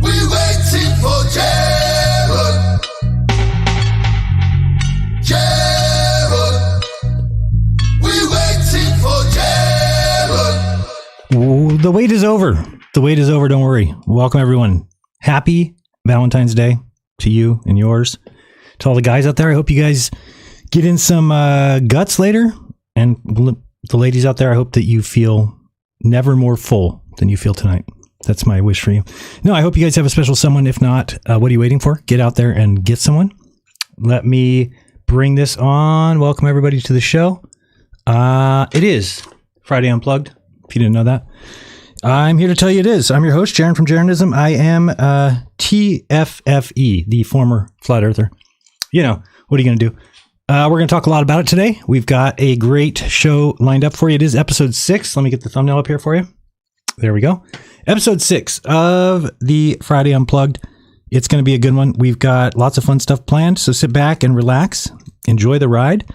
We waiting for The wait is over. The wait is over. Don't worry. Welcome, everyone. Happy Valentine's Day to you and yours. To all the guys out there, I hope you guys get in some guts later. And the ladies out there, I hope that you feel never more full than you feel tonight. That's my wish for you. No, I hope you guys have a special someone. If not, what are you waiting for? Get out there and get someone. Let me bring this on. Welcome, everybody, to the show. It is Friday Unplugged, if you didn't know that. I'm here to tell you it is. I'm your host, Jaron from Jeranism. I am TFFE, the former flat earther. You know, what are you going to do? We're going to talk a lot about it today. We've got a great show lined up for you. It is episode 6. Let me get the thumbnail up here for you. There we go. Episode 6 of the Friday Unplugged. It's going to be a good one. We've got lots of fun stuff planned, so sit back and relax. Enjoy the ride.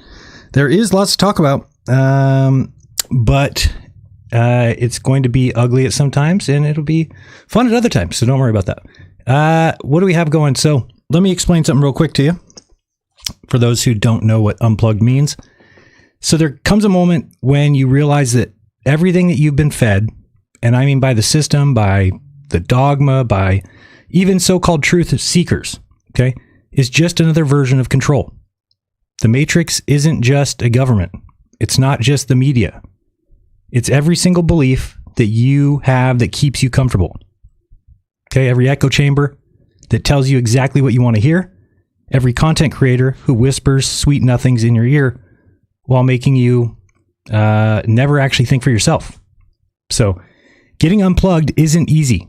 There is lots to talk about, but it's going to be ugly at some times, and it'll be fun at other times, so don't worry about that. What do we have going? So let me explain something real quick to you, for those who don't know what unplugged means. So there comes a moment when you realize that everything that you've been fed, and I mean by the system, by the dogma, by even so-called truth seekers, okay, is just another version of control. The Matrix isn't just a government. It's not just the media. It's every single belief that you have that keeps you comfortable. Okay, every echo chamber that tells you exactly what you want to hear. Every content creator who whispers sweet nothings in your ear while making you never actually think for yourself. So getting unplugged isn't easy.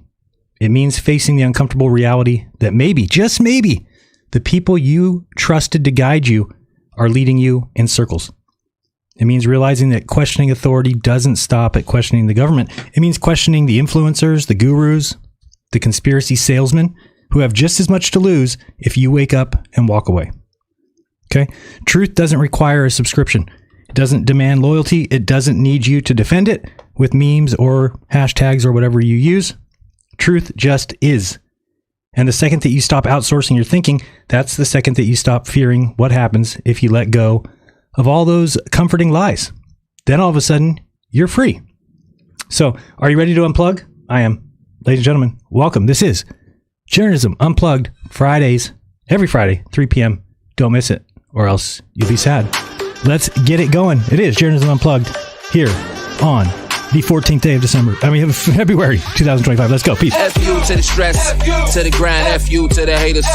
It means facing the uncomfortable reality that maybe, just maybe, the people you trusted to guide you are leading you in circles. It means realizing that questioning authority doesn't stop at questioning the government. It means questioning the influencers, the gurus, the conspiracy salesmen who have just as much to lose if you wake up and walk away. Okay? Truth doesn't require a subscription. It doesn't demand loyalty. It doesn't need you to defend it with memes or hashtags or whatever you use. Truth just is. And the second that you stop outsourcing your thinking, that's the second that you stop fearing what happens if you let go of all those comforting lies. Then all of a sudden, you're free. So, are you ready to unplug? I am. Ladies and gentlemen, welcome. This is Jeranism Unplugged, Fridays, every Friday, 3 p.m. Don't miss it, or else you'll be sad. Let's get it going. It is Jeranism Unplugged here on the 14th day of February 2025. Let's go. Peace. F you to the stress, to the grind, F you to the haters.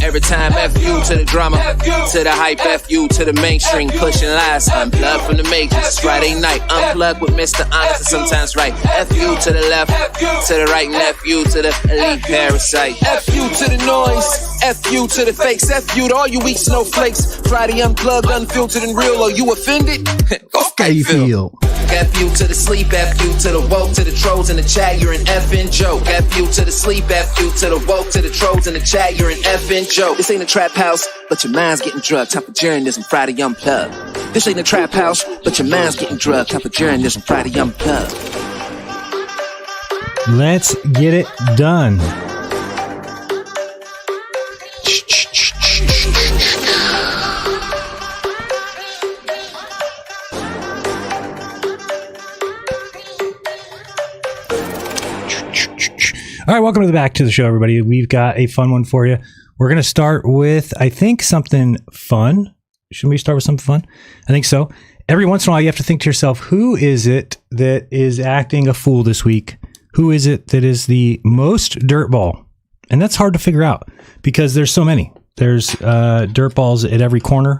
Every time F you to the drama, to the hype, F you to the mainstream, pushing lies, unplugged from the matrix. It's Friday night, unplugged with Mr. Honest and sometimes right. F you to the left, to the right, and F you to the elite parasite. F you to the noise, F you to the fakes, F you to all you weak snowflakes. Friday unplugged, unfiltered and real. Are you offended? How you feel? F you to the sleep, F you to the woke, to the trolls in the chat, you're an effing joke. F you to the sleep, F you to the woke, to the trolls in the chat, you're an effing joke. This ain't a trap house, but your mind's getting drugged. Time for Jeranism Friday Unplugged. This ain't a trap house, but your mind's getting drugged. Time for Jeranism Friday Unplugged. Let's get it done. All right, welcome back to the show, everybody. We've got a fun one for you. We're going to start with, I think, something fun. Shouldn't we start with something fun? I think so. Every once in a while, you have to think to yourself, who is it that is acting a fool this week? Who is it that is the most dirtball? And that's hard to figure out because there's so many. There's dirtballs at every corner,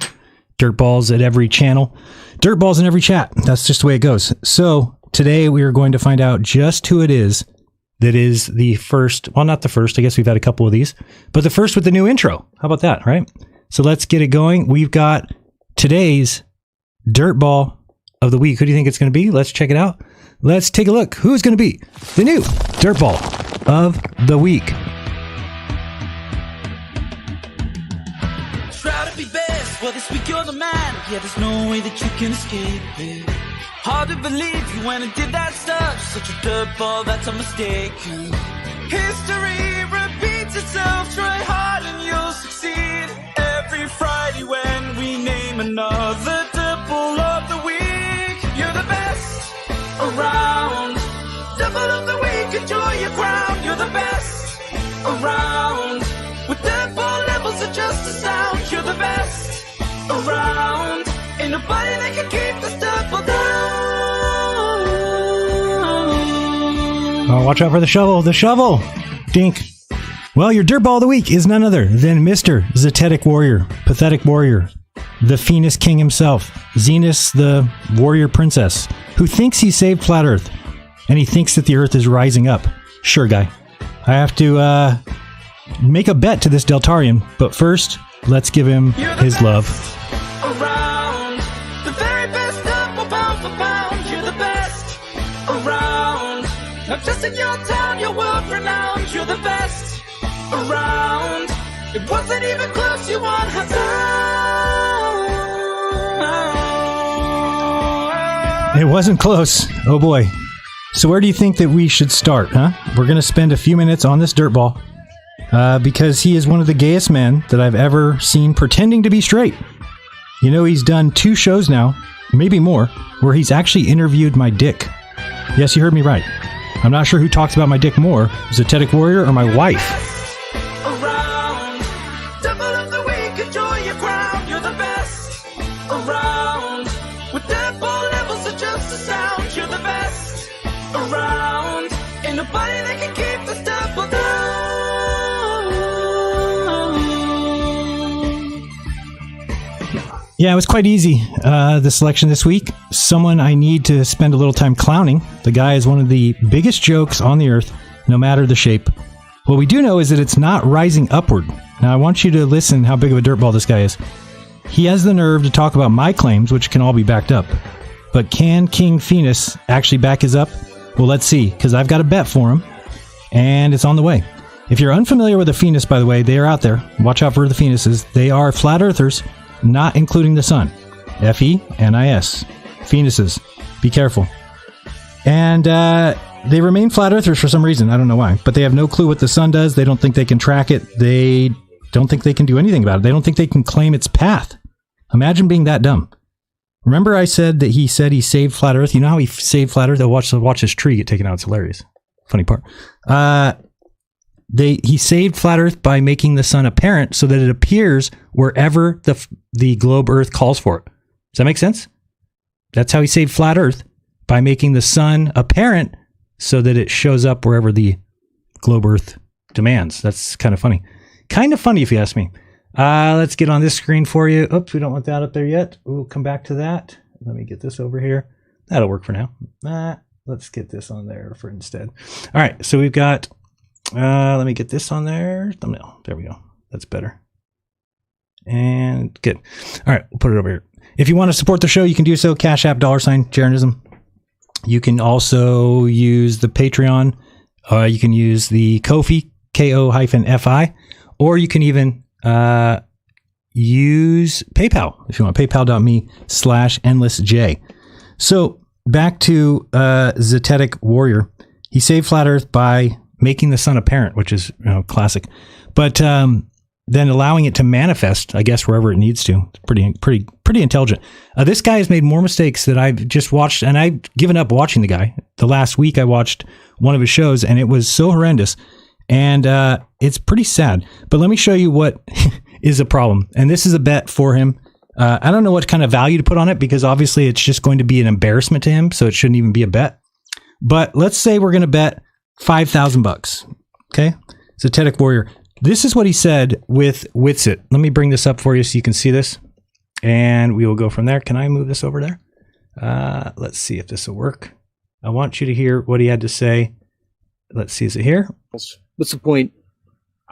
dirtballs at every channel, dirtballs in every chat. That's just the way it goes. So today we are going to find out just who it is that is the first, well, not the first, I guess we've had a couple of these, but the first with the new intro. How about that, right? So let's get it going. We've got today's Dirtball of the week. Who do you think it's going to be? Let's check it out. Let's take a look. Who's going to be the new Dirtball of the week? Try to be best, well this week you're the man. Yeah, there's no way that you can escape it. Hard to believe you went and did that stuff. Such a dirtball, that's a mistake. History repeats itself. Try hard and you'll succeed. Every Friday when we name another dirtball of the week. You're the best around. nobody that can keep this double down. Oh, watch out for the shovel. The shovel! Dink. Well, your Dirtball of the week is none other than Mr. Zetetic Warrior, Pathetic Warrior, the Phoenix King himself, Zenus the Warrior Princess, who thinks he saved Flat Earth, and he thinks that the Earth is rising up. Sure, guy. I have to make a bet to this Deltarian, but first, let's give him his love. Around, the very best double pound for pound. You're the best around. Not just in your town, you're world renowned. You're the best around. It wasn't even close, you won hands down. It wasn't close. Oh boy. So where do you think that we should start, huh? We're going to spend a few minutes on this Dirtball because he is one of the gayest men that I've ever seen pretending to be straight. You know, he's done 2 shows now, maybe more, where he's actually interviewed my dick. Yes, you heard me right. I'm not sure who talks about my dick more, Zetetic Warrior or my wife. Around, double of the week, enjoy your crown. You're the best around. With Dirtball levels of just a sound. You're the best around. Ain't nobody that can keep this double down. Yeah, it was quite easy, the selection this week. Someone I need to spend a little time clowning. The guy is one of the biggest jokes on the earth, no matter the shape. What we do know is that it's not rising upward. Now, I want you to listen how big of a dirtball this guy is. He has the nerve to talk about my claims, which can all be backed up. But can King Phoenix actually back his up? Well, let's see, because I've got a bet for him, and it's on the way. If you're unfamiliar with the Phoenix, by the way, they are out there. Watch out for the Phoenixes. They are flat earthers, not including the sun. F-E-N-I-S. Phoenixes. Be careful. And they remain flat earthers for some reason. I don't know why. But they have no clue what the sun does. They don't think they can track it. They don't think they can do anything about it. They don't think they can claim its path. Imagine being that dumb. Remember I said that he saved flat earth? You know how he saved flat earth? They'll watch his tree get taken out. It's hilarious. Funny part. He saved flat earth by making the sun apparent so that it appears wherever the globe earth calls for it. Does that make sense? That's how he saved flat earth, by making the sun apparent so that it shows up wherever the globe earth demands. That's kind of funny. Kind of funny if you ask me. Let's get on this screen for you. Oops, we don't want that up there yet. We'll come back to that. Let me get this over here. That'll work for now. Let's get this on there for instead. All right, so we've got... let me get this on there. Thumbnail. There we go. That's better. And good. All right, we'll put it over here. If you want to support the show, you can do so. Cash App, $ Jeranism. You can also use the Patreon. You can use the Ko-fi, Ko-fi, or you can even use PayPal if you want. PayPal.me/endlessj. So back to Zetetic Warrior. He saved flat Earth by making the sun apparent, which is classic, but then allowing it to manifest, I guess, wherever it needs to. It's pretty intelligent. This guy has made more mistakes that I've just watched, and I've given up watching the guy. The last week I watched one of his shows, and it was so horrendous, and it's pretty sad. But let me show you what is a problem, and this is a bet for him. I don't know what kind of value to put on it, because obviously it's just going to be an embarrassment to him, so it shouldn't even be a bet. But let's say we're going to bet $5,000. Okay, Zetetic Warrior. This is what he said with Witsit. Let me bring this up for you so you can see this, and we will go from there. Can I move this over there? Let's see if this will work. I want you to hear what he had to say. Let's see. Is it here? What's the point?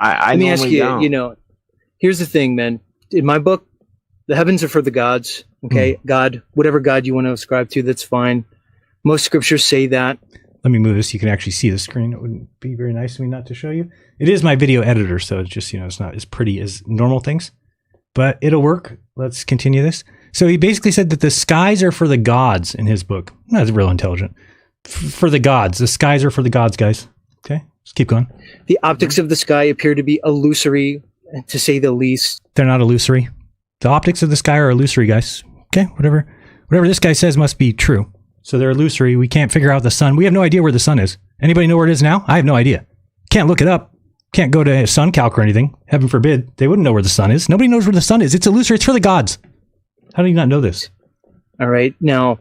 Let me ask you. Don't. Here's the thing, man. In my book, the heavens are for the gods. Okay, God, whatever God you want to ascribe to, that's fine. Most scriptures say that. Let me move this so you can actually see the screen. It wouldn't be very nice of me not to show you. It is my video editor, so it's just, it's not as pretty as normal things, but it'll work. Let's continue this. So he basically said that the skies are for the gods in his book. That's real intelligent. For the gods. The skies are for the gods, guys. Okay, let's keep going. The optics of the sky appear to be illusory, to say the least. They're not illusory. The optics of the sky are illusory, guys. Okay, whatever this guy says must be true. So they're illusory. We can't figure out the sun. We have no idea where the sun is. Anybody know where it is now? I have no idea. Can't look it up. Can't go to sun calc or anything. Heaven forbid. They wouldn't know where the sun is. Nobody knows where the sun is. It's illusory. It's for the gods. How do you not know this? All right. Now,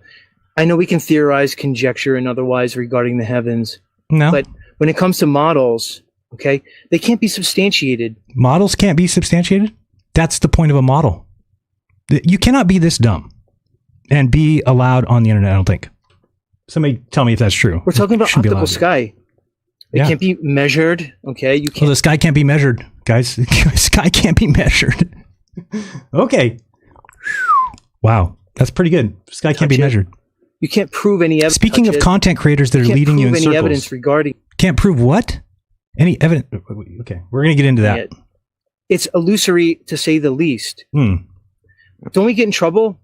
I know we can theorize, conjecture, and otherwise regarding the heavens. No. But when it comes to models, okay, they can't be substantiated. Models can't be substantiated? That's the point of a model. You cannot be this dumb and be allowed on the internet, I don't think. Somebody tell me if that's true. We're talking about optical sky. It can't be measured, okay? You can't. Well, the sky can't be measured, guys. The sky can't be measured. Okay. Wow. That's pretty good. Sky can't be measured. You can't prove any evidence. Speaking of content creators that are leading you in circles. Any evidence regarding. Can't prove what? Any evidence? Okay. We're going to get into that. It's illusory to say the least. Don't we get in trouble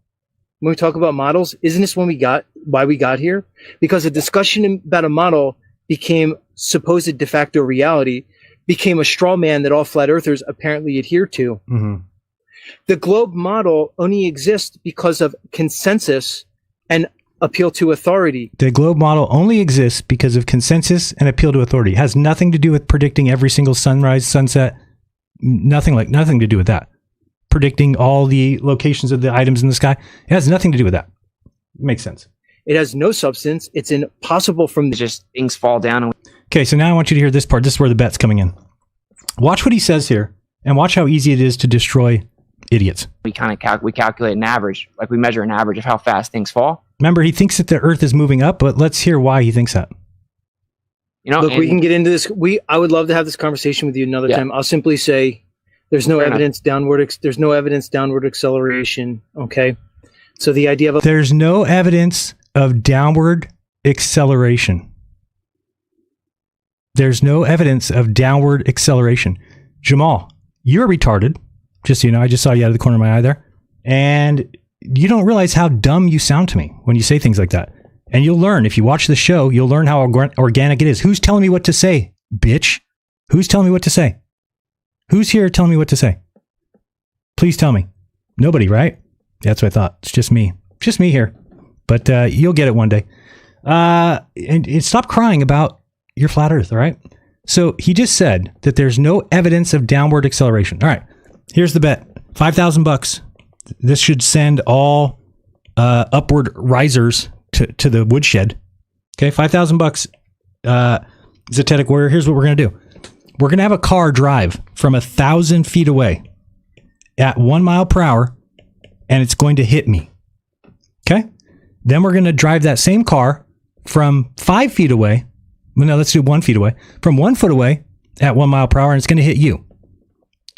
when we talk about models? Isn't this why we got here? Because a discussion about a model became supposed de facto reality, became a straw man that all flat earthers apparently adhere to. Mm-hmm. The globe model only exists because of consensus and appeal to authority. The globe model only exists because of consensus and appeal to authority. It has nothing to do with predicting every single sunrise, sunset. Nothing to do with that. Predicting all the locations of the items in the sky. It has nothing to do with that. It makes sense. It has no substance. It's impossible from just things fall down. Okay, so now I want you to hear this part. This is where the bet's coming in. Watch what he says here, and watch how easy it is to destroy idiots. We kind of we calculate an average, like we measure an average of how fast things fall. Remember, he thinks that the Earth is moving up, but let's hear why he thinks that. You know, look, we can get into this. I would love to have this conversation with you another time. I'll simply say there's no evidence downward. There's no evidence downward acceleration. Okay, so the idea of there's no evidence of downward acceleration. There's no evidence of downward acceleration. Jamal, you're retarded. Just so you know, I just saw you out of the corner of my eye there. And you don't realize how dumb you sound to me when you say things like that. And you'll learn, if you watch the show, you'll learn how organic it is. Who's telling me what to say, bitch? Who's telling me what to say? Who's here telling me what to say? Please tell me. Nobody, right? That's what I thought. It's just me. Just me here. But you'll get it one day. And stop crying about your flat earth, all right? So he just said that there's no evidence of downward acceleration. All right, here's the bet. $5,000. This should send all upward risers to the woodshed. Okay, $5,000. Zetetic Warrior, here's what we're going to do. We're going to have a car drive from 1,000 feet away at 1 mile per hour, and it's going to hit me. Okay? Then we're going to drive that same car from 5 feet away. Well, no, let's do 1 foot away. From 1 foot away at 1 mile per hour, and it's going to hit you.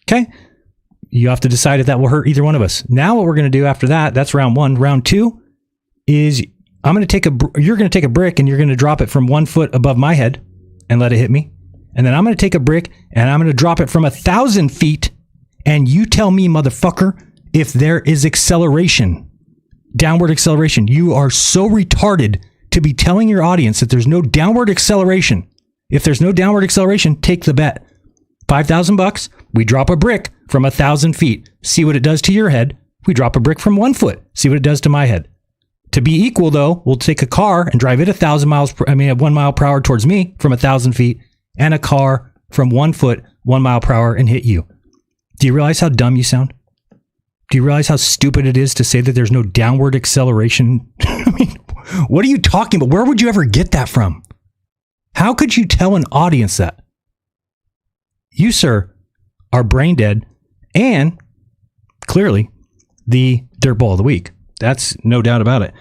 Okay? You have to decide if that will hurt either one of us. Now what we're going to do after that, that's round one. Round two is you're going to take a brick and you're going to drop it from 1 foot above my head and let it hit me. And then I'm going to take a brick and I'm going to drop it from 1,000 feet. And you tell me, motherfucker, if there is acceleration, downward acceleration. You are so retarded to be telling your audience that there's no downward acceleration. If there's no downward acceleration, take the bet. $5,000. We drop a brick from 1,000 feet. See what it does to your head. We drop a brick from 1 foot. See what it does to my head. To be equal, though, we'll take a car and drive it at 1 mile per hour towards me from 1,000 feet, and a car from 1 foot, 1 mile per hour, and hit you. Do you realize how dumb you sound? Do you realize how stupid it is to say that there's no downward acceleration? I mean, what are you talking about? Where would you ever get that from? How could you tell an audience that? You, sir, are brain dead and clearly the Dirtball of the week. That's no doubt about it.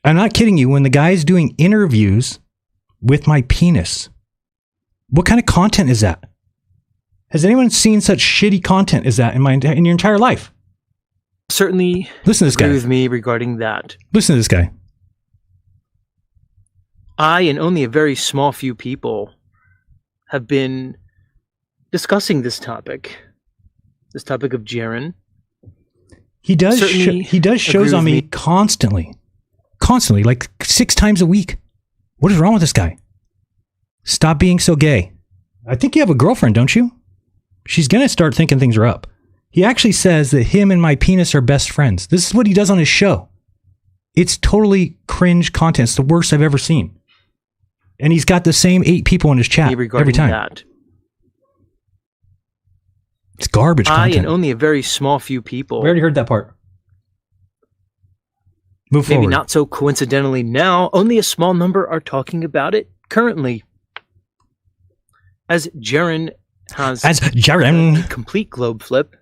I'm not kidding you. When the guy's doing interviews with my penis, what kind of content is that? Has anyone seen such shitty content as that in your entire life? Certainly listen to this guy. Agree with me regarding that. Listen to this guy. I and only a very small few people have been discussing this topic of Jaren. He does shows on me constantly, like 6 times a week. What is wrong with this guy? Stop being so gay. I think you have a girlfriend, don't you? She's going to start thinking things are up. He actually says that him and my penis are best friends. This is what he does on his show. It's totally cringe content. It's the worst I've ever seen. And he's got the same 8 people in his chat every time. That. It's garbage content. And only a very small few people. We already heard that part. Move Maybe forward. not so coincidentally now, only a small number are talking about it currently. As Jaren has a complete globe flip,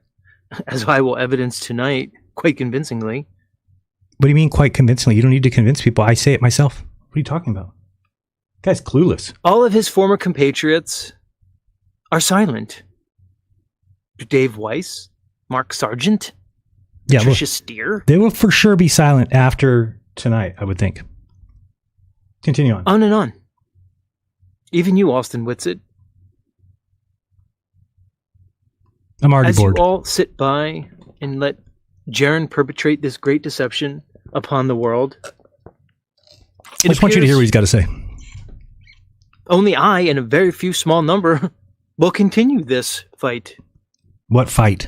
as I will evidence tonight quite convincingly. What do you mean quite convincingly? You don't need to convince people. I say it myself. What are you talking about? Guy's clueless. All of his former compatriots are silent. Dave Weiss, Mark Sargent, Patricia Steer. They will for sure be silent after tonight, I would think. Continue on. On and on. Even you, Austin Whitsitt. I'm already As bored. you all sit by and let Jaren perpetrate this great deception upon the world, I just want you to hear what he's got to say. Only I and a very few small number will continue this fight. What fight?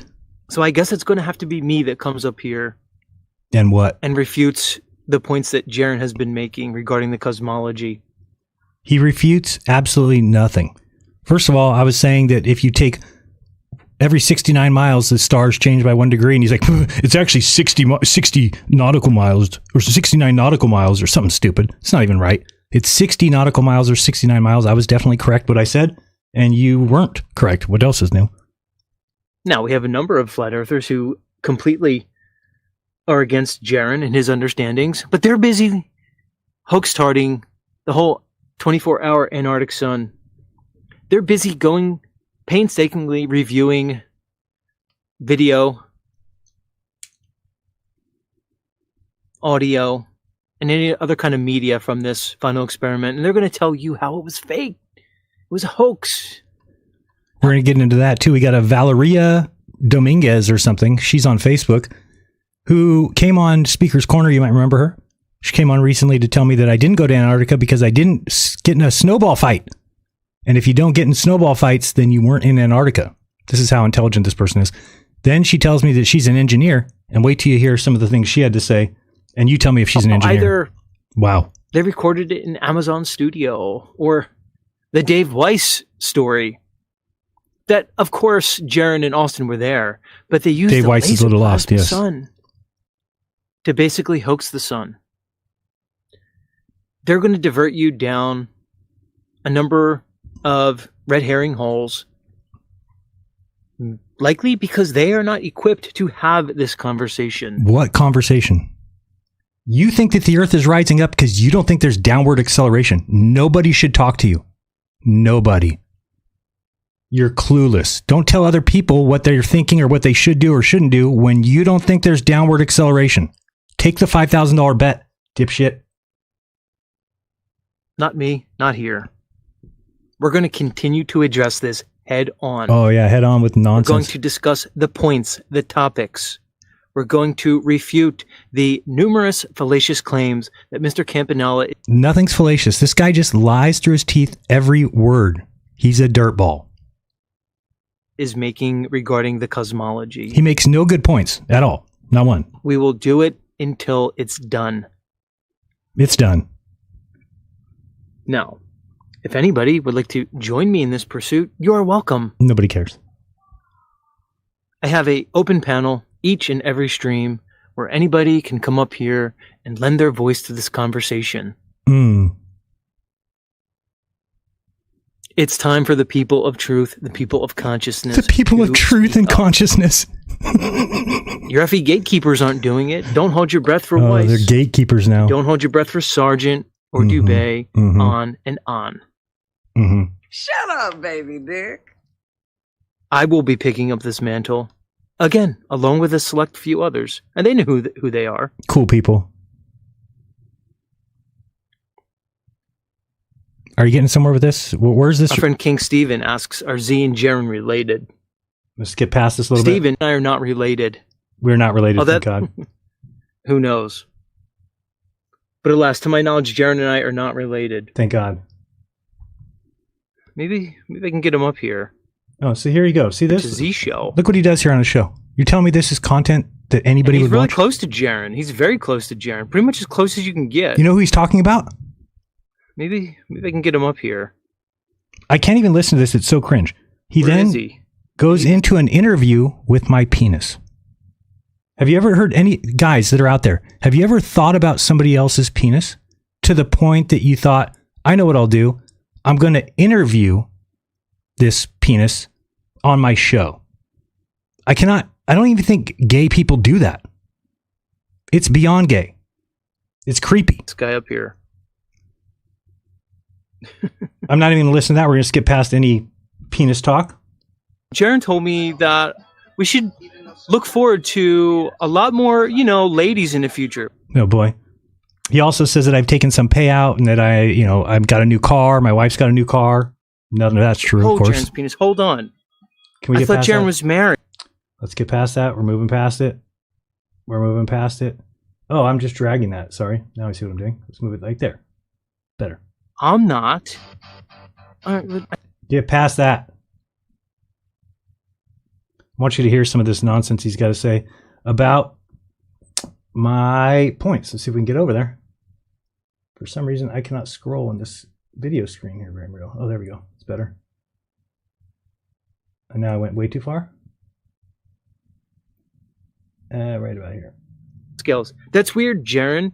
So I guess it's going to have to be me that comes up here And what? and refutes the points that Jaren has been making regarding the cosmology. He refutes absolutely nothing. First of all, I was saying that if you take every 69 miles, the stars change by 1 degree. And he's like, it's actually 60 nautical miles or 69 nautical miles or something stupid. It's not even right. It's 60 nautical miles or 69 miles. I was definitely correct what I said. And you weren't correct. What else is new? Now, we have a number of flat earthers who completely are against Jaren and his understandings, but they're busy hoax-tarting the whole 24-hour Antarctic sun. They're busy going painstakingly reviewing video, audio, and any other kind of media from this final experiment, and they're going to tell you how it was fake. It was a hoax. We're going to get into that too. We got a Valeria Dominguez or something. She's on Facebook, who came on Speaker's Corner. You might remember her. She came on recently to tell me that I didn't go to Antarctica because I didn't get in a snowball fight. And if you don't get in snowball fights, then you weren't in Antarctica. This is how intelligent this person is. Then she tells me that she's an engineer. And wait till you hear some of the things she had to say. And you tell me if she's an engineer. Either wow. They recorded it in Amazon Studio, or the Dave Weiss story. That, of course, Jaren and Austin were there, but they used Dave the Weiss is a little lost, yes. sun to basically hoax the sun. They're going to divert you down a number of red herring holes, likely because they are not equipped to have this conversation. What conversation? You think that the Earth is rising up because you don't think there's downward acceleration. Nobody should talk to you. Nobody. You're clueless. Don't tell other people what they're thinking or what they should do or shouldn't do when you don't think there's downward acceleration. Take the $5,000 bet, dipshit. Not me, not here. We're going to continue to address this head on. Oh, yeah, head on with nonsense. We're going to discuss the points, the topics. We're going to refute the numerous fallacious claims that Mr. Campanella... Nothing's fallacious. This guy just lies through his teeth every word. He's a dirtball. ...is making regarding the cosmology. He makes no good points at all. Not one. We will do it until it's done. It's done. Now, if anybody would like to join me in this pursuit, you are welcome. Nobody cares. I have an open panel each and every stream where anybody can come up here and lend their voice to this conversation. It's time for the people of truth, the people of consciousness. The people of truth and consciousness. Your FE gatekeepers aren't doing it. Don't hold your breath for Weiss. They're gatekeepers now. Don't hold your breath for Sargent or Dubé. On and on. Shut up, baby dick. I will be picking up this mantle. Again, along with a select few others. And they know who they are. Cool people. Are you getting somewhere with this? Where's this? Our friend King Steven asks, are Z and Jaren related? Let's get past this a little bit. Steven and I are not related. We're not related, thank God. Who knows? But alas, to my knowledge, Jaren and I are not related. Thank God. Maybe I can get him up here. Oh, so here you go. See this? It's a Z show. Look what he does here on the show. You're telling me this is content that anybody would watch? He's really close to Jaren. He's very close to Jaren. Pretty much as close as you can get. You know who he's talking about? Maybe I can get him up here. I can't even listen to this. It's so cringe. He Where then is he? goes into an interview with my penis. Have you ever heard any guys that are out there? Have you ever thought about somebody else's penis to the point that you thought, I know what I'll do. I'm going to interview this penis on my show. I don't even think gay people do that. It's beyond gay. It's creepy. This guy up here. I'm not even going to listen to that. We're going to skip past any penis talk. Jaron told me that we should look forward to a lot more, ladies in the future. Oh boy. He also says that I've taken some payout and that I've got a new car. My wife's got a new car. None of that's true, of course. Jaron's penis. Hold on. Can we get I thought past Jaron that? was married. Let's get past that. We're moving past it. Oh, I'm just dragging that. Sorry. Now I see what I'm doing. Let's move it like there. Better. I'm not. Get past that. I want you to hear some of this nonsense he's got to say about my points. Let's see if we can get over there. For some reason, I cannot scroll in this video screen here very real. Oh, there we go. It's better. And now I went way too far. Right about here. Skills. That's weird, Jaron.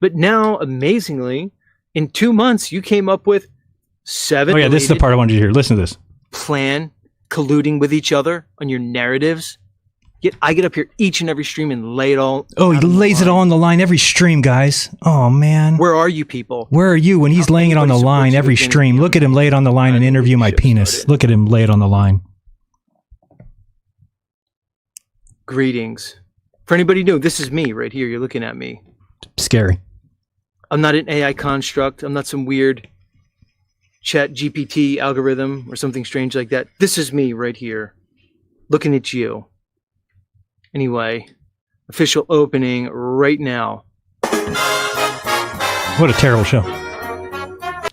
But now, amazingly, in 2 months, you came up with 7. Oh yeah, this is the part I wanted you to hear. Listen to this. Plan colluding with each other on your narratives. I get up here each and every stream and lay it all. Oh, he lays it all on the line every stream, guys. Oh man. Where are you people? Where are you when he's laying it on the line every stream? Look at him lay it on the line and interview my penis. Look at him lay it on the line. Greetings. For anybody new, this is me right here. You're looking at me. Scary. I'm not an AI construct. I'm not some weird chat GPT algorithm or something strange like that. This is me right here, looking at you. Anyway, official opening right now. What a terrible show.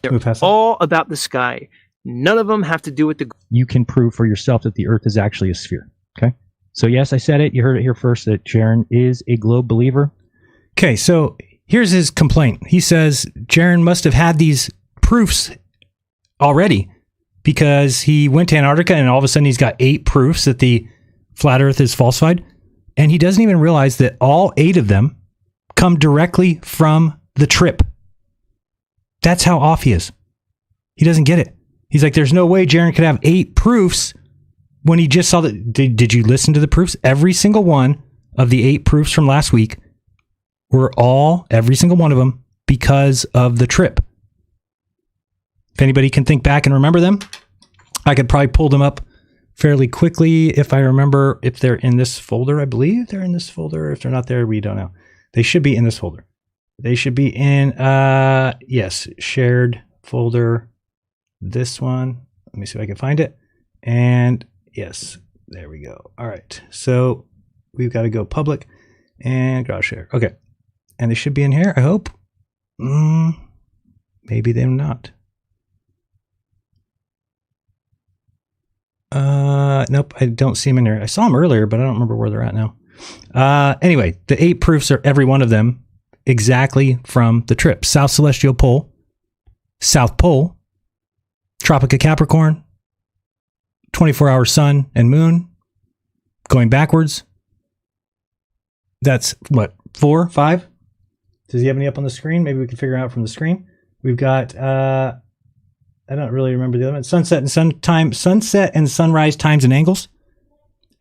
They're all about the sky. None of them have to do with the... You can prove for yourself that the Earth is actually a sphere. Okay? So yes, I said it. You heard it here first that Jaron is a globe believer. Okay, so here's his complaint. He says Jaron must have had these proofs already because he went to Antarctica and all of a sudden he's got 8 proofs that the flat Earth is falsified. And he doesn't even realize that all 8 of them come directly from the trip. That's how off he is. He doesn't get it. He's like, there's no way Jaron could have 8 proofs when he just saw that. Did you listen to the proofs? Every single one of the 8 proofs from last week were every single one of them, because of the trip. If anybody can think back and remember them, I could probably pull them up fairly quickly if I remember. If they're in this folder, I believe they're in this folder. If they're not there, we don't know. They should be in this folder. They should be in, yes, shared folder. This one. Let me see if I can find it. And yes, there we go. All right. So we've got to go public and garage share. Okay. And they should be in here, I hope. Maybe they're not. Nope, I don't see them in there. I saw them earlier, but I don't remember where they're at now. Anyway, the 8 proofs are every one of them exactly from the trip. South Celestial Pole, South Pole, Tropic of Capricorn, 24-hour sun and moon, going backwards. That's what, 4, 5? Does he have any up on the screen? Maybe we can figure out from the screen. We've got, I don't really remember the other one. Sunset and sunrise times and angles.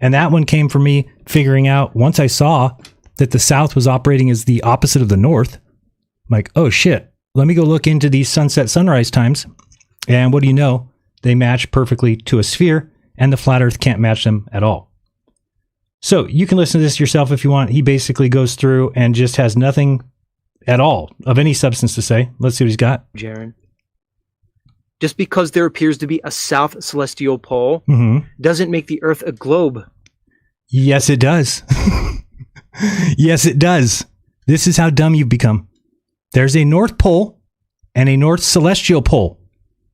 And that one came from me figuring out, once I saw that the south was operating as the opposite of the north, I'm like, oh shit, let me go look into these sunset sunrise times. And what do you know? They match perfectly to a sphere, and the flat earth can't match them at all. So you can listen to this yourself if you want. He basically goes through and just has nothing at all of any substance to say. Let's see what he's got. Jaron. Just because there appears to be a south celestial pole doesn't make the Earth a globe. Yes, it does. Yes, it does. This is how dumb you've become. There's a North Pole and a North Celestial Pole.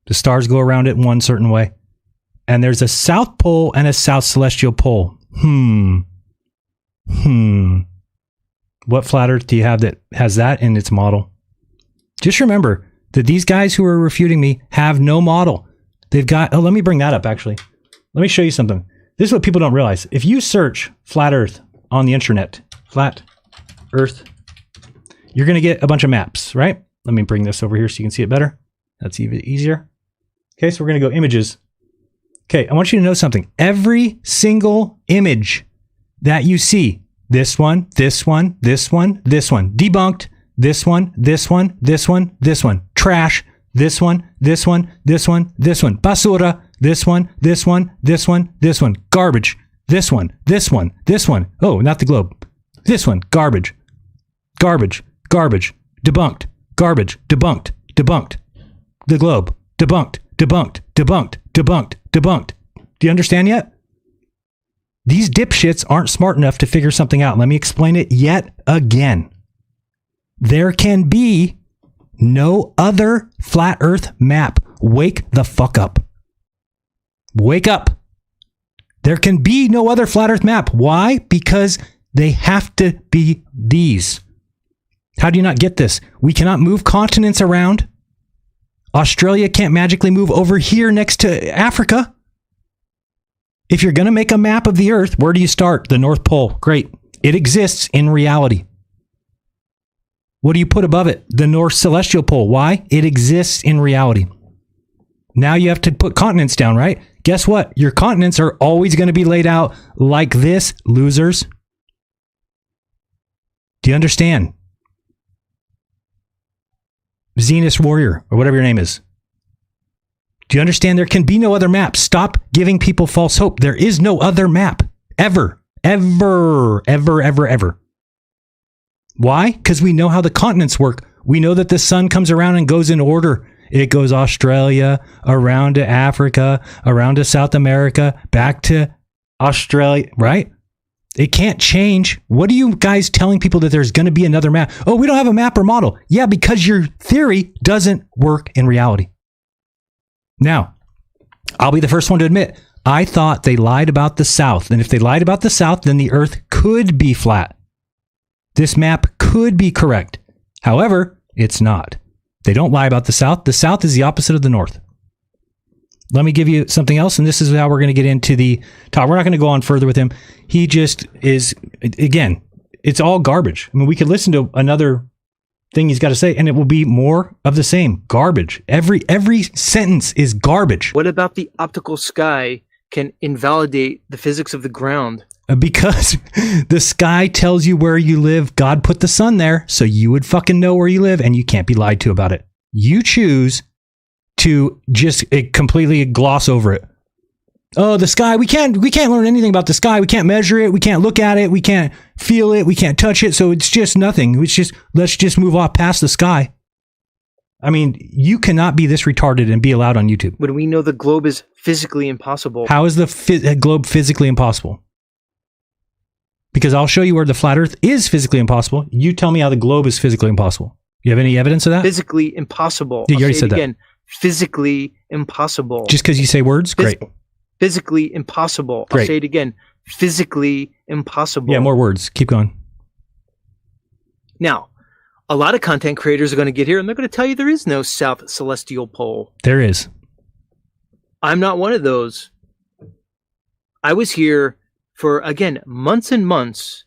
The stars go around it one certain way. And there's a South Pole and a South Celestial Pole. What flat Earth do you have that has that in its model? Just remember that these guys who are refuting me have no model. They've got, let me bring that up actually. Let me show you something. This is what people don't realize. If you search flat Earth on the internet, flat Earth, you're going to get a bunch of maps, right? Let me bring this over here so you can see it better. That's even easier. Okay, so we're going to go images. Okay, I want you to know something. Every single image that you see, this one, this one, this one, this one, debunked, this one, this one, this one, this one, trash, this one, this one, this one, this one, basura, this one, this one, this one, this one, garbage, this one, this one, this one. Oh, not the globe. This one, garbage, garbage, garbage, debunked, garbage, debunked, debunked, the globe, debunked, debunked, debunked, debunked, debunked. Do you understand yet? These dipshits aren't smart enough to figure something out. Let me explain it yet again. There can be no other flat Earth map. Wake the fuck up. Wake up. There can be no other flat Earth map. Why? Because they have to be these. How do you not get this? We cannot move continents around. Australia can't magically move over here next to Africa. If you're going to make a map of the Earth, where do you start? The North Pole. Great. It exists in reality. What do you put above it? The North Celestial Pole. Why? It exists in reality. Now you have to put continents down, right? Guess what? Your continents are always going to be laid out like this, losers. Do you understand? Zenus Warrior, or whatever your name is. Do you understand? There can be no other map. Stop giving people false hope. There is no other map. Ever. Ever. Ever, ever, ever. Why? Because we know how the continents work. We know that the sun comes around and goes in order. It goes Australia, around to Africa, around to South America, back to Australia, right? It can't change. What are you guys telling people that there's going to be another map? Oh, we don't have a map or model. Yeah, because your theory doesn't work in reality. Now, I'll be the first one to admit, I thought they lied about the South. And if they lied about the South, then the Earth could be flat. This map could be correct. However, it's not. They don't lie about the South. The South is the opposite of the North. Let me give you something else, and this is how we're going to get into the talk. We're not going to go on further with him. He just is, again, it's all garbage. I mean, we could listen to another thing he's got to say, and it will be more of the same. Garbage. Every sentence is garbage. What about the optical sky can invalidate the physics of the ground? Because the sky tells you where you live. God put the sun there, so you would fucking know where you live, and you can't be lied to about it. You choose to just completely gloss over it. Oh, the sky, we can't learn anything about the sky. We can't measure it. We can't look at it. We can't feel it. We can't touch it. So it's just nothing. Let's just move off past the sky. I mean, you cannot be this retarded and be allowed on YouTube. When we know the globe is physically impossible. How is the globe physically impossible? Because I'll show you where the flat Earth is physically impossible. You tell me how the globe is physically impossible. You have any evidence of that? Physically impossible. Yeah, you already said that. Again, physically impossible. Just because you say words? Great. Physically impossible. Great. I'll say it again. Physically impossible. Yeah, more words. Keep going. Now, a lot of content creators are going to get here and they're going to tell you there is no South Celestial Pole. There is. I'm not one of those. I was here for, again, months and months,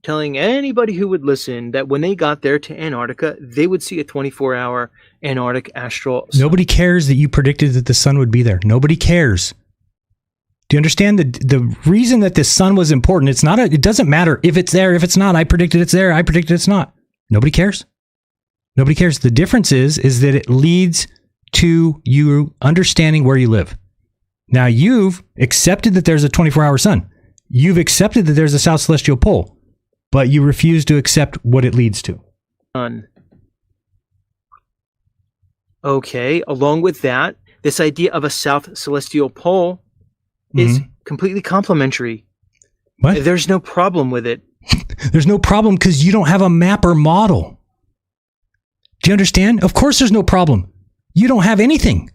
telling anybody who would listen that when they got there to Antarctica, they would see a 24-hour Antarctic astral sun. Nobody cares that you predicted that the sun would be there. Nobody cares. Do you understand the reason that the sun was important? It doesn't matter if it's there, if it's not. I predicted it's there. I predicted it's not. Nobody cares. Nobody cares. The difference is that it leads to you understanding where you live. Now, you've accepted that there's a 24-hour sun. You've accepted that there's a South Celestial Pole, but you refuse to accept what it leads to. Okay, along with that, this idea of a South Celestial Pole is completely complimentary. What? There's no problem with it. There's no problem because you don't have a map or model. Do you understand? Of course there's no problem. You don't have anything.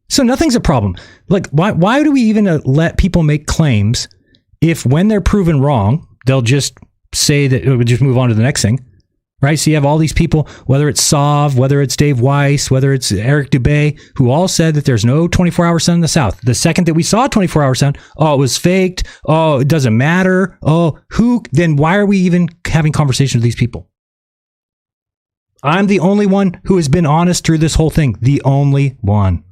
So nothing's a problem. Like, why do we even let people make claims if when they're proven wrong, they'll just say that it would just move on to the next thing? right? So you have all these people, whether it's Sov, whether it's Dave Weiss, whether it's Eric Dubay, who all said that there's no 24-hour sun in the South. The second that we saw a 24-hour sun, oh, it was faked. Oh, it doesn't matter. Oh, then why are we even having conversations with these people? I'm the only one who has been honest through this whole thing. The only one.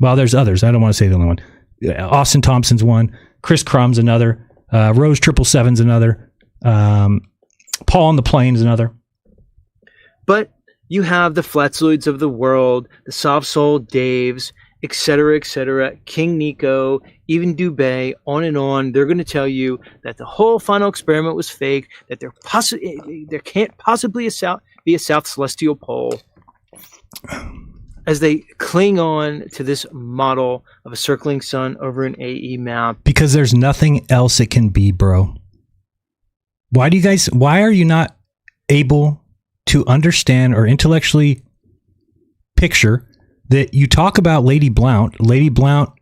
Well, there's others. I don't want to say the only one. Austin Thompson's one. Chris Crumb's another. Rose 777's another. Paul on the Plane's another. But you have the Flatzoids of the world, the Soft Soul Daves, etc., King Nico, even Dubay, on and on. They're going to tell you that the whole final experiment was fake, that there can't possibly be a South Celestial Pole, as they cling on to this model of a circling sun over an AE map. Because there's nothing else it can be, bro. Why are you not able to understand or intellectually picture that you talk about Lady Blount,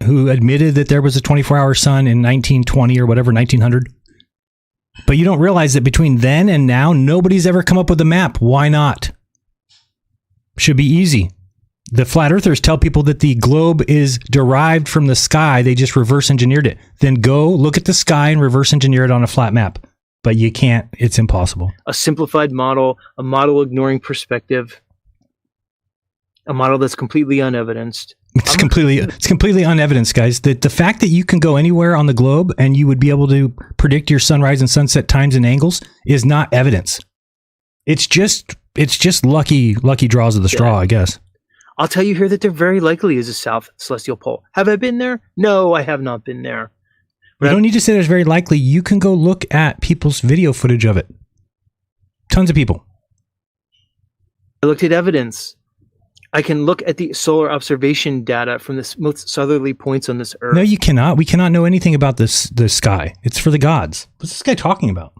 who admitted that there was a 24-hour sun in 1920 or whatever, 1900, but you don't realize that between then and now, nobody's ever come up with a map. Why not? Should be easy. The flat earthers tell people that the globe is derived from the sky. They just reverse engineered it. Then go look at the sky and reverse engineer it on a flat map. But you can't. It's impossible. A simplified model, a model ignoring perspective, a model that's completely unevidenced. It's completely unevidenced, guys. The fact that you can go anywhere on the globe and you would be able to predict your sunrise and sunset times and angles is not evidence. It's just lucky draws of the straw, I guess. I'll tell you here that there very likely is a South Celestial Pole. Have I been there? No, I have not been there. You don't need to say there's very likely. You can go look at people's video footage of it. Tons of people. I looked at evidence. I can look at the solar observation data from the most southerly points on this Earth. No, you cannot. We cannot know anything about the sky. It's for the gods. What's this guy talking about?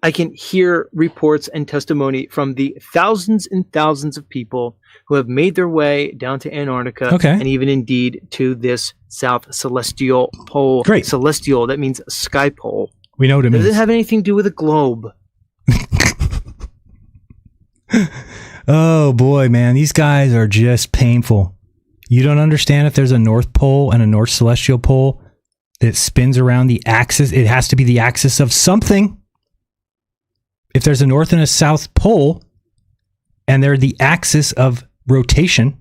I can hear reports and testimony from the thousands and thousands of people who have made their way down to Antarctica, and even indeed to this South Celestial Pole. Great. Celestial, that means sky pole. We know what it means. Does it have anything to do with a globe? Oh boy, man, these guys are just painful. You don't understand if there's a North Pole and a North Celestial Pole that spins around the axis. It has to be the axis of something. If there's a North and a South Pole and they're the axis of rotation,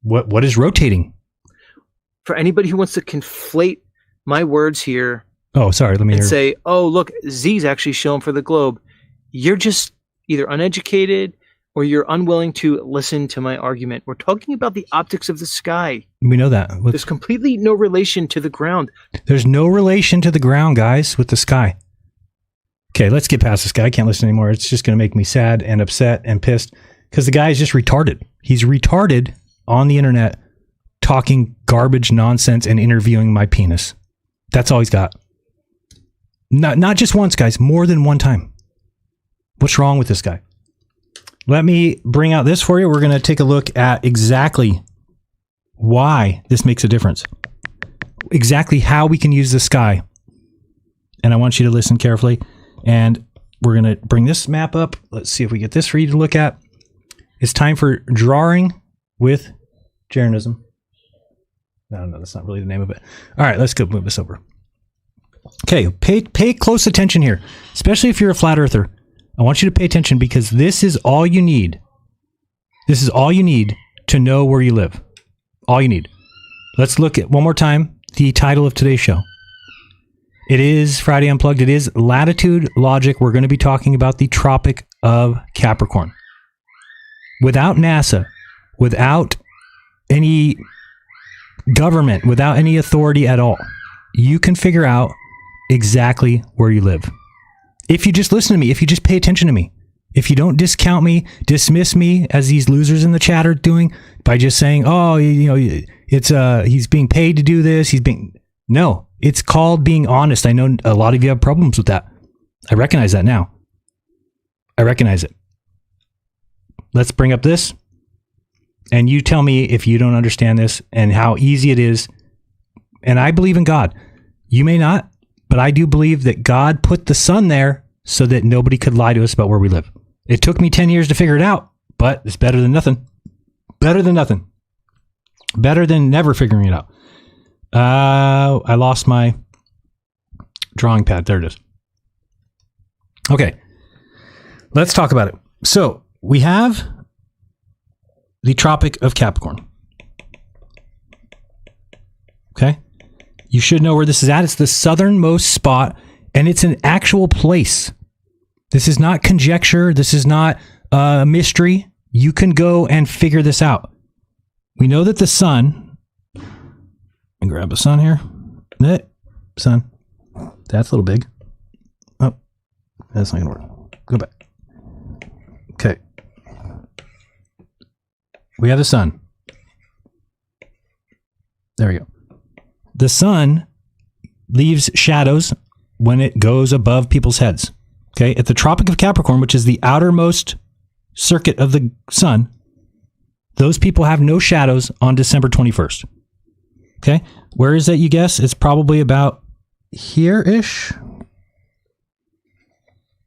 what is rotating? For anybody who wants to conflate my words here, say, oh, look, Z's actually shown for the globe, you're just either uneducated or you're unwilling to listen to my argument. We're talking about the optics of the sky. We know that. There's completely no relation to the ground. There's no relation to the ground, guys, with the sky. Okay, let's get past this guy. I can't listen anymore. It's just going to make me sad and upset and pissed because the guy is just retarded. He's retarded on the internet talking garbage, nonsense, and interviewing my penis. That's all he's got. Not just once, guys. More than one time. What's wrong with this guy? Let me bring out this for you. We're going to take a look at exactly why this makes a difference. Exactly how we can use the sky. And I want you to listen carefully. And we're going to bring this map up. Let's see if we get this for you to look at. It's time for drawing with Jeranism. No, that's not really the name of it. All right, let's go move this over. Okay, pay close attention here, especially if you're a flat earther. I want you to pay attention because this is all you need. This is all you need to know where you live. All you need. Let's look at one more time the title of today's show. It is Friday Unplugged. It is Latitude Logic. We're going to be talking about the Tropic of Capricorn. Without NASA, without any government, without any authority at all, you can figure out exactly where you live. If you just listen to me, if you just pay attention to me, if you don't discount me, dismiss me as these losers in the chat are doing by just saying, oh, he's being paid to do this. No. It's called being honest. I know a lot of you have problems with that. I recognize that now. I recognize it. Let's bring up this. And you tell me if you don't understand this and how easy it is. And I believe in God. You may not. But I do believe that God put the sun there so that nobody could lie to us about where we live. It took me 10 years to figure it out, but it's better than nothing. Better than nothing. Better than never figuring it out. I lost my drawing pad. There it is. Okay. Let's talk about it. So we have the Tropic of Capricorn. Okay. You should know where this is at. It's the southernmost spot, and it's an actual place. This is not conjecture. This is not a mystery. You can go and figure this out. We know that the sun, let me grab a sun here. Sun. That's a little big. Oh, that's not going to work. Go back. Okay. We have the sun. There we go. The sun leaves shadows when it goes above people's heads. Okay. At the Tropic of Capricorn, which is the outermost circuit of the sun, those people have no shadows on December 21st. Okay. Where is that, you guess? It's probably about here-ish.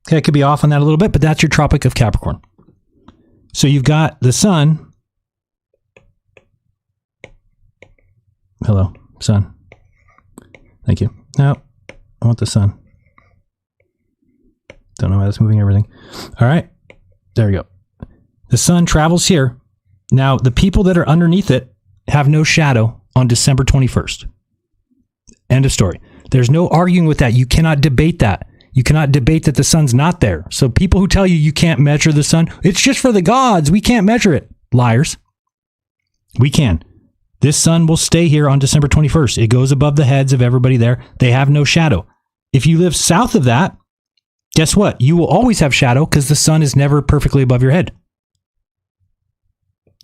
Okay. I could be off on that a little bit, but that's your Tropic of Capricorn. So you've got the sun. Hello, sun. Thank you. No, I want the sun. Don't know why that's moving everything. All right. There we go. The sun travels here. Now, the people that are underneath it have no shadow on December 21st. End of story. There's no arguing with that. You cannot debate that. You cannot debate that the sun's not there. So people who tell you you can't measure the sun, it's just for the gods. We can't measure it. Liars. We can. This sun will stay here on December 21st. It goes above the heads of everybody there. They have no shadow. If you live south of that, guess what? You will always have shadow because the sun is never perfectly above your head.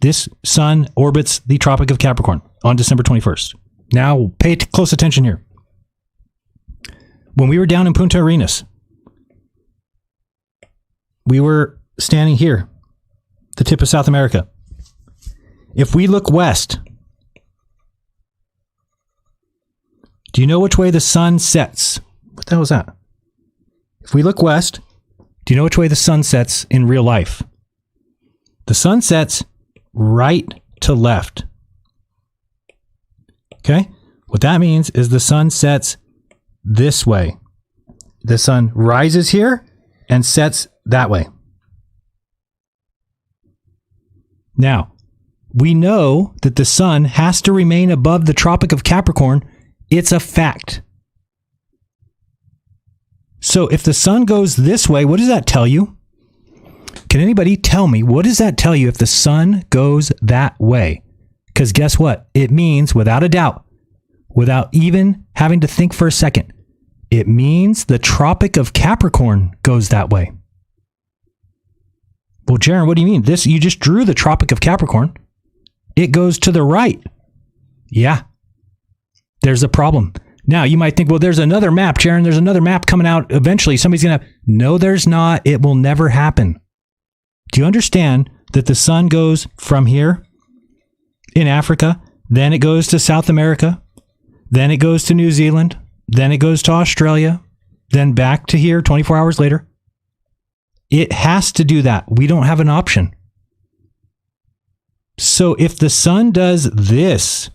This sun orbits the Tropic of Capricorn on December 21st. Now, pay close attention here. When we were down in Punta Arenas, we were standing here, the tip of South America. If we look west, do you know which way the sun sets? What the hell is that? If we look west, do you know which way the sun sets in real life? The sun sets right to left. Okay? What that means is the sun sets this way. The sun rises here and sets that way. Now, we know that the sun has to remain above the Tropic of Capricorn. It's a fact. So if the sun goes this way, what does that tell you? Can anybody tell me, what does that tell you if the sun goes that way? Because guess what? It means, without a doubt, without even having to think for a second, it means the Tropic of Capricorn goes that way. Well, Jaron, what do you mean? You just drew the Tropic of Capricorn. It goes to the right. Yeah. There's a problem. Now, you might think, well, there's another map, Jaron. There's another map coming out eventually. Somebody's going to... No, there's not. It will never happen. Do you understand that the sun goes from here in Africa, then it goes to South America, then it goes to New Zealand, then it goes to Australia, then back to here 24 hours later? It has to do that. We don't have an option. So if the sun does this,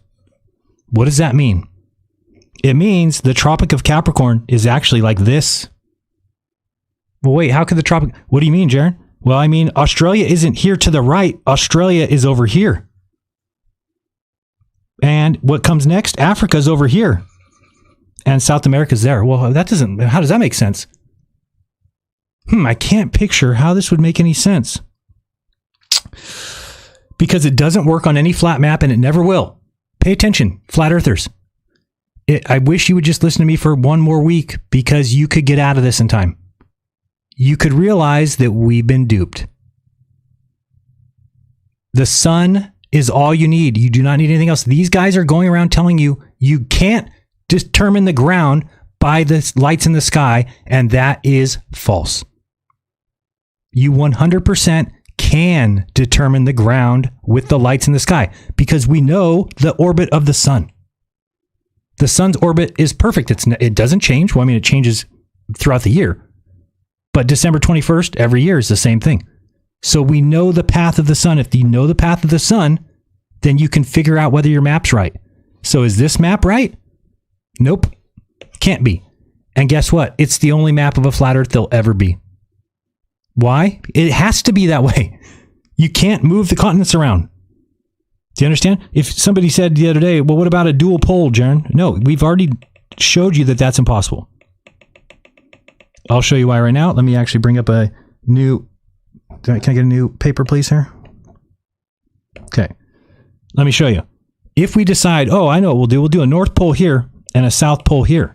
what does that mean? It means the Tropic of Capricorn is actually like this. Well, wait, how could the Tropic... What do you mean, Jaron? Well, I mean, Australia isn't here to the right. Australia is over here. And what comes next? Africa's over here. And South America's there. Well, that doesn't... How does that make sense? I can't picture how this would make any sense. Because it doesn't work on any flat map, and it never will. Pay attention, flat earthers. I wish you would just listen to me for one more week, because you could get out of this in time. You could realize that we've been duped. The sun is all you need. You do not need anything else. These guys are going around telling you you can't determine the ground by the lights in the sky, and that is false. You 100% can determine the ground with the lights in the sky, because we know the orbit of the sun. The sun's orbit is perfect. It doesn't change. Well, I mean, it changes throughout the year. But December 21st, every year is the same thing. So we know the path of the sun. If you know the path of the sun, then you can figure out whether your map's right. So is this map right? Nope. Can't be. And guess what? It's the only map of a flat earth there'll ever be. Why? It has to be that way. You can't move the continents around. Do you understand? If somebody said the other day, well, what about a dual pole, Jaron? No, we've already showed you that that's impossible. I'll show you why right now. Let me actually bring up a new... Can I get a new paper, please, here? Okay. Let me show you. If we decide, oh, I know what we'll do. We'll do a North Pole here and a South Pole here.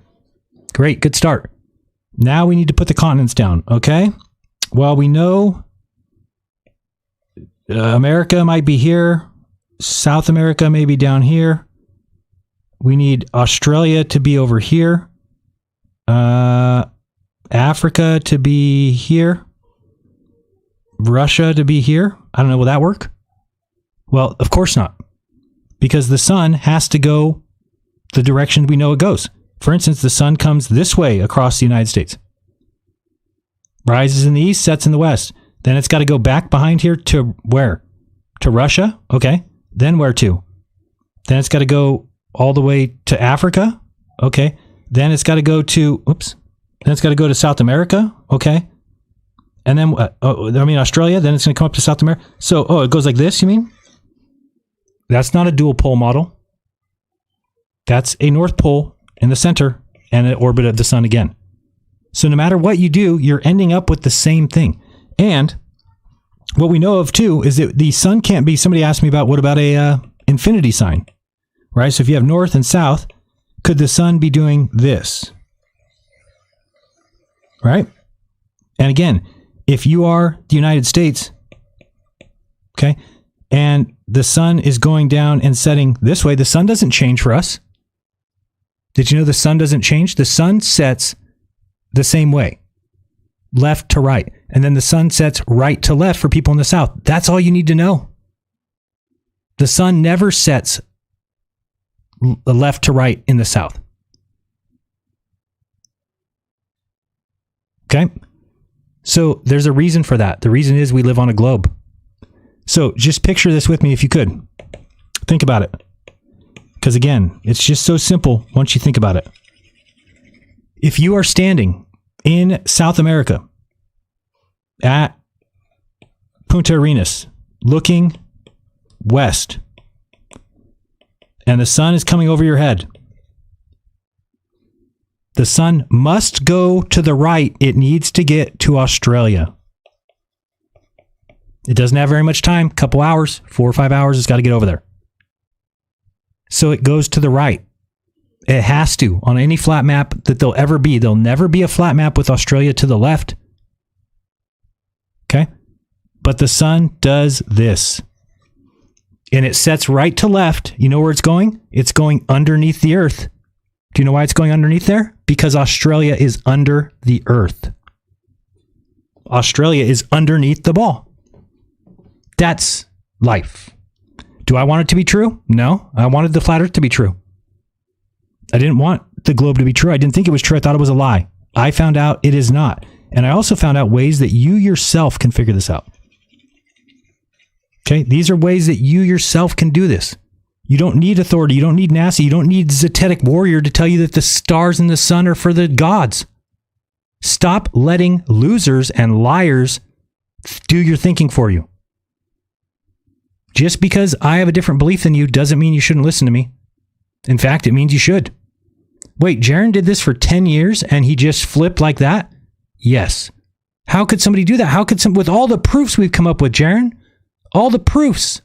Great, good start. Now we need to put the continents down, okay? Well, we know America might be here. South America may be down here. We need Australia to be over here. Africa to be here. Russia to be here. I don't know. Will that work? Well, of course not. Because the sun has to go the direction we know it goes. For instance, the sun comes this way across the United States. Rises in the east, sets in the west. Then it's got to go back behind here to where? To Russia? Okay. Then where to? Then it's got to go all the way to Africa? Okay. Then it's got to go to, then it's got to go to South America? Okay. And then, Australia, then it's going to come up to South America. So, it goes like this, you mean? That's not a dual pole model. That's a North Pole in the center and an orbit of the sun again. So no matter what you do, you're ending up with the same thing. And what we know of too is that the sun can't be, somebody asked me about, what about a infinity sign, right? So if you have north and south, could the sun be doing this, right? And again, if you are the United States, okay, and the sun is going down and setting this way, the sun doesn't change for us. Did you know the sun doesn't change? The sun sets the same way, left to right. And then the sun sets right to left for people in the south. That's all you need to know. The sun never sets left to right in the south. Okay? So there's a reason for that. The reason is we live on a globe. So just picture this with me if you could. Think about it. Because again, it's just so simple once you think about it. If you are standing in South America at Punta Arenas, looking west, and the sun is coming over your head, the sun must go to the right. It needs to get to Australia. It doesn't have very much time, couple hours, 4 or 5 hours, it's got to get over there. So it goes to the right. It has to, on any flat map that there'll ever be. There'll never be a flat map with Australia to the left. Okay? But the sun does this. And it sets right to left. You know where it's going? It's going underneath the earth. Do you know why it's going underneath there? Because Australia is under the earth. Australia is underneath the ball. That's life. Do I want it to be true? No. I wanted the flat earth to be true. I didn't want the globe to be true. I didn't think it was true. I thought it was a lie. I found out it is not. And I also found out ways that you yourself can figure this out. Okay? These are ways that you yourself can do this. You don't need authority. You don't need NASA. You don't need Zetetic Warrior to tell you that the stars and the sun are for the gods. Stop letting losers and liars do your thinking for you. Just because I have a different belief than you doesn't mean you shouldn't listen to me. In fact, it means you should. Wait, Jaron did this for 10 years and he just flipped like that? Yes. How could somebody do that? How could with all the proofs we've come up with, Jaron? All the proofs.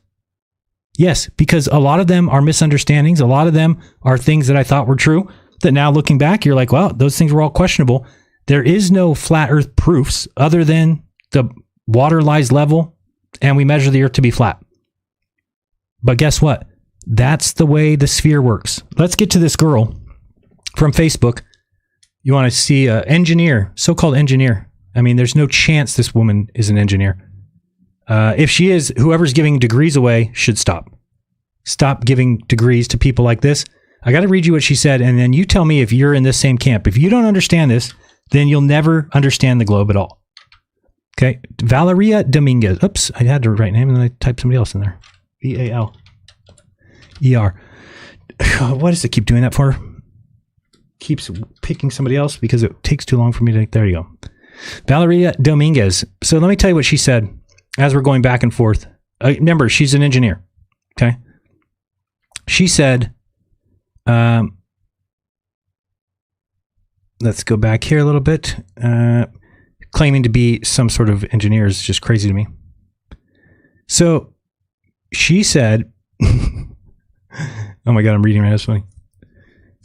Yes, because a lot of them are misunderstandings. A lot of them are things that I thought were true that now looking back, you're like, well, those things were all questionable. There is no flat earth proofs other than the water lies level and we measure the earth to be flat. But guess what? That's the way the sphere works. Let's get to this girl from Facebook. You want to see an engineer, so-called engineer. I mean, there's no chance this woman is an engineer. If she is, whoever's giving degrees away should stop. Stop giving degrees to people like this. I got to read you what she said, and then you tell me if you're in this same camp. If you don't understand this, then you'll never understand the globe at all. Okay. Valeria Dominguez. Oops, I had her right name, and then I typed somebody else in there. Valeer. What does it keep doing that for? Keeps picking somebody else because it takes too long for me to... There you go. Valeria Dominguez. So let me tell you what she said as we're going back and forth. Remember, she's an engineer. Okay. She said, let's go back here a little bit. Claiming to be some sort of engineer is just crazy to me. So she said, oh my God, I'm reading right now. That's funny.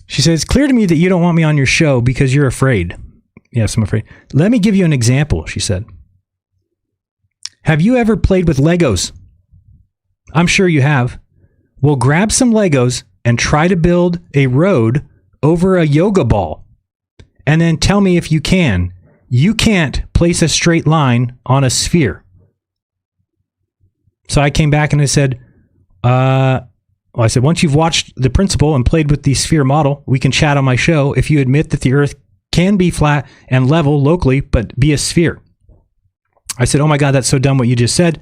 She said, it's clear to me that you don't want me on your show because you're afraid. Yes, I'm afraid. Let me give you an example, she said. Have you ever played with Legos? I'm sure you have. Well, grab some Legos and try to build a road over a yoga ball. And then tell me if you can. You can't place a straight line on a sphere. So I came back and I said, once you've watched the principle and played with the sphere model, we can chat on my show if you admit that the Earth can be flat and level locally, but be a sphere. I said, oh my God, that's so dumb what you just said.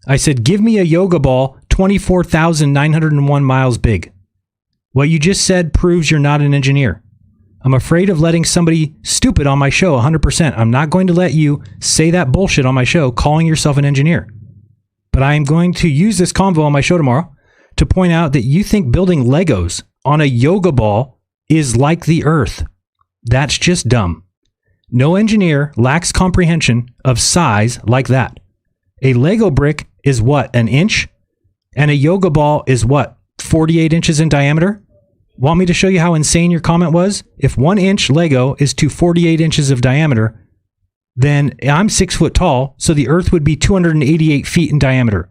I said, give me a yoga ball 24,901 miles big. What you just said proves you're not an engineer. I'm afraid of letting somebody stupid on my show 100%. I'm not going to let you say that bullshit on my show calling yourself an engineer. But I am going to use this convo on my show tomorrow to point out that you think building Legos on a yoga ball is like the Earth. That's just dumb. No engineer lacks comprehension of size like that. A Lego brick is what, an inch? And a yoga ball is what, 48 inches in diameter? Want me to show you how insane your comment was? If 1 inch Lego is to 48 inches of diameter, then I'm 6 foot tall, so the Earth would be 288 feet in diameter.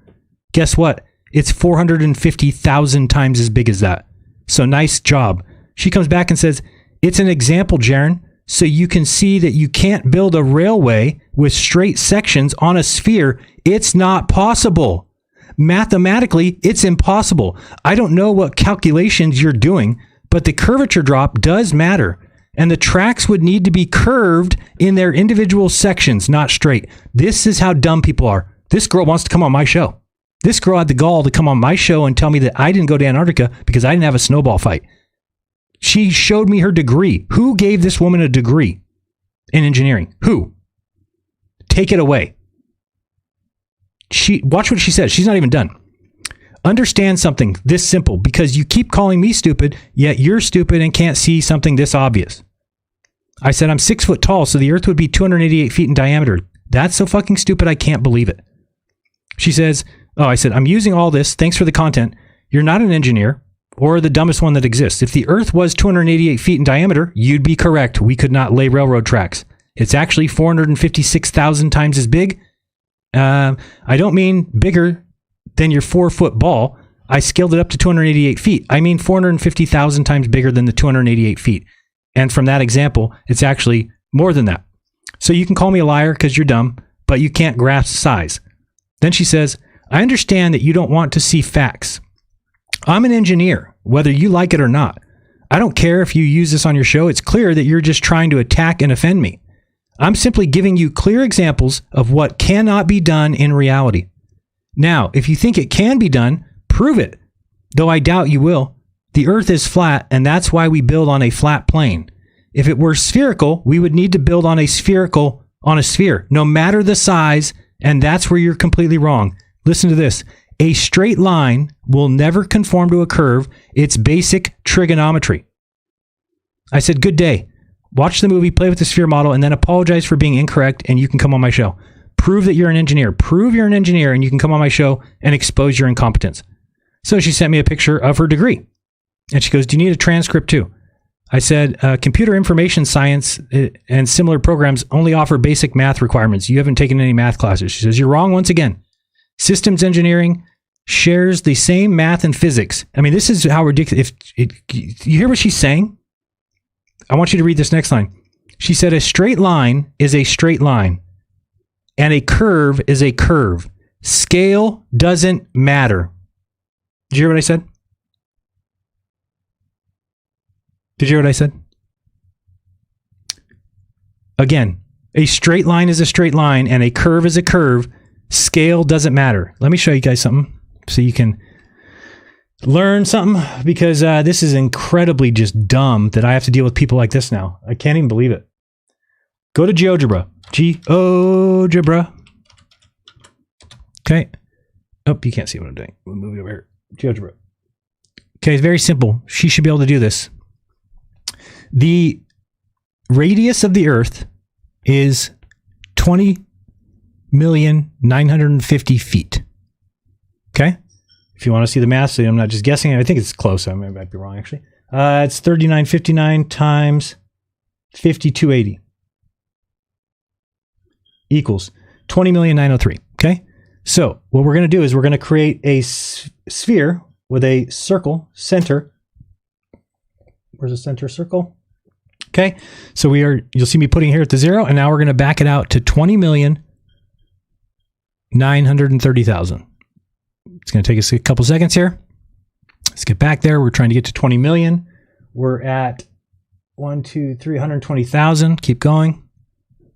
Guess what? It's 450,000 times as big as that. So nice job. She comes back and says, it's an example, Jaron, so you can see that you can't build a railway with straight sections on a sphere. It's not possible. Mathematically, it's impossible. I don't know what calculations you're doing, but the curvature drop does matter. And the tracks would need to be curved in their individual sections, not straight. This is how dumb people are. This girl wants to come on my show. This girl had the gall to come on my show and tell me that I didn't go to Antarctica because I didn't have a snowball fight. She showed me her degree. Who gave this woman a degree in engineering? Who? Take it away. Watch what she says. She's not even done. Understand something this simple, because you keep calling me stupid, yet you're stupid and can't see something this obvious. I said I'm 6 foot tall, so the Earth would be 288 feet in diameter. That's so fucking stupid, I can't believe it. She says, I said, I'm using all this. Thanks for the content. You're not an engineer or the dumbest one that exists. If the Earth was 288 feet in diameter, you'd be correct. We could not lay railroad tracks. It's actually 456,000 times as big. I don't mean bigger than your 4 foot ball. I scaled it up to 288 feet. I mean 450,000 times bigger than the 288 feet. And from that example, it's actually more than that. So you can call me a liar because you're dumb, but you can't grasp size. Then she says, I understand that you don't want to see facts. I'm an engineer, whether you like it or not. I don't care if you use this on your show. It's clear that you're just trying to attack and offend me. I'm simply giving you clear examples of what cannot be done in reality. Now, if you think it can be done, prove it. Though I doubt you will. The Earth is flat, and that's why we build on a flat plane. If it were spherical, we would need to build on a sphere, no matter the size, and that's where you're completely wrong. Listen to this. A straight line will never conform to a curve. It's basic trigonometry. I said, good day. Watch the movie, play with the sphere model, and then apologize for being incorrect, and you can come on my show. Prove that you're an engineer. Prove you're an engineer, and you can come on my show and expose your incompetence. So she sent me a picture of her degree. And she goes, do you need a transcript too? I said, computer information science and similar programs only offer basic math requirements. You haven't taken any math classes. She says, you're wrong once again. Systems engineering shares the same math and physics. I mean, this is how ridiculous. You hear what she's saying? I want you to read this next line. She said, a straight line is a straight line, and a curve is a curve. Scale doesn't matter. Did you hear what I said? Did you hear what I said? Again, a straight line is a straight line and a curve is a curve. Scale doesn't matter. Let me show you guys something so you can learn something, because this is incredibly just dumb that I have to deal with people like this now. I can't even believe it. Go to GeoGebra. GeoGebra. Okay. Oh, you can't see what I'm doing. We'll move it over here. GeoGebra. Okay, it's very simple. She should be able to do this. The radius of the Earth is 20,950,000 feet. Okay? If you want to see the math, so I'm not just guessing. I think it's close. I might be wrong, actually. It's 3959 times 5280 equals 20,903,000. Okay? So what we're going to do is we're going to create a sphere with a circle center. Where's the center circle? Okay. So you'll see me putting here at the 0, and now we're going to back it out to 20,930,000. It's going to take us a couple seconds here. Let's get back there. We're trying to get to 20 million. We're at 120,000. Keep going.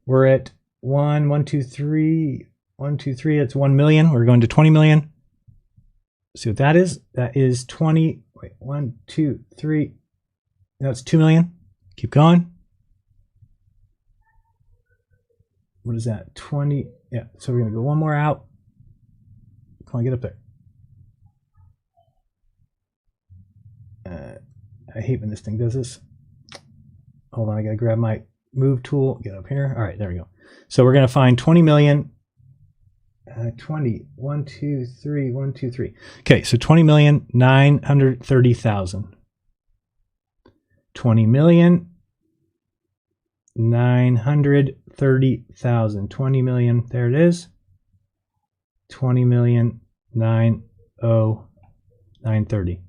We're at 1, 2, 3. That's 1 million. We're going to 20 million. See what that is? That is 20. Wait, 1, 2, 3. No, it's 2 million. Keep going. What is that? 20. Yeah. So we're going to go one more out. Come on, get up there. I hate when this thing does this. Hold on. I got to grab my move tool. Get up here. All right. There we go. So we're going to find 20 million. 20. 1, 2, 3. 1, 2, 3. Okay. So 20,930,000. 20,930,000. 20 million. There it is. 20,930.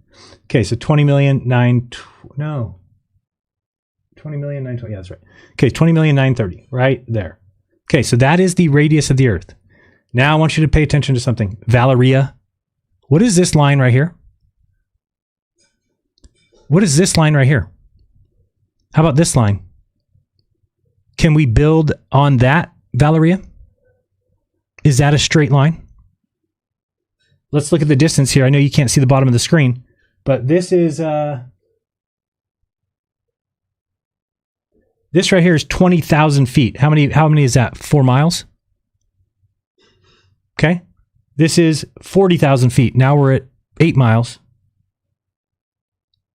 Okay, so 20,920. Yeah, that's right. Okay, 20,930 right there. Okay, so that is the radius of the Earth. Now I want you to pay attention to something. Valeria, what is this line right here? What is this line right here? How about this line? Can we build on that, Valeria? Is that a straight line? Let's look at the distance here. I know you can't see the bottom of the screen, but this is this right here is 20,000 feet. How many is that? 4 miles? Okay. This is 40,000 feet. Now we're at 8 miles.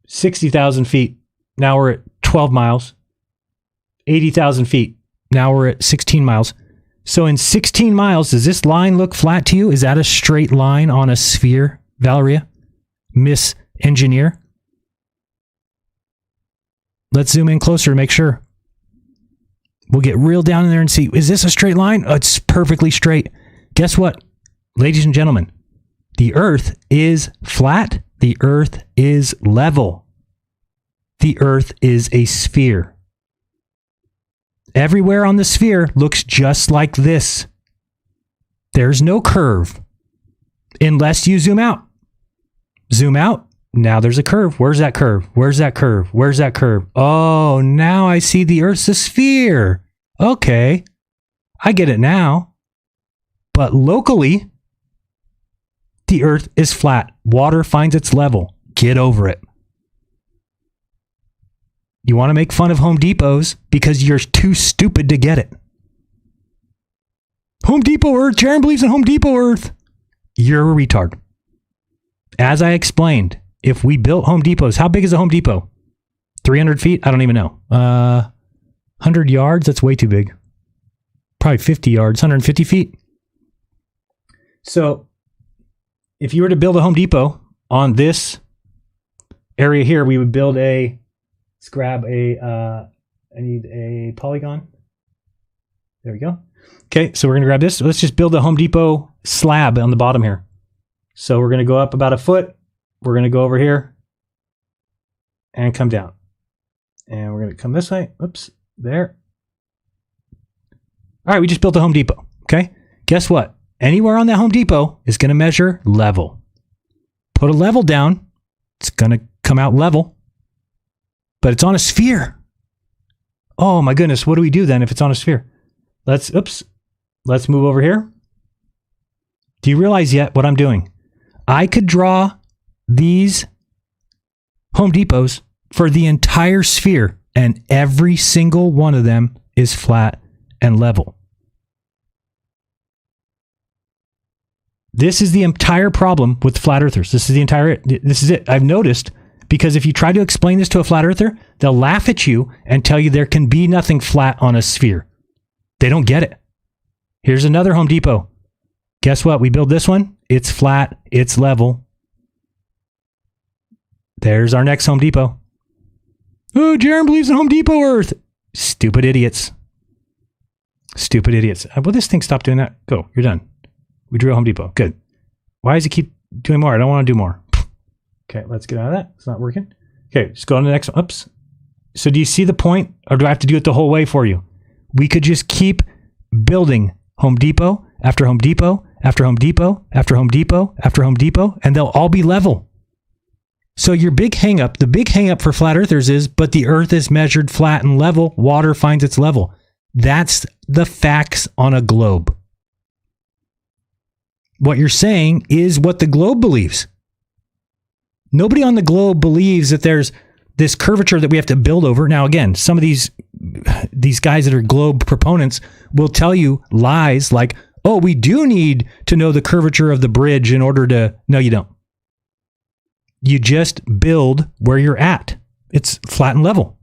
60,000 feet. Now we're at 12 miles. 80,000 feet. Now we're at 16 miles. So in 16 miles, does this line look flat to you? Is that a straight line on a sphere, Valeria? Miss Engineer? Let's zoom in closer to make sure. We'll get real down in there and see. Is this a straight line? Oh, it's perfectly straight. Guess what, ladies and gentlemen? The Earth is flat. The Earth is level. The Earth is a sphere. Everywhere on the sphere looks just like this. There's no curve unless you zoom out. Zoom out. Now there's a curve. Where's that curve? Where's that curve? Where's that curve? Oh, now I see the Earth's a sphere. Okay. I get it now. But locally, the Earth is flat. Water finds its level. Get over it. You want to make fun of Home Depots because you're too stupid to get it. Home Depot Earth. Jaron believes in Home Depot Earth. You're a retard. As I explained, if we built Home Depots, how big is a Home Depot? 300 feet? I don't even know. 100 yards? That's way too big. Probably 50 yards, 150 feet. So if you were to build a Home Depot on this area here, we would build a, let's grab a, I need a polygon. There we go. Okay, so we're going to grab this. Let's just build a Home Depot slab on the bottom here. So we're going to go up about a foot. We're going to go over here and come down. And we're going to come this way. Oops, there. All right, we just built a Home Depot. Okay, guess what? Anywhere on that Home Depot is going to measure level. Put a level down. It's going to come out level. but it's on a sphere. Oh my goodness, what do we do then if it's on a sphere? Let's move over here. Do you realize yet what I'm doing? I could draw these Home Depots for the entire sphere, and every single one of them is flat and level. This is the entire problem with flat earthers. This is it. I've noticed, because if you try to explain this to a flat earther, they'll laugh at you and tell you there can be nothing flat on a sphere. They don't get it. Here's another Home Depot. Guess what? We build this one. It's flat. It's level. There's our next Home Depot. Oh, Jaron believes in Home Depot Earth. Stupid idiots. Stupid idiots. Will this thing stop doing that? Go. You're done. We drew a Home Depot. Good. Why does it keep doing more? I don't want to do more. Okay, let's get out of that. It's not working. Okay, just go on to the next one. Oops. So do you see the point? Or do I have to do it the whole way for you? We could just keep building Home Depot after Home Depot after Home Depot after Home Depot after Home Depot, and they'll all be level. So your big hang up, the big hang up for flat earthers is, but the earth is measured flat and level. Water finds its level. That's the facts on a globe. What you're saying is what the globe believes. Nobody on the globe believes that there's this curvature that we have to build over. Now, again, some of these guys that are globe proponents will tell you lies like, oh, we do need to know the curvature of the bridge in order to... No, you don't. You just build where you're at. It's flat and level.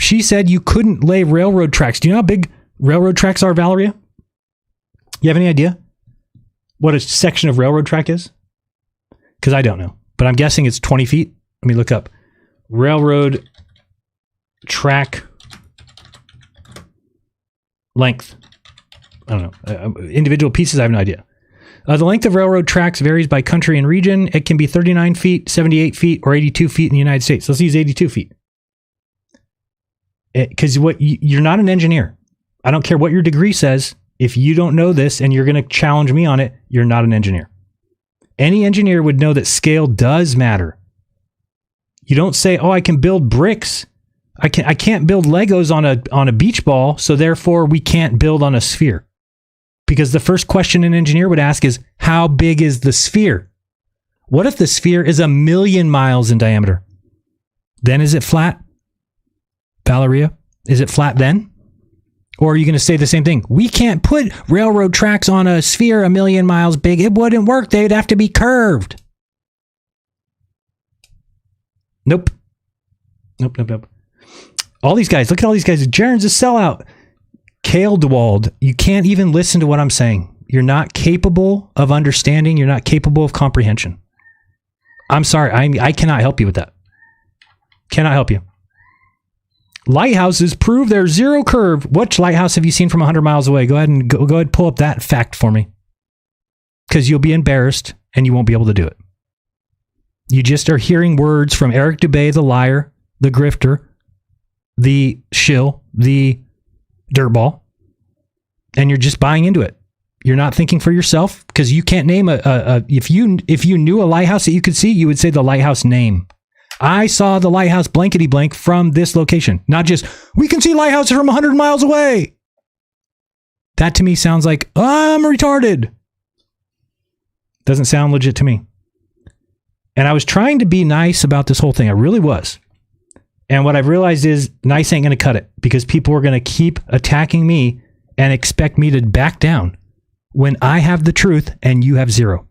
She said you couldn't lay railroad tracks. Do you know how big railroad tracks are, Valeria? You have any idea what a section of railroad track is? Because I don't know, but I'm guessing it's 20 feet. Let me look up railroad track length. I don't know. Individual pieces, I have no idea. The length of railroad tracks varies by country and region. It can be 39 feet, 78 feet, or 82 feet in the United States. Let's use 82 feet. Because you're not an engineer. I don't care what your degree says. If you don't know this and you're going to challenge me on it, you're not an engineer. Any engineer would know that scale does matter. You don't say, oh, I can build bricks. I can't build Legos on a beach ball, so therefore we can't build on a sphere. Because the first question an engineer would ask is, how big is the sphere? What if the sphere is 1,000,000 miles in diameter? Then is it flat? Valeria, is it flat then? Or are you going to say the same thing? We can't put railroad tracks on a sphere 1,000,000 miles big. It wouldn't work. They'd have to be curved. Nope. All these guys, look at all these guys. Jaron's a sellout. Cale DeWald, you can't even listen to what I'm saying. You're not capable of understanding. You're not capable of comprehension. I'm sorry. I cannot help you with that. Cannot help you. Lighthouses prove there's zero curve. Which lighthouse have you seen from 100 miles away? Go ahead and pull up that fact for me. Because you'll be embarrassed and you won't be able to do it. You just are hearing words from Eric Dubay, the liar, the grifter, the shill, the dirtball, and you're just buying into it. You're not thinking for yourself because you can't name if you knew a lighthouse that you could see, you would say the lighthouse name. I saw the lighthouse blankety blank from this location. Not just, we can see lighthouses from 100 miles away. That to me sounds like, I'm retarded. Doesn't sound legit to me. And I was trying to be nice about this whole thing. I really was. And what I've realized is nice ain't going to cut it because people are going to keep attacking me and expect me to back down when I have the truth and you have zero.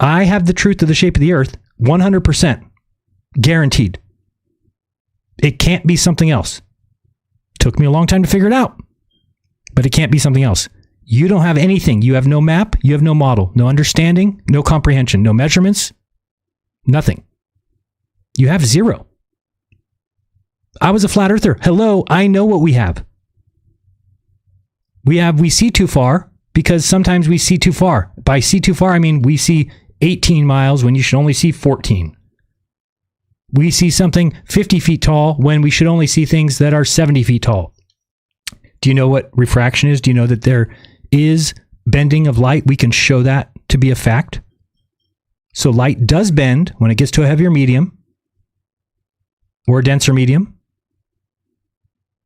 I have the truth of the shape of the earth 100%. Guaranteed. It can't be something else. Took me a long time to figure it out, but it can't be something else. You don't have anything. You have no map. You have no model, no understanding, no comprehension, no measurements, nothing. You have zero. I was a flat earther. Hello, I know what we have. We see too far because sometimes we see too far. By see too far, I mean we see 18 miles when you should only see 14. We see something 50 feet tall when we should only see things that are 70 feet tall. Do you know what refraction is? Do you know that there is bending of light? We can show that to be a fact. So light does bend when it gets to a heavier medium. or a denser medium.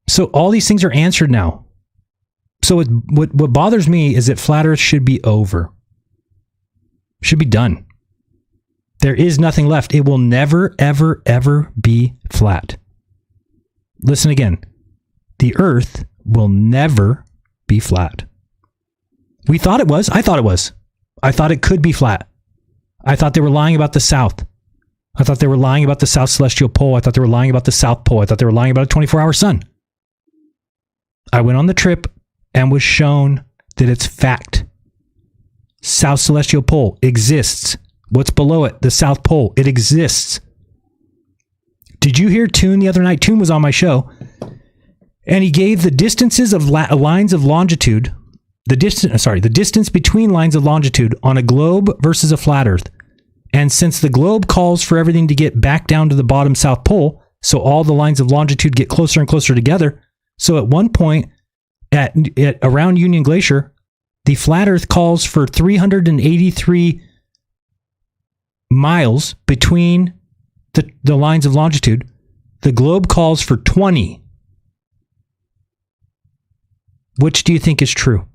So all these things are answered now. So what bothers me is that flat Earth should be over. Should be done. There is nothing left. It will never, ever, ever be flat. Listen again. The Earth will never be flat. We thought it was. I thought it was. I thought it could be flat. I thought they were lying about the South. I thought they were lying about the South Celestial Pole. I thought they were lying about the South Pole. I thought they were lying about a 24-hour sun. I went on the trip and was shown that it's fact. South Celestial Pole exists. What's below it? The South Pole. It exists. Did you hear Toon the other night? Toon was on my show, and he gave the distances of lines of longitude, the distance between lines of longitude on a globe versus a flat Earth. And since the globe calls for everything to get back down to the bottom South Pole, so all the lines of longitude get closer and closer together. So at one point, at around Union Glacier, the flat Earth calls for 383 miles between the lines of longitude. The globe calls for 20. Which do you think is true?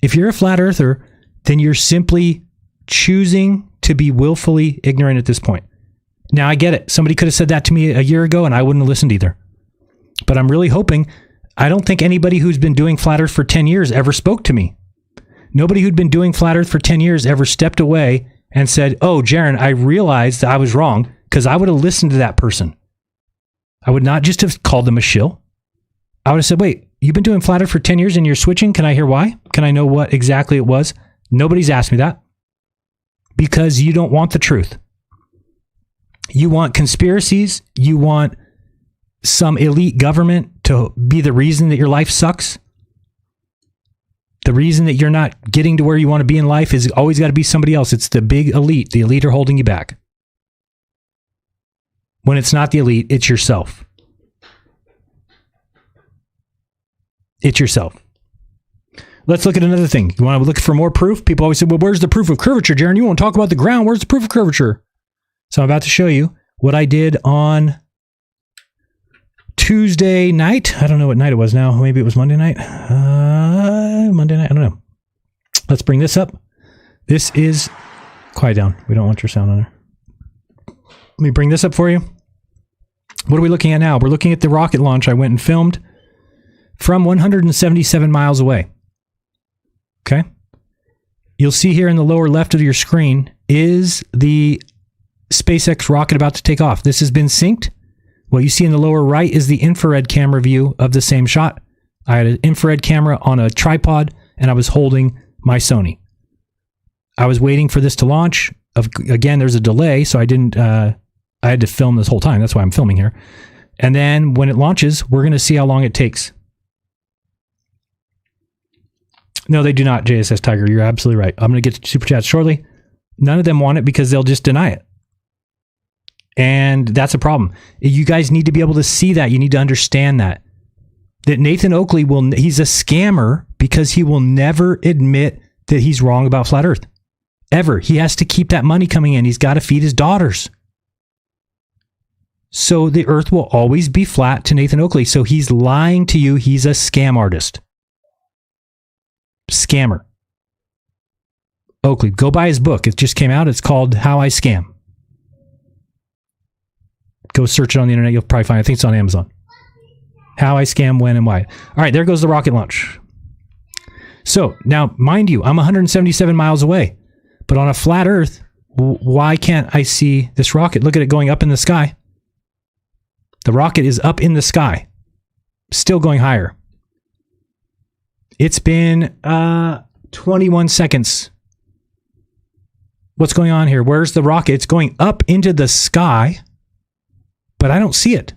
If you're a flat earther, then you're simply choosing to be willfully ignorant at this point. Now, I get it. Somebody could have said that to me a year ago and I wouldn't have listened either. But I'm really hoping, I don't think anybody who's been doing flat earth for 10 years ever spoke to me. Nobody who'd been doing flat earth for 10 years ever stepped away and said, oh, Jaron, I realized that I was wrong, because I would have listened to that person. I would not just have called them a shill. I would have said, wait, you've been doing flat earth for 10 years and you're switching? Can I hear why? Can I know what exactly it was? Nobody's asked me that. Because you don't want the truth. You want conspiracies. You want some elite government to be the reason that your life sucks. The reason that you're not getting to where you want to be in life is always got to be somebody else. It's the big elite. The elite are holding you back. When it's not the elite, it's yourself. It's yourself. Let's look at another thing. You want to look for more proof? People always say, well, where's the proof of curvature, Jaron? You won't talk about the ground. Where's the proof of curvature? So I'm about to show you what I did on Tuesday night. I don't know what night it was now. Maybe it was Monday night. Monday night. I don't know. Let's bring this up. This is... Quiet down. We don't want your sound on there. Let me bring this up for you. What are we looking at now? We're looking at the rocket launch I went and filmed from 177 miles away. Okay? You'll see here in the lower left of your screen is the SpaceX rocket about to take off. This has been synced. What you see in the lower right is the infrared camera view of the same shot. I had an infrared camera on a tripod, and I was holding my Sony. I was waiting for this to launch. Again, there's a delay, so I had to film this whole time. That's why I'm filming here. And then when it launches, we're going to see how long it takes. No, they do not, JSS Tiger. You're absolutely right. I'm going to get to Super Chats shortly. None of them want it because they'll just deny it. And that's a problem. You guys need to be able to see that. You need to understand that. That Nathan Oakley he's a scammer because he will never admit that he's wrong about flat Earth. Ever. He has to keep that money coming in. He's got to feed his daughters. So the Earth will always be flat to Nathan Oakley. So he's lying to you. He's a scam artist. Scammer. Oakley, go buy his book. It just came out. It's called How I Scam. Go search it on the internet. You'll probably find it. I think it's on Amazon. How I Scam, When, and Why. All right, there goes the rocket launch. So now, mind you, I'm 177 miles away. But on a flat Earth, why can't I see this rocket? Look at it going up in the sky. The rocket is up in the sky. Still going higher. It's been 21 seconds. What's going on here? Where's the rocket? It's going up into the sky, but I don't see it.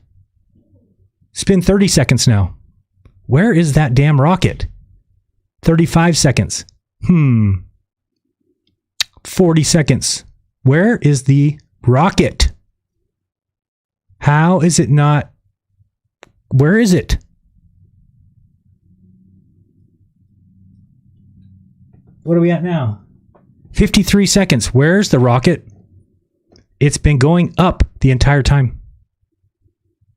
It's been 30 seconds now. Where is that damn rocket? 35 seconds. 40 seconds. Where is the rocket? How is it not? Where is it? What are we at now? 53 seconds. Where's the rocket? It's been going up the entire time.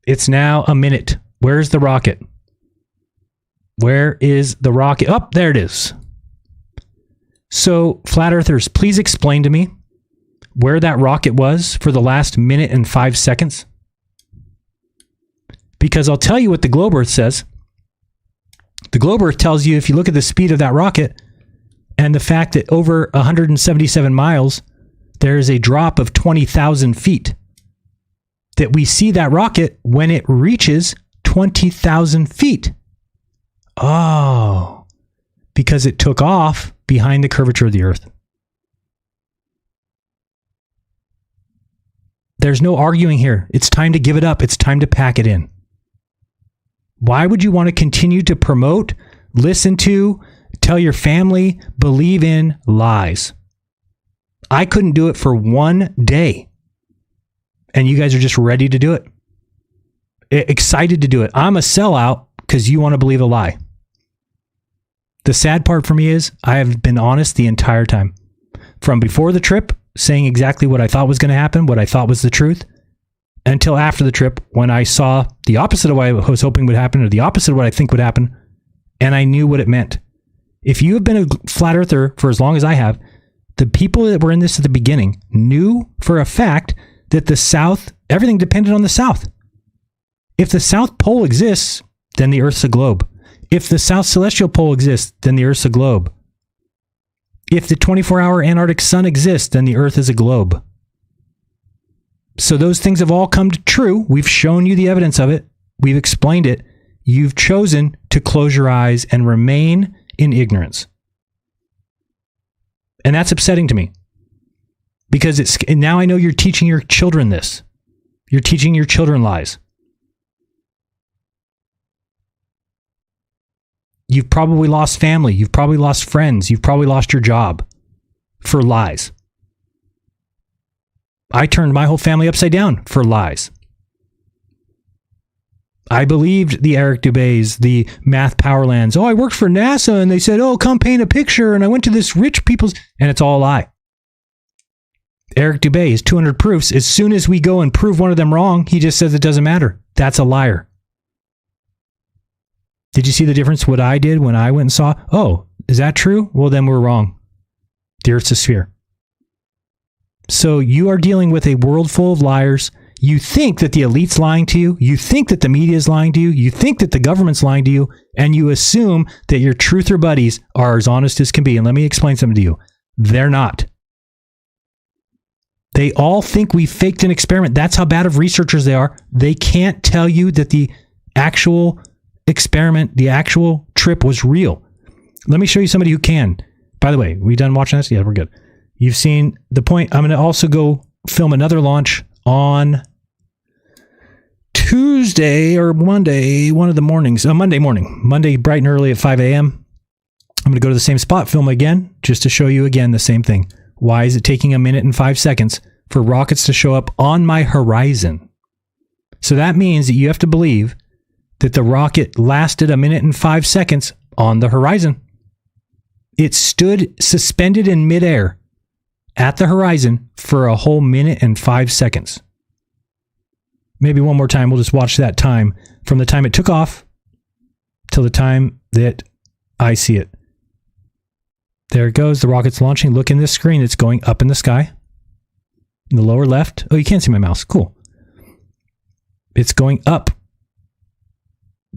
It's now a minute. Where's the rocket? Where is the rocket? Oh, there it is. So, flat earthers, please explain to me where that rocket was for the last minute and 5 seconds. Because I'll tell you what the globe earth says. The globe earth tells you, if you look at the speed of that rocket and the fact that over 177 miles, there is a drop of 20,000 feet, that we see that rocket when it reaches 20,000 feet. Oh, because it took off behind the curvature of the earth. There's no arguing here. It's time to give it up. It's time to pack it in. Why would you want to continue to promote, listen to, tell your family, believe in lies? I couldn't do it for one day. And you guys are just ready to do it. Excited to do it. I'm a sellout because you want to believe a lie. The sad part for me is I have been honest the entire time. From before the trip, saying exactly what I thought was going to happen, what I thought was the truth, until after the trip when I saw the opposite of what I was hoping would happen, or the opposite of what I think would happen, and I knew what it meant. If you have been a flat earther for as long as I have, the people that were in this at the beginning knew for a fact that the South, everything depended on the South. If the South Pole exists, then the Earth's a globe. If the South Celestial Pole exists, then the Earth's a globe. If the 24-hour Antarctic sun exists, then the Earth is a globe. So those things have all come true. We've shown you the evidence of it. We've explained it. You've chosen to close your eyes and remain in ignorance. And that's upsetting to me. Because now I know you're teaching your children this. You're teaching your children lies. You've probably lost family. You've probably lost friends. You've probably lost your job for lies. I turned my whole family upside down for lies. I believed the Eric Dubays, the Math Powerlands. Oh, I worked for NASA and they said, oh, come paint a picture. And I went to this rich people's, and it's all a lie. Eric Dubay, his 200 proofs. As soon as we go and prove one of them wrong, he just says it doesn't matter. That's a liar. Did you see the difference what I did when I went and saw? Oh, is that true? Well, then we're wrong. The Earth's a sphere. So you are dealing with a world full of liars. You think that the elite's lying to you. You think that the media is lying to you. You think that the government's lying to you. And you assume that your truther buddies are as honest as can be. And let me explain something to you. They're not. They all think we faked an experiment. That's how bad of researchers they are. They can't tell you that the actual experiment, the actual trip was real. Let me show you somebody who can. By the way, we done watching this? Yeah, we're good. You've seen the point. I'm going to also go film another launch on Tuesday or Monday, one of the mornings, Monday morning, Monday bright and early at 5 a.m. I'm going to go to the same spot, film again, just to show you again the same thing. Why is it taking a minute and 5 seconds for rockets to show up on my horizon? So that means that you have to believe that the rocket lasted a minute and 5 seconds on the horizon. It stood suspended in midair at the horizon for a whole minute and 5 seconds. Maybe one more time. We'll just watch that time from the time it took off till the time that I see it. There it goes. The rocket's launching. Look in this screen. It's going up in the sky. In the lower left. Oh, you can't see my mouse. Cool. It's going up.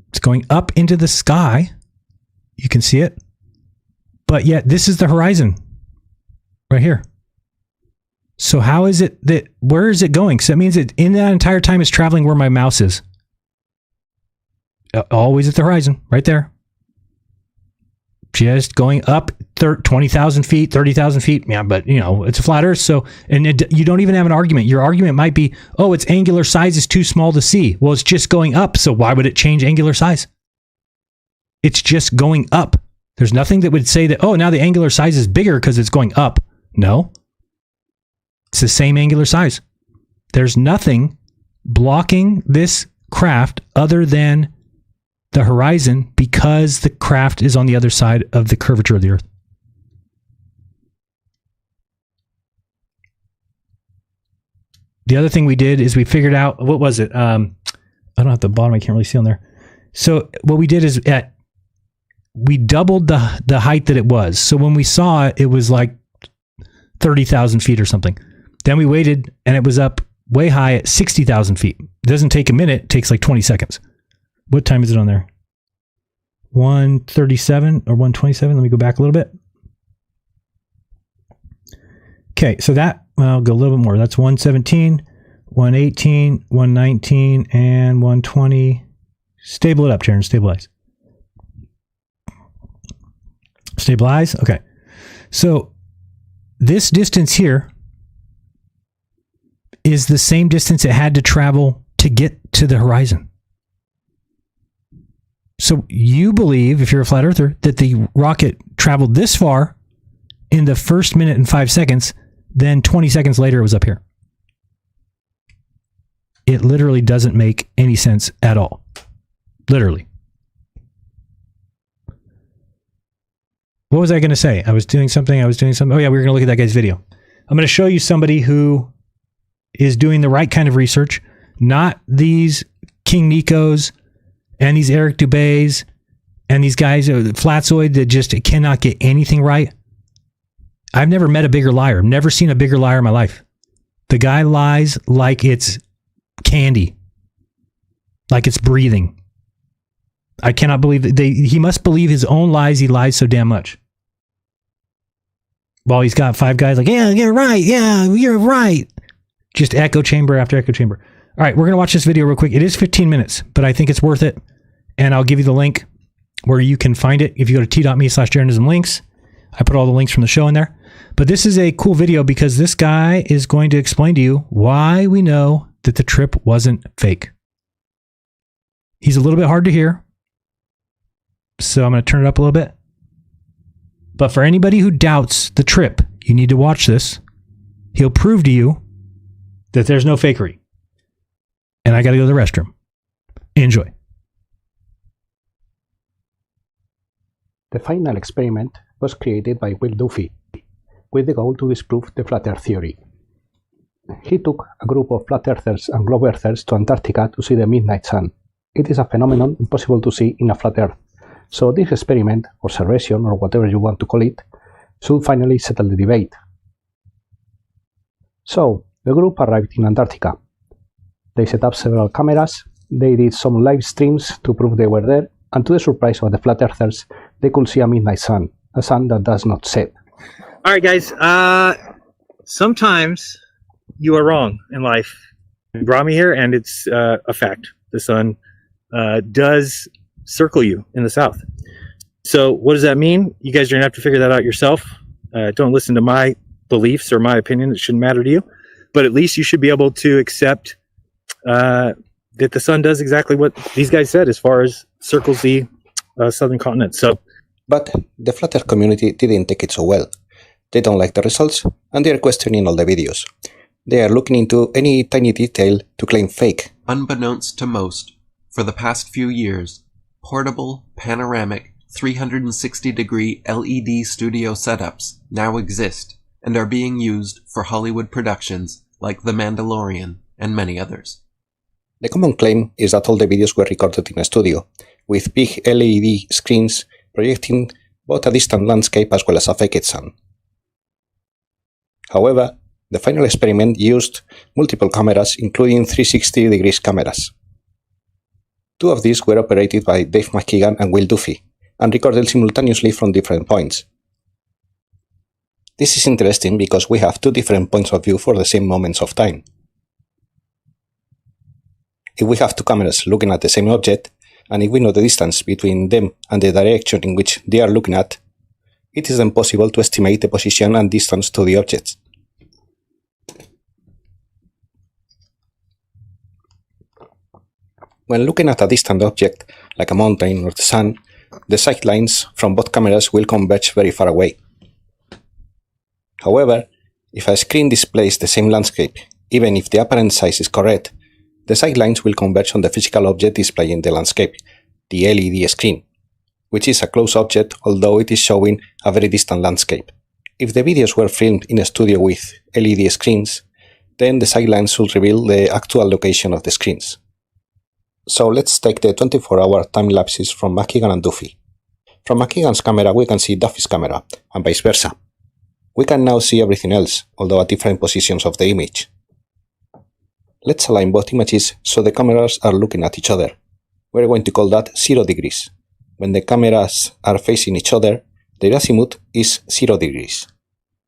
It's going up into the sky. You can see it. But yet, this is the horizon. Right here. So how is it that, where is it going? So that means that in that entire time it's traveling where my mouse is. Always at the horizon. Right there. Just going up 20,000 feet, 30,000 feet. Yeah, but you know, it's a flat earth. So, and you don't even have an argument. Your argument might be, oh, its angular size is too small to see. Well, it's just going up. So why would it change angular size? It's just going up. There's nothing that would say that, oh, now the angular size is bigger because it's going up. No. It's the same angular size. There's nothing blocking this craft other than the horizon because the craft is on the other side of the curvature of the Earth. The other thing we did is we figured out, what was it? I don't have the bottom. I can't really see on there. So what we did is we doubled the height that it was. So when we saw it, it was like 30,000 feet or something. Then we waited and it was up way high at 60,000 feet. It doesn't take a minute. It takes like 20 seconds. What time is it on there? 1:37 or 1:27. Let me go back a little bit. Okay, so I'll go a little bit more. That's 1:17, 1:18, 1:19, and 1:20. Stable it up, Jaron. Stabilize. Stabilize. Okay. So this distance here is the same distance it had to travel to get to the horizon. So you believe, if you're a flat earther, that the rocket traveled this far in the first minute and 5 seconds, then 20 seconds later it was up here. It literally doesn't make any sense at all. Literally. What was I going to say? I was doing something. Oh yeah, we were going to look at that guy's video. I'm going to show you somebody who is doing the right kind of research, not these King Nikos and these Eric Dubays and these guys, Flatzoid, that just cannot get anything right. I've never met a bigger liar. I've never seen a bigger liar in my life. The guy lies like it's candy, like it's breathing. I cannot believe that he must believe his own lies. He lies so damn much. While he's got 5 guys like, yeah, you're right. Yeah, you're right. Just echo chamber after echo chamber. All right, we're going to watch this video real quick. It is 15 minutes, but I think it's worth it. And I'll give you the link where you can find it. If you go to t.me/Jeranism links, I put all the links from the show in there. But this is a cool video because this guy is going to explain to you why we know that the trip wasn't fake. He's a little bit hard to hear, so I'm going to turn it up a little bit. But for anybody who doubts the trip, you need to watch this. He'll prove to you that there's no fakery. And I got to go to the restroom. Enjoy. The final experiment was created by Will Duffy with the goal to disprove the flat earth theory. He took a group of flat earthers and globe earthers to Antarctica to see the midnight sun. It is a phenomenon impossible to see in a flat earth. So this experiment, observation, or whatever you want to call it, should finally settle the debate. So, the group arrived in Antarctica. They set up several cameras, they did some live streams to prove they were there, and to the surprise of the flat earthers, they could see a midnight sun, a sun that does not set. All right, guys. Sometimes you are wrong in life. You brought me here, and it's a fact. The sun does circle you in the south. So what does that mean? You guys are gonna have to figure that out yourself. Don't listen to my beliefs or my opinion. It shouldn't matter to you. But at least you should be able to accept that the sun does exactly what these guys said as far as circles the southern continent. So, but the flat earth community didn't take it so well. They don't like the results, and they are questioning all the videos. They are looking into any tiny detail to claim fake. Unbeknownst to most, for the past few years, portable, panoramic, 360-degree LED studio setups now exist and are being used for Hollywood productions like The Mandalorian and many others. The common claim is that all the videos were recorded in a studio, with big LED screens projecting both a distant landscape as well as a faked sun. However, the final experiment used multiple cameras, including 360 degrees cameras. 2 of these were operated by Dave McKeegan and Will Duffy, and recorded simultaneously from different points. This is interesting because we have 2 different points of view for the same moments of time. If we have 2 cameras looking at the same object, and if we know the distance between them and the direction in which they are looking at, it is then possible to estimate the position and distance to the objects. When looking at a distant object, like a mountain or the sun, the sight lines from both cameras will converge very far away. However, if a screen displays the same landscape, even if the apparent size is correct, the sight lines will converge on the physical object displaying the landscape, the LED screen, which is a close object although it is showing a very distant landscape. If the videos were filmed in a studio with LED screens, then the sidelines should reveal the actual location of the screens. So let's take the 24-hour time lapses from McKeegan and Duffy. From McKeegan's camera we can see Duffy's camera, and vice versa. We can now see everything else, although at different positions of the image. Let's align both images so the cameras are looking at each other. We're going to call that 0 degrees. When the cameras are facing each other, the azimuth is 0 degrees.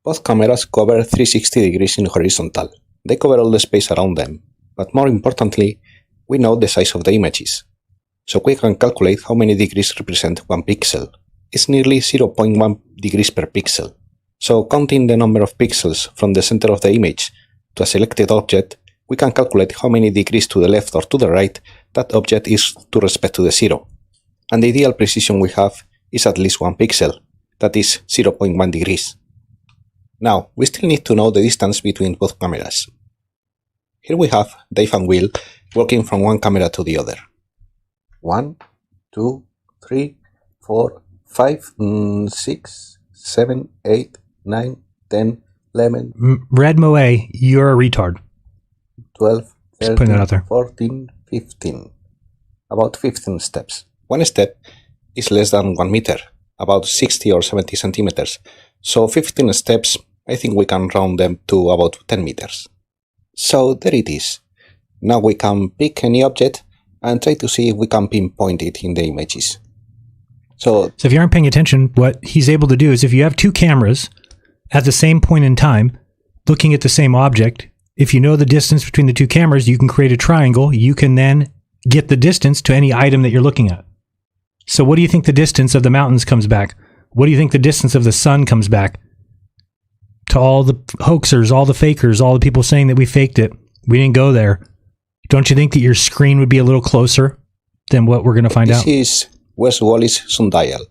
Both cameras cover 360 degrees in horizontal. They cover all the space around them, but more importantly, we know the size of the images. So we can calculate how many degrees represent 1 pixel. It's nearly 0.1 degrees per pixel. So counting the number of pixels from the center of the image to a selected object, we can calculate how many degrees to the left or to the right that object is to respect to the 0. And the ideal precision we have is at least 1 pixel, that is 0.1 degrees. Now, we still need to know the distance between both cameras. Here we have Dave and Will working from one camera to the other. 1, 2, 3, 4, 5, 6, 7, 8, 9, 10, 11... Red Moe, you're a retard. 12, Just putting that out 13, there. 14, 15. About 15 steps. One step is less than 1 meter, about 60 or 70 centimeters. So 15 steps, I think we can round them to about 10 meters. So there it is. Now we can pick any object and try to see if we can pinpoint it in the images. So if you aren't paying attention, what he's able to do is if you have two cameras at the same point in time, looking at the same object, if you know the distance between the two cameras, you can create a triangle. You can then get the distance to any item that you're looking at. So what do you think the distance of the mountains comes back? What do you think the distance of the sun comes back? To all the hoaxers, all the fakers, all the people saying that we faked it. We didn't go there. Don't you think that your screen would be a little closer than what we're going to find out? This is West Wallis sundial.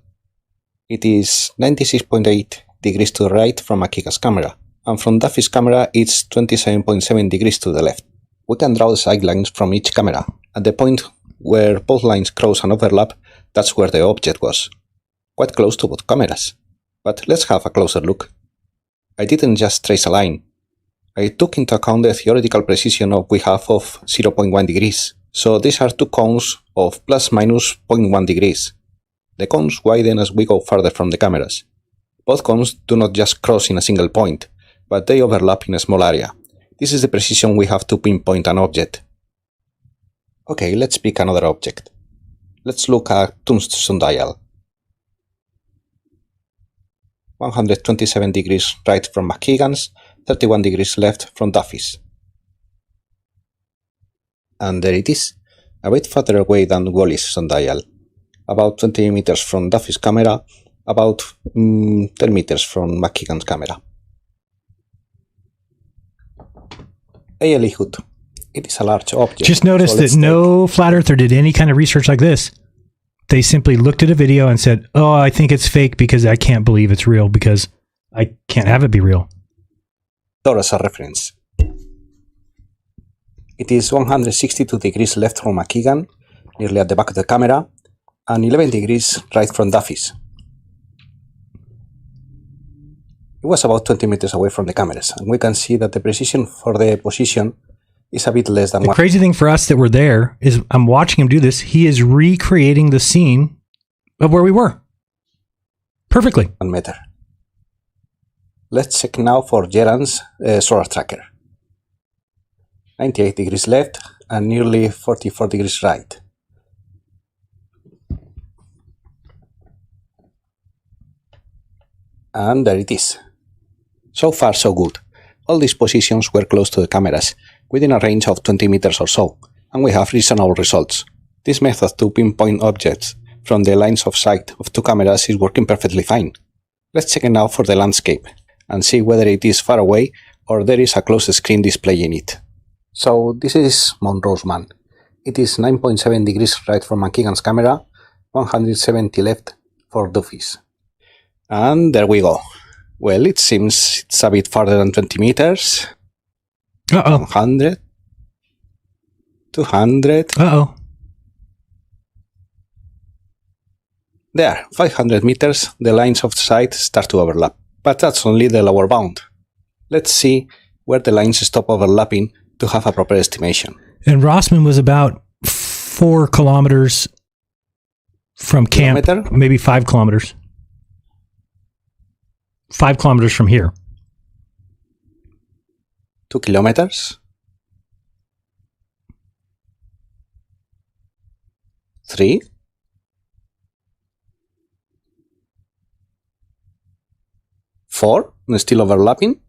It is 96.8 degrees to the right from McKeegan's camera, and from Duffy's camera it's 27.7 degrees to the left. We can draw the sidelines from each camera. At the point where both lines cross and overlap, that's where the object was. Quite close to both cameras. But let's have a closer look. I didn't just trace a line. I took into account the theoretical precision we have of 0.1 degrees. So these are two cones of plus minus 0.1 degrees. The cones widen as we go farther from the cameras. Both cones do not just cross in a single point, but they overlap in a small area. This is the precision we have to pinpoint an object. Okay, let's pick another object. Let's look at Tom's sundial. 127 degrees right from McKeegan's, 31 degrees left from Duffy's. And there it is, a bit further away than Wallis' sundial. About 20 meters from Duffy's camera, about 10 meters from McKeegan's camera. Hey Latitude, it is a large object. Just notice so that no flat earther did any kind of research like this. They simply looked at a video and said, oh, I think it's fake because I can't believe it's real because I can't have it be real. As a reference. It is 162 degrees left from McKeegan, nearly at the back of the camera, and 11 degrees right from Duffy's. It was about 20 meters away from the cameras, and we can see that the precision for the position is a bit less than the crazy thing for us that were there is I'm watching him do this. He is recreating the scene of where we were. Perfectly. 1 meter. Let's check now for Jeranism's solar tracker. 98 degrees left and nearly 44 degrees right. And there it is. So far so good. All these positions were close to the cameras, within a range of 20 meters or so, and we have reasonable results. This method to pinpoint objects from the lines of sight of two cameras is working perfectly fine. Let's check it now for the landscape, and see whether it is far away or there is a close screen displaying it. So this is Mount Roseman. It is 9.7 degrees right from McKeegan's camera, 170 left for Duffy's. And there we go. Well, it seems it's a bit farther than 20 meters. 100. 200. There, 500 meters, the lines of sight start to overlap. But that's only the lower bound. Let's see where the lines stop overlapping to have a proper estimation. And Rossmann was about 4 kilometers from camp, maybe 5 kilometers. 5 kilometers from here. 2 kilometers. 3. 4, still overlapping.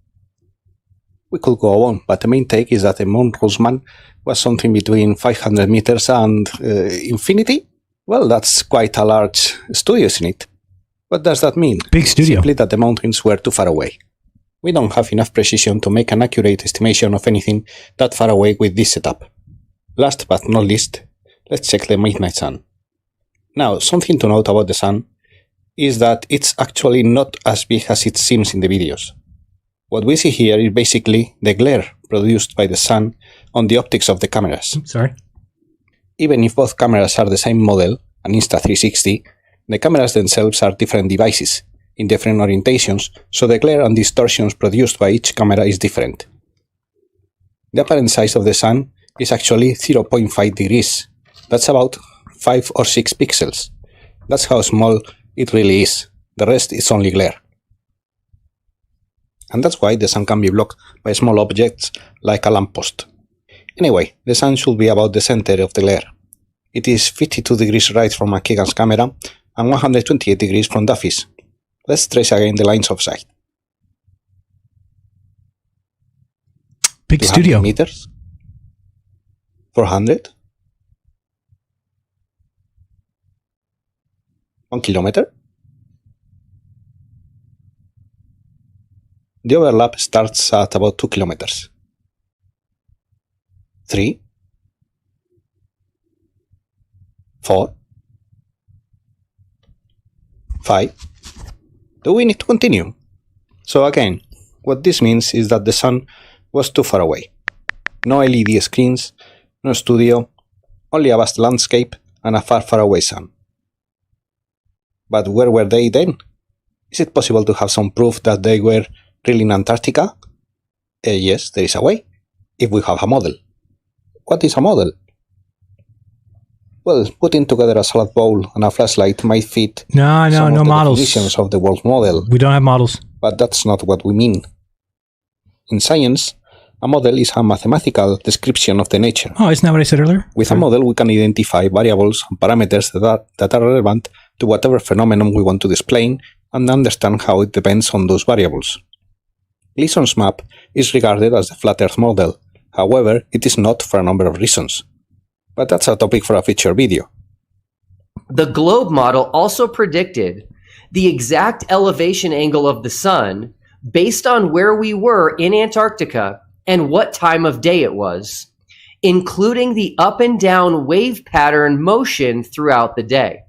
We could go on, but the main take is that the Mount Rossmann was something between 500 meters and infinity. Well, that's quite a large studio, isn't it? What does that mean? Big studio. Simply that the mountains were too far away. We don't have enough precision to make an accurate estimation of anything that far away with this setup. Last but not least, let's check the midnight sun. Now, something to note about the sun is that it's actually not as big as it seems in the videos. What we see here is basically the glare produced by the sun on the optics of the cameras. Sorry. Even if both cameras are the same model, an Insta360, the cameras themselves are different devices, in different orientations, so the glare and distortions produced by each camera is different. The apparent size of the sun is actually 0.5 degrees. That's about 5 or 6 pixels. That's how small it really is. The rest is only glare. And that's why the sun can be blocked by small objects like a lamppost. Anyway, the sun should be about the center of the glare. It is 52 degrees right from McKagan's camera and 128 degrees from Duffy's. Let's trace again the lines of sight. Big studio. Meters. 400. 1 kilometer. The overlap starts at about 2 kilometers. 3. 4. 5. Do we need to continue? So again, what this means is that the sun was too far away. No LED screens, no studio, only a vast landscape and a far, far away sun. But where were they then? Is it possible to have some proof that they were really in Antarctica? Yes, there is a way, if we have a model. What is a model? Well, putting together a salad bowl and a flashlight might fit no models. Definitions of the world model. We don't have models. But that's not what we mean. In science, a model is a mathematical description of the nature. Oh, isn't that what I said earlier? With a model, we can identify variables and parameters that are relevant to whatever phenomenon we want to display and understand how it depends on those variables. Gleason's map is regarded as the flat Earth model. However, it is not for a number of reasons. But that's a topic for a future video. The globe model also predicted the exact elevation angle of the sun based on where we were in Antarctica and what time of day it was, including the up and down wave pattern motion throughout the day.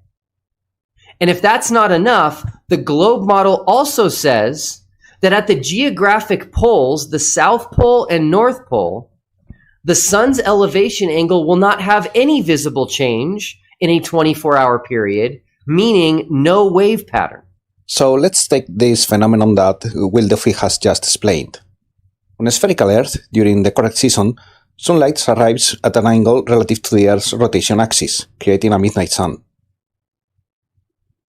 And if that's not enough, the globe model also says that at the geographic poles, the South Pole and North Pole, the sun's elevation angle will not have any visible change in a 24-hour period, meaning no wave pattern. So let's take this phenomenon that Will Duffy has just explained. On a spherical Earth, during the correct season, sunlight arrives at an angle relative to the Earth's rotation axis, creating a midnight sun.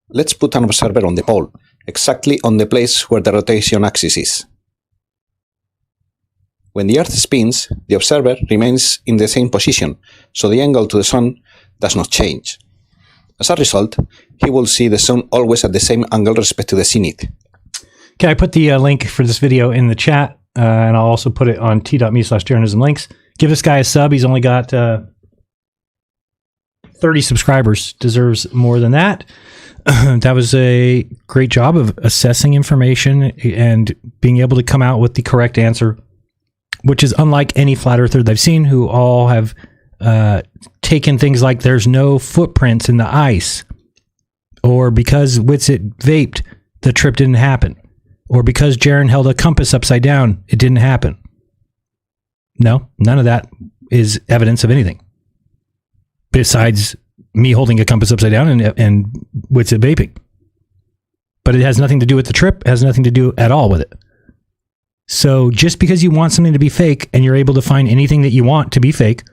Let's put an observer on the pole, exactly on the place where the rotation axis is. When the Earth spins, the observer remains in the same position, so the angle to the sun does not change. As a result, he will see the sun always at the same angle respect to the zenith. Okay, I put the link for this video in the chat, and I'll also put it on t.me/Jeranism links. Give this guy a sub. He's only got 30 subscribers. Deserves more than that. That was a great job of assessing information and being able to come out with the correct answer, which is unlike any flat earther that I've seen who all have taken things like there's no footprints in the ice, or because Whitsitt vaped, the trip didn't happen, or because Jaron held a compass upside down, it didn't happen. No, none of that is evidence of anything besides me holding a compass upside down and Whitsitt vaping. But it has nothing to do with the trip, it has nothing to do at all with it. So just because you want something to be fake and you're able to find anything that you want to be fake,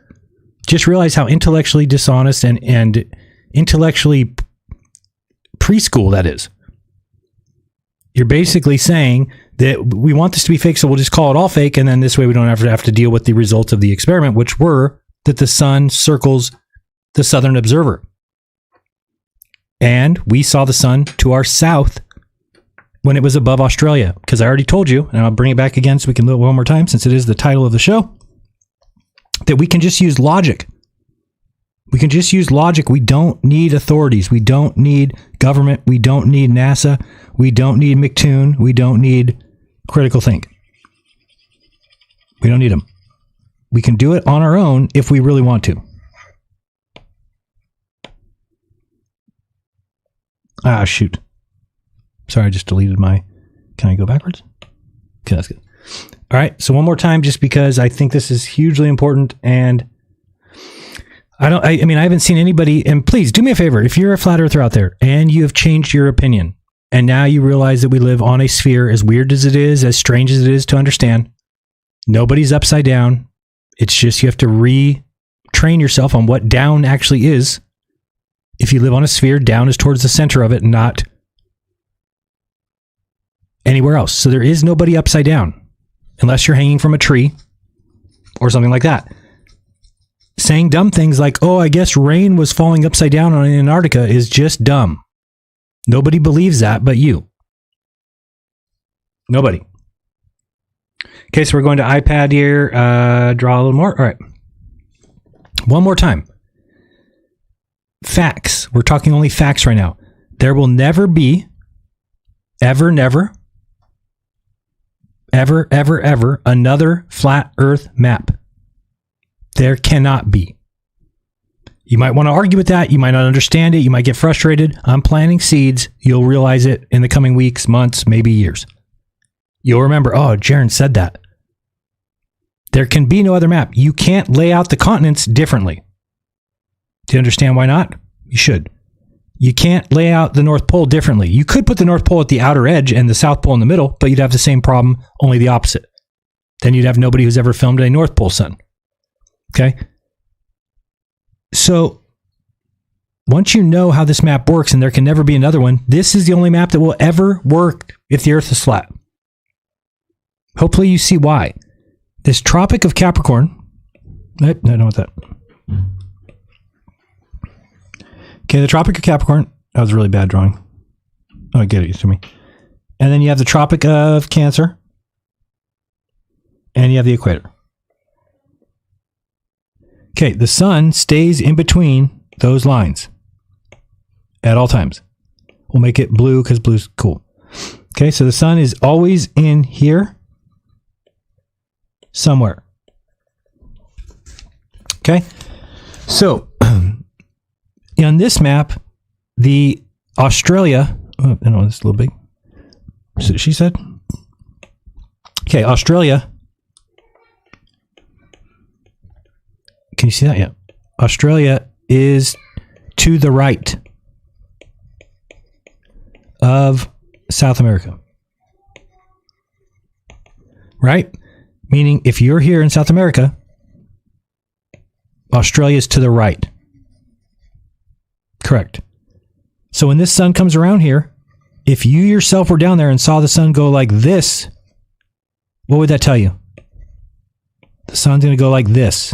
just realize how intellectually dishonest and intellectually preschool that is. You're basically saying that we want this to be fake, so we'll just call it all fake, and then this way we don't have to deal with the results of the experiment, which were that the sun circles the southern observer. And we saw the sun to our south when it was above Australia, because I already told you, and I'll bring it back again so we can do it one more time, since it is the title of the show, that we can just use logic. We can just use logic. We don't need authorities. We don't need government. We don't need NASA. We don't need McToon. We don't need critical think. We don't need them. We can do it on our own if we really want to. Ah, shoot. Sorry, I just deleted my... Can I go backwards? Okay, that's good. All right, so one more time, just because I think this is hugely important, and I mean, I haven't seen anybody, and please do me a favor, if you're a flat earther out there and you have changed your opinion, and now you realize that we live on a sphere, as weird as it is, as strange as it is to understand, nobody's upside down. It's just you have to retrain yourself on what down actually is. If you live on a sphere, down is towards the center of it, not anywhere else. So there is nobody upside down, unless you're hanging from a tree or something like that. Saying dumb things like, oh, I guess rain was falling upside down on Antarctica is just dumb. Nobody believes that but you. Nobody. Okay, so we're going to iPad here. Draw a little more. All right. One more time. Facts. We're talking only facts right now. There will never be, ever, never, ever, another flat Earth map. There cannot be. You might want to argue with that. You might not understand it. You might get frustrated. I'm planting seeds. You'll realize it in the coming weeks, months, maybe years. You'll remember, oh, Jaron said that. There can be no other map. You can't lay out the continents differently. Do you understand why not? You should. You can't lay out the North Pole differently. You could put the North Pole at the outer edge and the South Pole in the middle, but you'd have the same problem, only the opposite. Then you'd have nobody who's ever filmed a North Pole sun. Okay? So, once you know how this map works, and there can never be another one, this is the only map that will ever work if the Earth is flat. Hopefully you see why. This Tropic of Capricorn... I don't want that. Okay, the Tropic of Capricorn. That was a really bad drawing. Oh, get it used to me. And then you have the Tropic of Cancer. And you have the equator. Okay, the sun stays in between those lines at all times. We'll make it blue because blue's cool. Okay, so the sun is always in here somewhere. Okay, so on this map, the Australia, oh, I know it's a little big. She said, okay, Australia. Can you see that? Yeah. Australia is to the right of South America. Right? Meaning if you're here in South America, Australia is to the right. Correct. So when this sun comes around here, if you yourself were down there and saw the sun go like this, what would that tell you? The sun's going to go like this.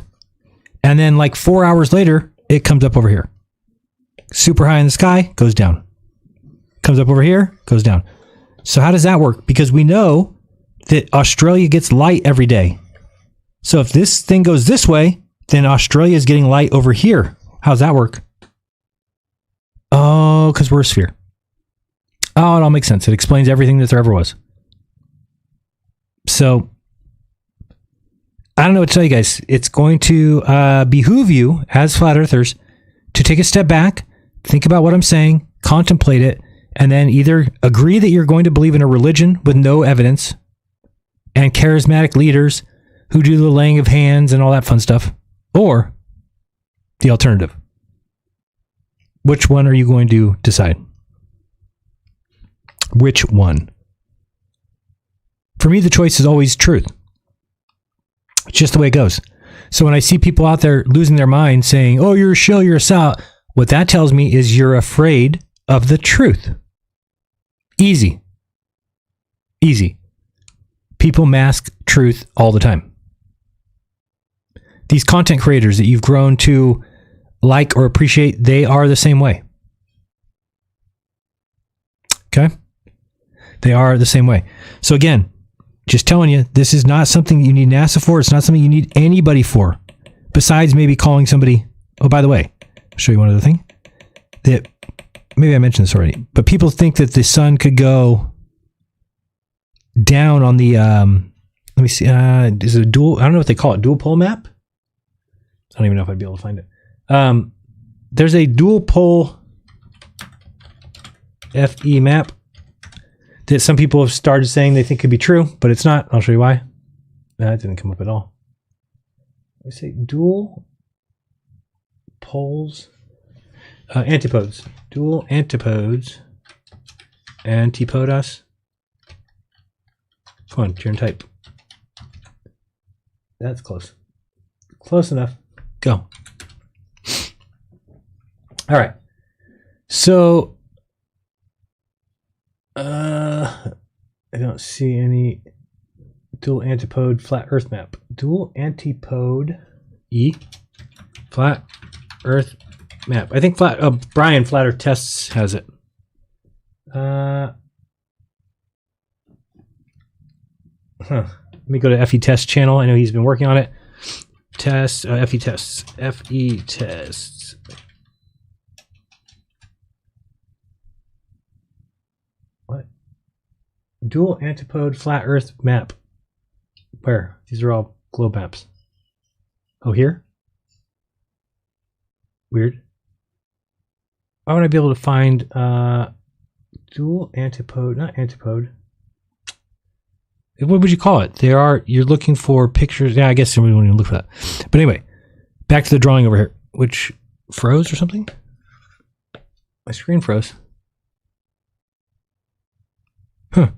And then like 4 hours later, it comes up over here. Super high in the sky, goes down. Comes up over here, goes down. So how does that work? Because we know that Australia gets light every day. So if this thing goes this way, then Australia is getting light over here. How's that work? Oh, because we're a sphere. Oh, it all makes sense. It explains everything that there ever was. So I don't know what to tell you guys. It's going to behoove you as flat earthers to take a step back, think about what I'm saying, contemplate it, and then either agree that you're going to believe in a religion with no evidence and charismatic leaders who do the laying of hands and all that fun stuff, or the alternative. Which one are you going to decide? Which one? For me, the choice is always truth. It's just the way it goes. So when I see people out there losing their mind saying, oh, you're a shill, you're a sal, what that tells me is you're afraid of the truth. Easy. Easy. People mask truth all the time. These content creators that you've grown to like or appreciate, they are the same way. Okay? They are the same way. So again, just telling you, this is not something you need NASA for. It's not something you need anybody for. Besides maybe calling somebody. Oh, by the way, I'll show you one other thing. That maybe I mentioned this already, but people think that the sun could go down on the, let me see, is it a dual, I don't know what they call it, dual pole map? I don't even know if I'd be able to find it. There's a dual pole FE map that some people have started saying they think could be true, but it's not. I'll show you why. That didn't come up at all. Let's say dual poles, antipodes. Dual antipodes. Antipodas. Come on, Jaren, type. That's close. Close enough. Go. All right. So, I don't see any dual antipode flat Earth map. Dual antipode E flat Earth map. I think Brian Flat Earth Tests has it. Let me go to FE Test channel. I know he's been working on it. Test FE Tests. FE Tests. What? Dual antipode flat Earth map. Where? These are all globe maps. Oh, here? Weird. Why would I be able to find dual antipode? Not antipode. What would you call it? You're looking for pictures. Yeah, I guess somebody wouldn't even look for that. But anyway, back to the drawing over here, which froze or something. My screen froze. Huh.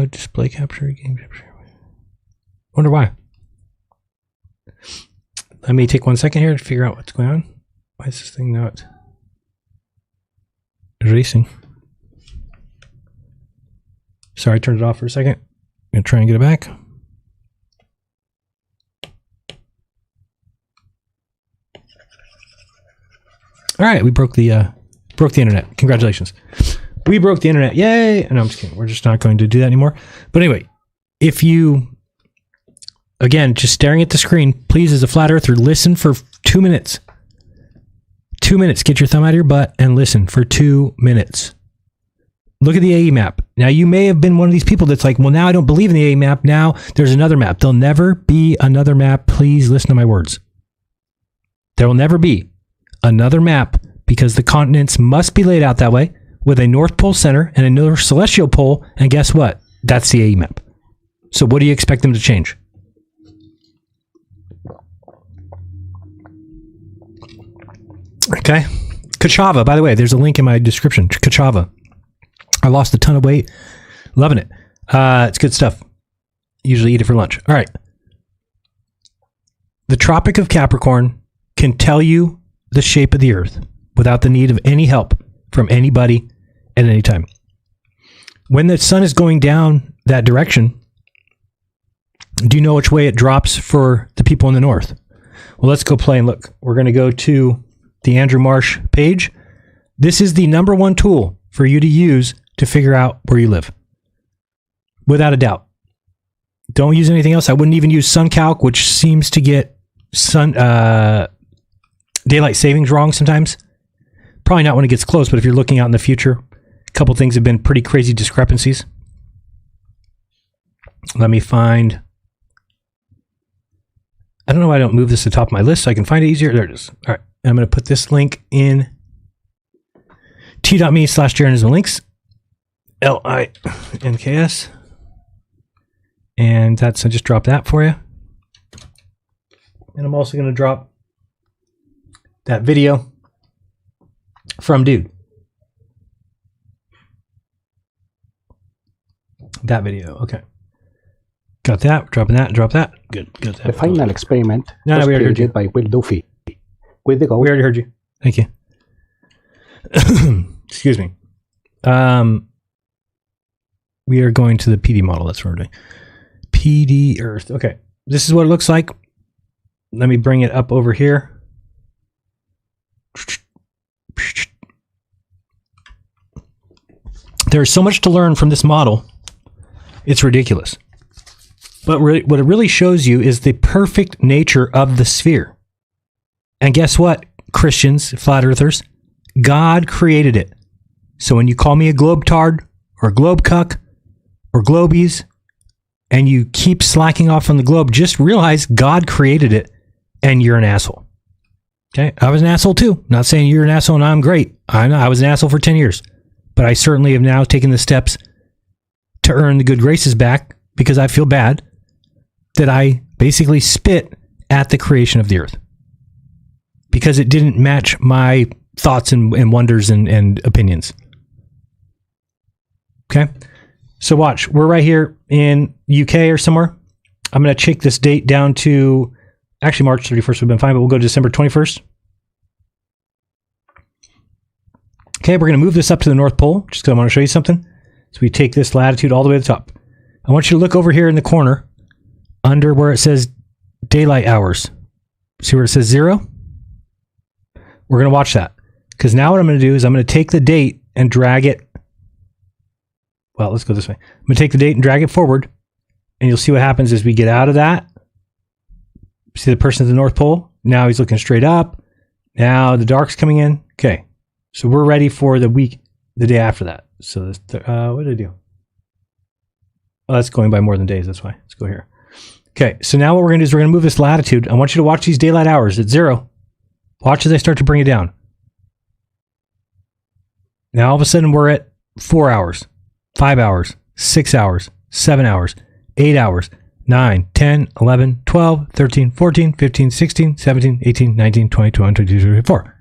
Display capture, game capture. Wonder why. Let me take 1 second here to figure out what's going on. Why is this thing not erasing? Sorry, I turned it off for a second. I'm gonna try and get it back. All right, we broke the internet. Congratulations. We broke the internet. Yay! No, I'm just kidding. We're just not going to do that anymore. But anyway, if you, again, just staring at the screen, please, as a flat earther, listen for 2 minutes. 2 minutes. Get your thumb out of your butt and listen for 2 minutes. Look at the AE map. Now, you may have been one of these people that's like, well, now I don't believe in the AE map. Now there's another map. There'll never be another map. Please listen to my words. There will never be another map because the continents must be laid out that way with a North Pole center and a North Celestial Pole. And guess what? That's the AE map. So what do you expect them to change? Okay. Kachava, by the way, there's a link in my description. Kachava. I lost a ton of weight. Loving it. It's good stuff. Usually eat it for lunch. All right. The Tropic of Capricorn can tell you the shape of the Earth without the need of any help from anybody at any time. When the sun is going down that direction, do you know which way it drops for the people in the north? Well, let's go play and look. We're going to go to the Andrew Marsh page. This is the #1 tool for you to use to figure out where you live. Without a doubt. Don't use anything else. I wouldn't even use SunCalc, which seems to get daylight savings wrong sometimes. Probably not when it gets close, but if you're looking out in the future, a couple things have been pretty crazy discrepancies. Let me find... I don't know why I don't move this to the top of my list so I can find it easier. There it is. All right. And I'm going to put this link in t.me/Jeranism links. LINKS. And that's, I just dropped that for you. And I'm also going to drop that video from Dude. That video. Okay. Got that. Dropping that. Drop that. Good. Got that. The final experiment No, was we already heard you. created by Will Duffy with the goal. We already heard you. Thank you. Excuse me. We are going to the PD model. That's what we're doing. PD Earth. Okay. This is what it looks like. Let me bring it up over here. There's so much to learn from this model. It's ridiculous. But what it really shows you is the perfect nature of the sphere. And guess what, Christians, flat earthers? God created it. So when you call me a globetard or a globe cuck or globies and you keep slacking off on the globe, just realize God created it and you're an asshole. Okay? I was an asshole too. Not saying you're an asshole and I'm great. I was an asshole for 10 years. But I certainly have now taken the steps to earn the good graces back because I feel bad that I basically spit at the creation of the earth because it didn't match my thoughts and wonders and opinions. Okay? So watch. We're right here in UK or somewhere. I'm going to check this date down to, actually March 31st would have been fine, but we'll go to December 21st. Okay, we're going to move this up to the North Pole, just because I want to show you something. So we take this latitude all the way to the top. I want you to look over here in the corner, under where it says daylight hours. See where it says 0? We're going to watch that. Because now what I'm going to do is I'm going to take the date and drag it. Well, let's go this way. I'm going to take the date and drag it forward. And you'll see what happens as we get out of that. See the person at the North Pole? Now he's looking straight up. Now the dark's coming in. Okay. So we're ready for the day after that. So this, what did I do? Oh, that's going by more than days. That's why. Let's go here. Okay. So now what we're going to do is we're going to move this latitude. I want you to watch these daylight hours at 0. Watch as I start to bring it down. Now all of a sudden we're at 4 hours, 5 hours, 6 hours, 7 hours, 8 hours, 9, 10, 11, 12, 13, 14, 15, 16, 17, 18, 19, 20, 21, 22, 23, 24.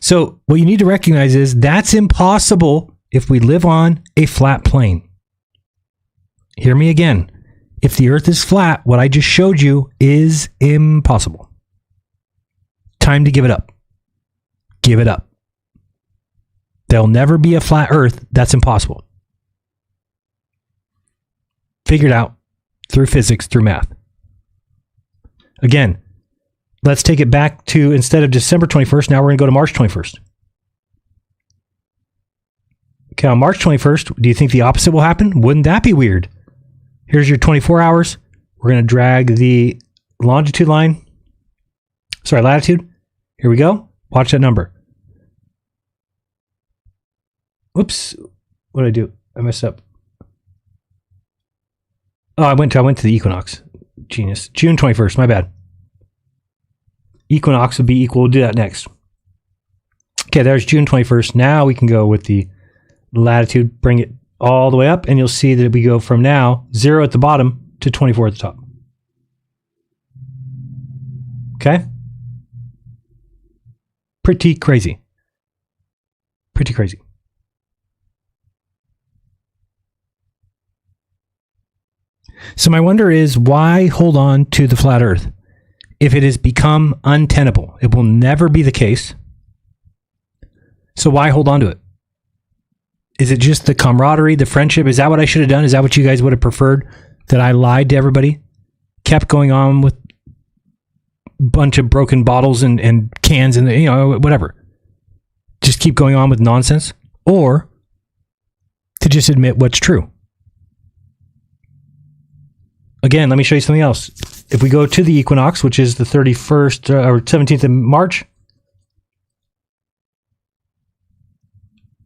So what you need to recognize is that's impossible if we live on a flat plane. Hear me again. If the earth is flat, what I just showed you is impossible. Time to give it up. Give it up. There'll never be a flat earth. That's impossible. Figured out through physics, through math. Again, let's take it back to, instead of December 21st, now we're going to go to March 21st. Okay, on March 21st, do you think the opposite will happen? Wouldn't that be weird? Here's your 24 hours. We're going to drag the longitude line. Sorry, latitude. Here we go. Watch that number. Whoops. What did I do? I messed up. Oh, I went to the equinox. Genius. June 21st. My bad. Equinox would be equal. We'll do that next. Okay, there's June 21st. Now we can go with the latitude, bring it all the way up, and you'll see that we go from now 0 at the bottom to 24 at the top. Okay? Pretty crazy. Pretty crazy. So my wonder is, why hold on to the flat earth? If it has become untenable, it will never be the case. So why hold on to it? Is it just the camaraderie, the friendship? Is that what I should have done? Is that what you guys would have preferred? That I lied to everybody? Kept going on with a bunch of broken bottles and cans and, whatever. Just keep going on with nonsense? Or to just admit what's true? Again, let me show you something else. If we go to the equinox, which is the 31st or 17th of March.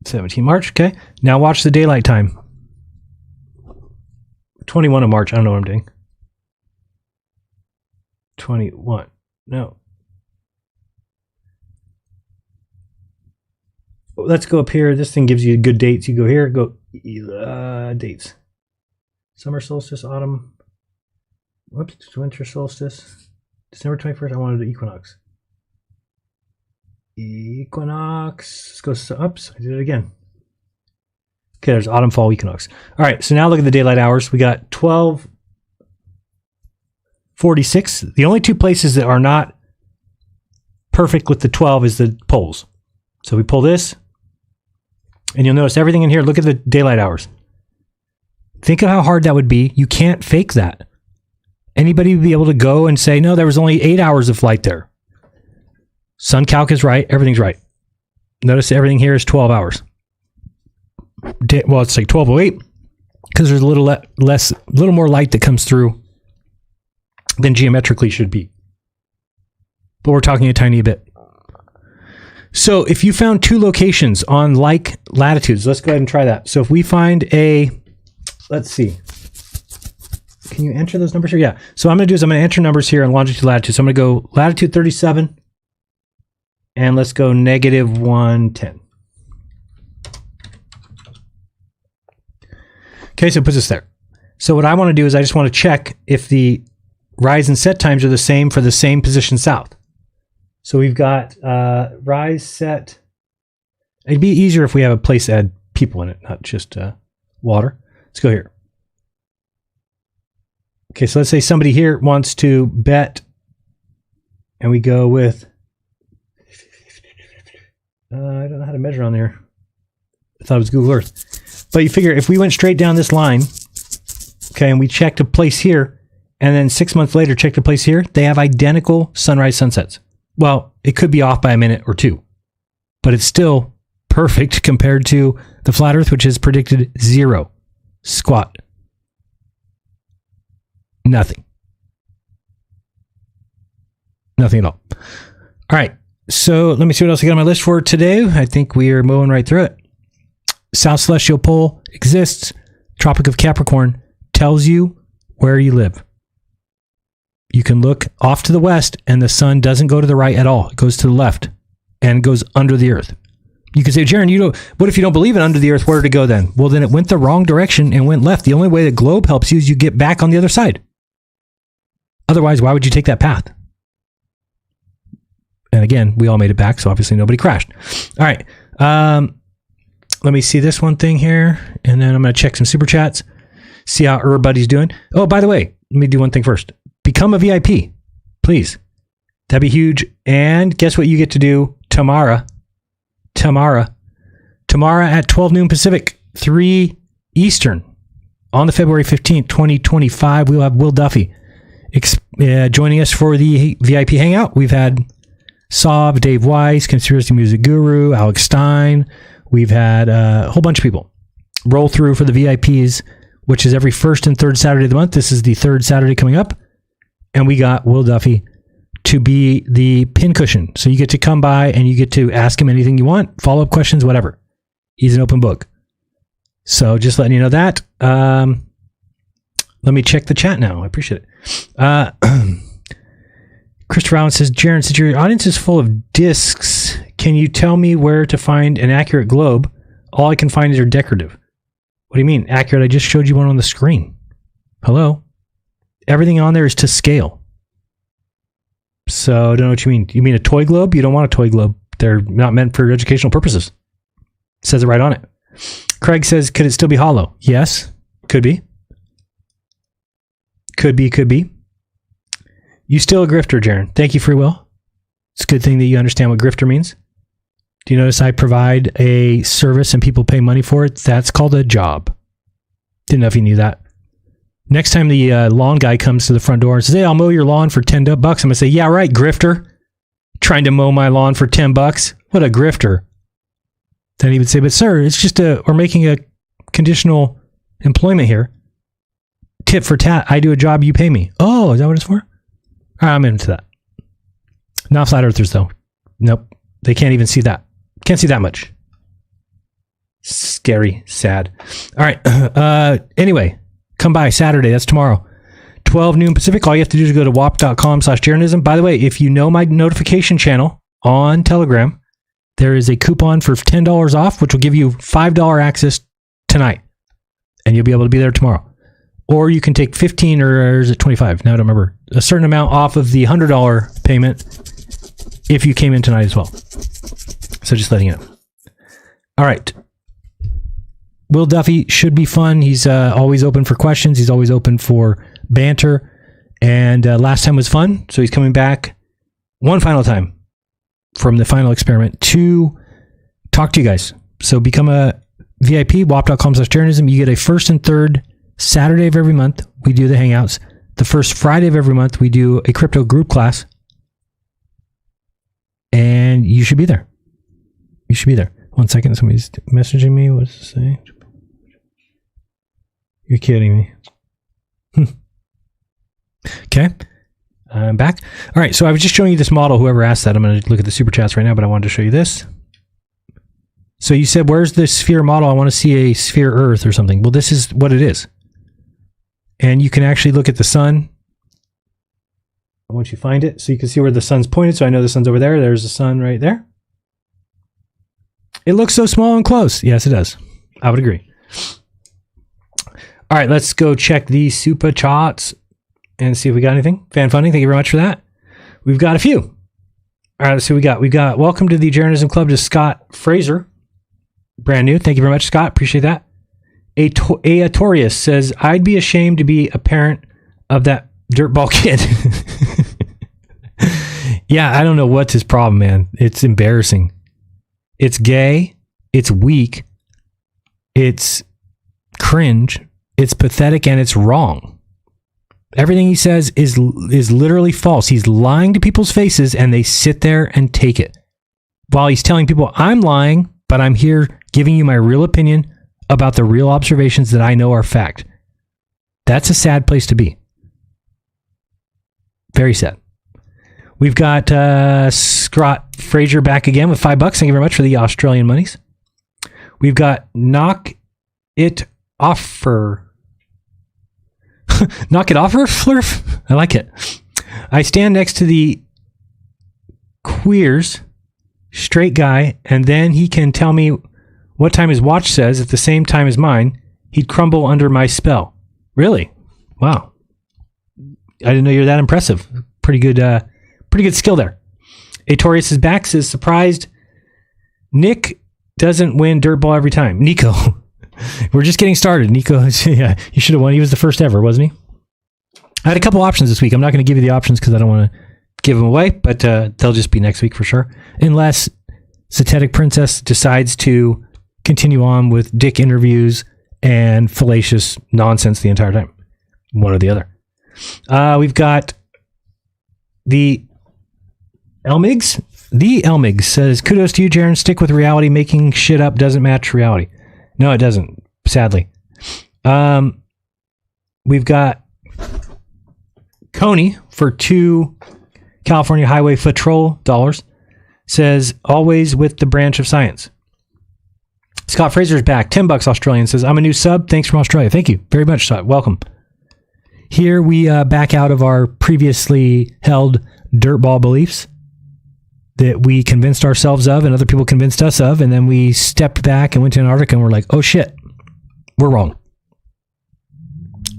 17 March, okay. Now watch the daylight time. 21 of March, I don't know what I'm doing. 21, no. Let's go up here. This thing gives you good dates. You go here, go dates. Summer solstice, autumn. Whoops, winter solstice. December 21st, I wanted the equinox. Equinox. Let's go up. I did it again. Okay, there's autumn, fall, equinox. All right, so now look at the daylight hours. We got 12 46. The only two places that are not perfect with the 12 is the poles. So we pull this, and you'll notice everything in here. Look at the daylight hours. Think of how hard that would be. You can't fake that. Anybody would be able to go and say, no, there was only 8 hours of light there. Sun calc is right. Everything's right. Notice everything here is 12 hours. Well, it's like 12:08 because there's a little more light that comes through than geometrically should be. But we're talking a tiny bit. So if you found two locations on like latitudes, let's go ahead and try that. So if we find let's see. Can you enter those numbers here? Yeah. So I'm going to enter numbers here in longitude, latitude. So I'm going to go latitude 37 and let's go negative 110. Okay, so it puts us there. So what I want to do is I just want to check if the rise and set times are the same for the same position south. So we've got rise, set. It'd be easier if we have a place that had people in it, not just water. Let's go here. Okay, so let's say somebody here wants to bet, and we go with, I don't know how to measure on there. I thought it was Google Earth. But you figure if we went straight down this line, okay, and we checked a place here, and then 6 months later checked a place here, they have identical sunrise sunsets. Well, it could be off by a minute or two, but it's still perfect compared to the flat Earth, which has predicted 0. Squat. Nothing. Nothing at all. All right. So let me see what else I got on my list for today. I think we are moving right through it. South Celestial Pole exists. Tropic of Capricorn tells you where you live. You can look off to the west and the sun doesn't go to the right at all. It goes to the left and goes under the earth. You can say, Jaron, what if you don't believe it under the earth? Where did it go then? Well, then it went the wrong direction and went left. The only way the globe helps you is you get back on the other side. Otherwise, why would you take that path? And again, we all made it back, so obviously nobody crashed. All right. Let me see this one thing here, and then I'm going to check some super chats, see how everybody's doing. Oh, by the way, let me do one thing first. Become a VIP, please. That'd be huge. And guess what you get to do tomorrow? Tomorrow at 12 noon Pacific, 3 Eastern, on the February 15th, 2025, we'll have Will Duffy joining us for the VIP Hangout. We've had Sov, Dave Weiss, Conspiracy Music Guru, Alex Stein. We've had a whole bunch of people roll through for the VIPs, which is every first and third Saturday of the month. This is the third Saturday coming up. And we got Will Duffy to be the pincushion. So you get to come by and you get to ask him anything you want, follow-up questions, whatever. He's an open book. So just letting you know that. Let me check the chat now. I appreciate it. Christopher Allen says, Jaron, since your audience is full of discs, can you tell me where to find an accurate globe? All I can find is your decorative. What do you mean? Accurate? I just showed you one on the screen. Hello? Everything on there is to scale. So I don't know what you mean. You mean a toy globe? You don't want a toy globe. They're not meant for educational purposes. It says it right on it. Craig says, could it still be hollow? Yes. Could be. Could be. You still a grifter, Jaron. Thank you, Free Will. It's a good thing that you understand what grifter means. Do you notice I provide a service and people pay money for it? That's called a job. Didn't know if you knew that. Next time the lawn guy comes to the front door and says, hey, I'll mow your lawn for $10, I'm going to say, yeah, right, grifter. Trying to mow my lawn for $10. What a grifter. Then he would say, but sir, it's just we're making a conditional employment here. Tit for tat. I do a job, you pay me. Oh, is that what it's for? All right, I'm into that. Not flat earthers, though. Nope. They can't even see that. Can't see that much. Scary. Sad. All right. Anyway, come by Saturday. That's tomorrow. 12 noon Pacific. All you have to do is go to wap.com/Jeranism. By the way, if you know my notification channel on Telegram, there is a coupon for $10 off, which will give you $5 access tonight. And you'll be able to be there tomorrow. Or you can take 15 or is it 25? Now I don't remember. A certain amount off of the $100 payment if you came in tonight as well. So just letting you know. All right. Will Duffy should be fun. He's always open for questions. He's always open for banter. And last time was fun, so he's coming back one final time from the final experiment to talk to you guys. So become a VIP, wap.com/Jeranism. You get a first and third Saturday of every month. We do the Hangouts. The first Friday of every month, we do a crypto group class. And you should be there. You should be there. 1 second. Somebody's messaging me. What does it say? You're kidding me. Okay. I'm back. All right. So I was just showing you this model. Whoever asked that, I'm going to look at the super chats right now, but I wanted to show you this. So you said, where's the sphere model? I want to see a sphere Earth or something. Well, this is what it is. And you can actually look at the sun. Once you find it, so you can see where the sun's pointed. So I know the sun's over there. There's the sun right there. It looks so small and close. Yes, it does. I would agree. All right, let's go check the super charts and see if we got anything. Fan funding, thank you very much for that. We've got a few. All right, let's see what we got. We got welcome to the Jeranism Club to Scott Fraser. Brand new. Thank you very much, Scott. Appreciate that. Atorius says, I'd be ashamed to be a parent of that dirtball kid. Yeah, I don't know what's his problem, man. It's embarrassing. It's gay. It's weak. It's cringe. It's pathetic, and it's wrong. Everything he says is literally false. He's lying to people's faces, and they sit there and take it. While he's telling people, I'm lying, but I'm here giving you my real opinion about the real observations that I know are fact. That's a sad place to be. Very sad. We've got Scott Fraser back again with $5. Thank you very much for the Australian monies. We've got Knock It Offer. Knock It Offer, Flurf? I like it. I stand next to the queers, straight guy, and then he can tell me what time his watch says at the same time as mine. He'd crumble under my spell. Really? Wow. I didn't know you're that impressive. Pretty good skill there. Atorius is back, says, surprised Nick doesn't win Dirtball every time. Nico. We're just getting started. Nico, yeah, he should have won. He was the first ever, wasn't he? I had a couple options this week. I'm not going to give you the options because I don't want to give them away, but they'll just be next week for sure. Unless Satetic Princess decides to continue on with dick interviews and fallacious nonsense the entire time. One or the other. We've got the Elmigs. The Elmigs says, kudos to you, Jaren. Stick with reality. Making shit up doesn't match reality. No, it doesn't, sadly. We've got Coney for $2 California Highway Patrol dollars. Says, always with the branch of science. Scott Fraser's back. $10 Australian. Says, I'm a new sub. Thanks from Australia. Thank you very much, Scott. Welcome. Here we back out of our previously held dirtball beliefs that we convinced ourselves of and other people convinced us of, and then we stepped back and went to Antarctica and we're like, oh shit, we're wrong.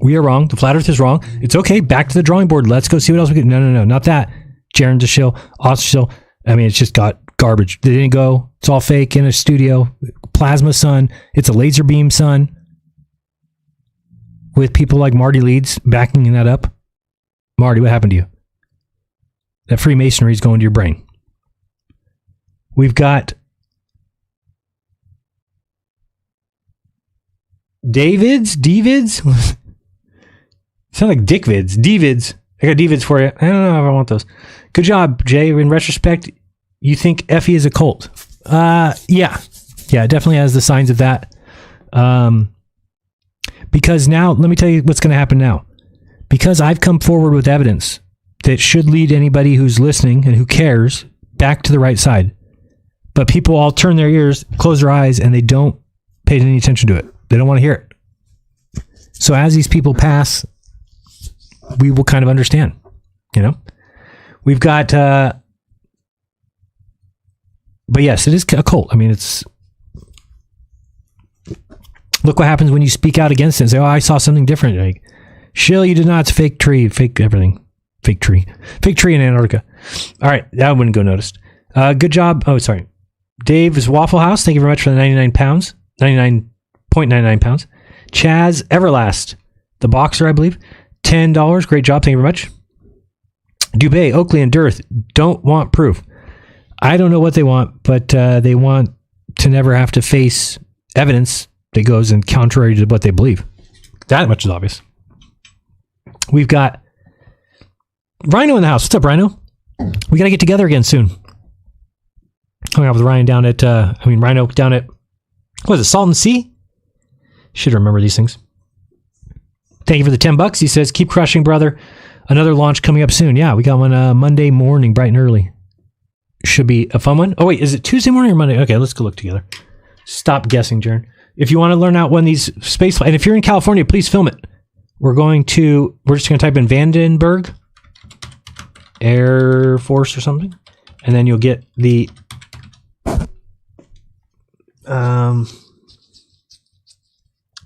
We are wrong. The flat earth is wrong. It's okay. Back to the drawing board. Let's go see what else we can. No, not that. Jaren's a shill. Oz shill. I mean, it's just got garbage. They didn't go. It's all fake in a studio. Plasma sun. It's a laser beam sun. With people like Marty Leeds backing that up. Marty, what happened to you? That Freemasonry is going to your brain. We've got Davids? Sound like Dickvids. Dvids. I got Dvids for you. I don't know if I want those. Good job, Jay. In retrospect, you think Effie is a cult. Yeah. Yeah, it definitely has the signs of that. Because now, let me tell you what's going to happen now. Because I've come forward with evidence that should lead anybody who's listening and who cares back to the right side. But people all turn their ears, close their eyes, and they don't pay any attention to it. They don't want to hear it. So as these people pass, we will kind of understand, you know? We've got, but yes, it is a cult. I mean, it's, look what happens when you speak out against it and say, oh, I saw something different. Like, shill, you did not. It's a fake tree, fake everything. Fake tree in Antarctica. All right, that wouldn't go noticed. Good job. Oh, sorry. Dave's Waffle House, thank you very much for the 99 pounds. 99.99 pounds. Chaz Everlast, the boxer, I believe. $10. Great job. Thank you very much. Dubay, Oakley, and Dearth don't want proof. I don't know what they want, but they want to never have to face evidence that goes in contrary to what they believe. That much is obvious. We've got Rhino in the house. What's up, Rhino? We got to get together again soon. Hung out with Rhino down at, what is it, Salton Sea? Should remember these things. Thank you for the $10. He says, keep crushing, brother. Another launch coming up soon. Yeah, we got one Monday morning, bright and early. Should be a fun one. Oh, wait, is it Tuesday morning or Monday? Okay, let's go look together. Stop guessing, Jern. If you want to learn out when these space flights, and if you're in California, please film it. We're just going to type in Vandenberg Air Force or something, and then you'll get the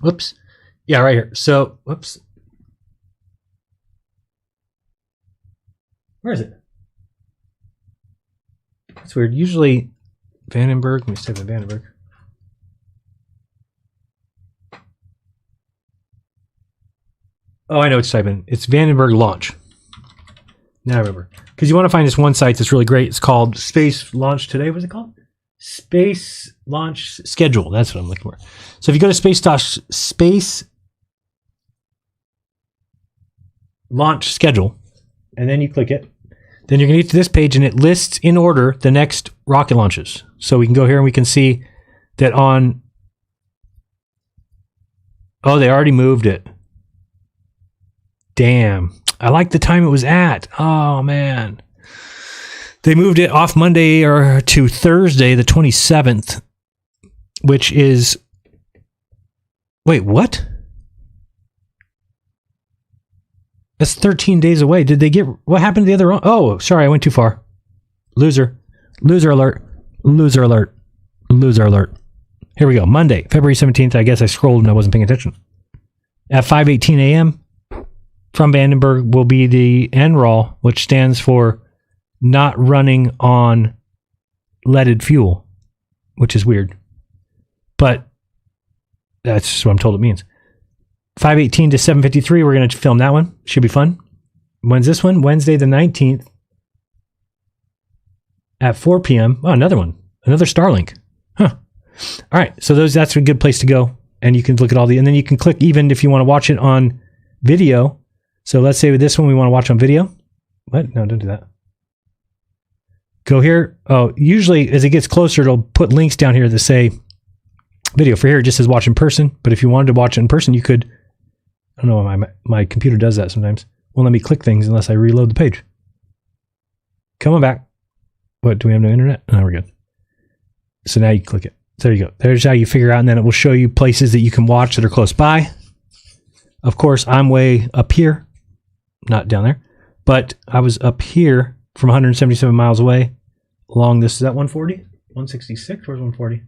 whoops. Yeah, right here. So, whoops. Where is it? That's weird. Usually Vandenberg. Let me type in Vandenberg. Oh, I know what to type in. It's Vandenberg Launch. Now I remember. Because you want to find this one site that's really great. It's called Space Launch Today. What's it called? Space Launch Schedule. That's what I'm looking for. So if you go to Space Launch Schedule, and then you click it, then you're going to get to this page, and it lists in order the next rocket launches. So we can go here and we can see that on... Oh, they already moved it. Damn. I like the time it was at. Oh, man. They moved it off Monday or to Thursday, the 27th, which is... Wait, what? That's 13 days away. Did they get... What happened to the other... Oh, sorry, I went too far. Loser. Loser alert. Loser alert. Loser alert. Here we go. Monday, February 17th. I guess I scrolled and I wasn't paying attention. At 5:18 a.m., from Vandenberg will be the NROL, which stands for not running on leaded fuel, which is weird. But that's just what I'm told it means. 5:18 to 7:53, we're going to film that one. Should be fun. When's this one? Wednesday the 19th at 4 p.m. Oh, another one. Another Starlink. Huh. All right. So that's a good place to go. And you can look at all and then you can click even if you want to watch it on video. So let's say with this one, we want to watch on video. What? No, don't do that. Go here. Oh, usually as it gets closer, it'll put links down here that say video. For here, it just says watch in person. But if you wanted to watch it in person, you could. I don't know why my computer does that sometimes. Won't let me click things unless I reload the page. Come on back. What? Do we have no internet? No, we're good. So now you click it. There you go. There's how you figure out, and then it will show you places that you can watch that are close by. Of course, I'm way up here. Not down there, but I was up here from 177 miles away along this. Is that 140? 166? Where's 140?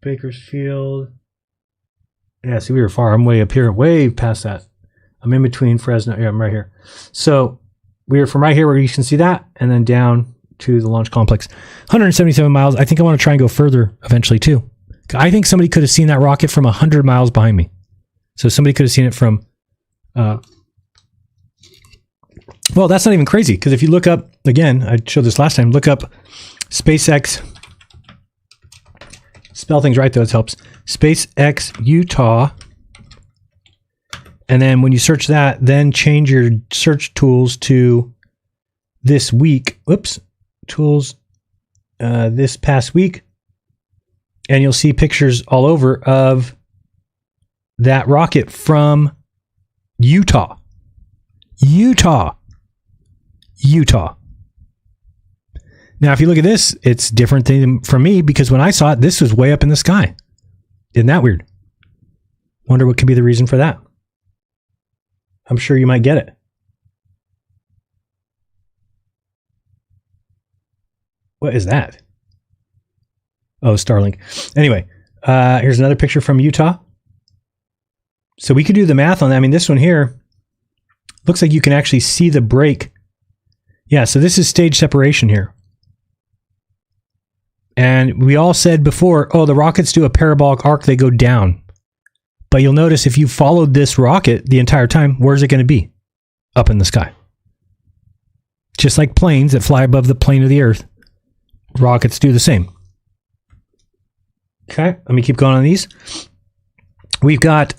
Bakersfield. Yeah, see, we were far. I'm way up here, way past that. I'm in between Fresno. Yeah, I'm right here. So we were from right here where you can see that, and then down to the launch complex. 177 miles. I think I want to try and go further eventually, too. I think somebody could have seen that rocket from 100 miles behind me. So somebody could have seen it from, well, that's not even crazy. Because if you look up, again, I showed this last time, look up SpaceX, spell things right though, it helps. SpaceX Utah. And then when you search that, then change your search tools to this week. Whoops. Tools this past week. And you'll see pictures all over of that rocket from Utah. Utah. Now, if you look at this, it's different than from me because when I saw it, this was way up in the sky. Isn't that weird? Wonder what could be the reason for that. I'm sure you might get it. What is that? Oh, Starlink. Anyway, here's another picture from Utah. So we could do the math on that. I mean, this one here looks like you can actually see the break. Yeah, so this is stage separation here. And we all said before, oh, the rockets do a parabolic arc. They go down. But you'll notice if you followed this rocket the entire time, where's it going to be? Up in the sky. Just like planes that fly above the plane of the Earth, rockets do the same. Okay, let me keep going on these. We've got,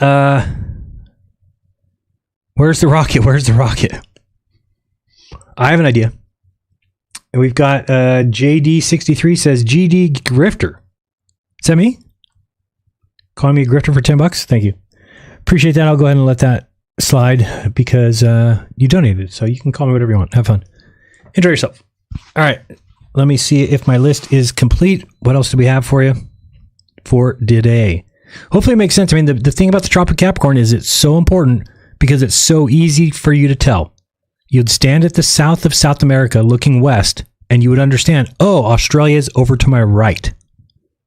where's the rocket? Where's the rocket? I have an idea. And we've got JD63 says, GD Grifter. Is that me? Calling me a grifter for $10? Thank you. Appreciate that. I'll go ahead and let that slide because you donated. So you can call me whatever you want. Have fun. Enjoy yourself. All right. Let me see if my list is complete. What else do we have for you for today? Hopefully it makes sense. I mean, the thing about the Tropic Capricorn is it's so important because it's so easy for you to tell. You'd stand at the south of South America looking west and you would understand, oh, Australia is over to my right.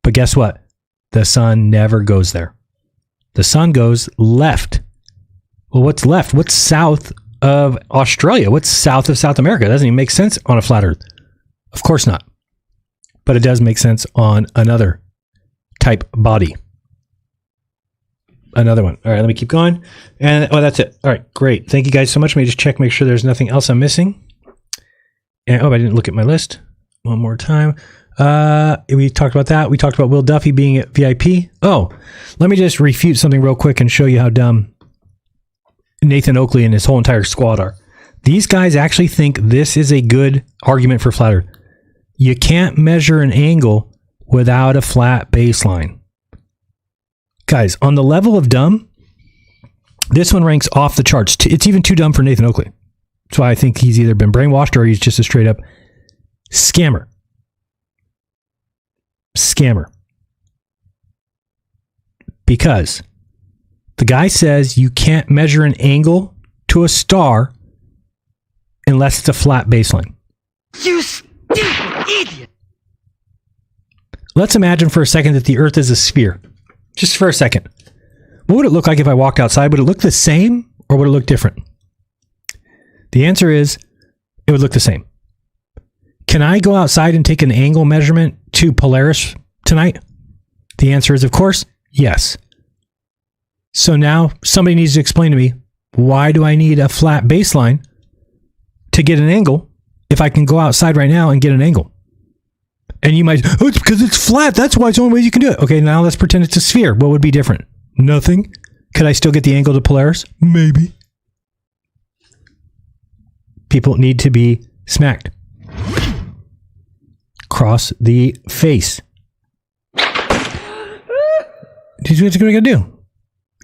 But guess what? The sun never goes there. The sun goes left. Well, what's left? What's south of Australia? What's south of South America? It doesn't even make sense on a flat Earth. Of course not. But it does make sense on another type body. Another one. All right, let me keep going. And that's it. All right, great. Thank you guys so much. Let me just check, make sure there's nothing else I'm missing. And I didn't look at my list. One more time. We talked about that. We talked about Will Duffy being at VIP. Oh, let me just refute something real quick and show you how dumb Nathan Oakley and his whole entire squad are. These guys actually think this is a good argument for flat Earth. You can't measure an angle without a flat baseline. Guys, on the level of dumb, this one ranks off the charts. It's even too dumb for Nathan Oakley. That's why I think he's either been brainwashed or he's just a straight up scammer. Because the guy says you can't measure an angle to a star unless it's a flat baseline. You stupid idiot! Let's imagine for a second that the Earth is a sphere. Just for a second. What would it look like if I walked outside? Would it look the same or would it look different? The answer is it would look the same. Can I go outside and take an angle measurement to Polaris tonight? The answer is, of course, yes. So now somebody needs to explain to me, why do I need a flat baseline to get an angle if I can go outside right now and get an angle? And you might, oh, it's because it's flat. That's why it's the only way you can do it. Okay, now let's pretend it's a sphere. What would be different? Nothing. Could I still get the angle to Polaris? Maybe. People need to be smacked. Cross the face. What you're going to do?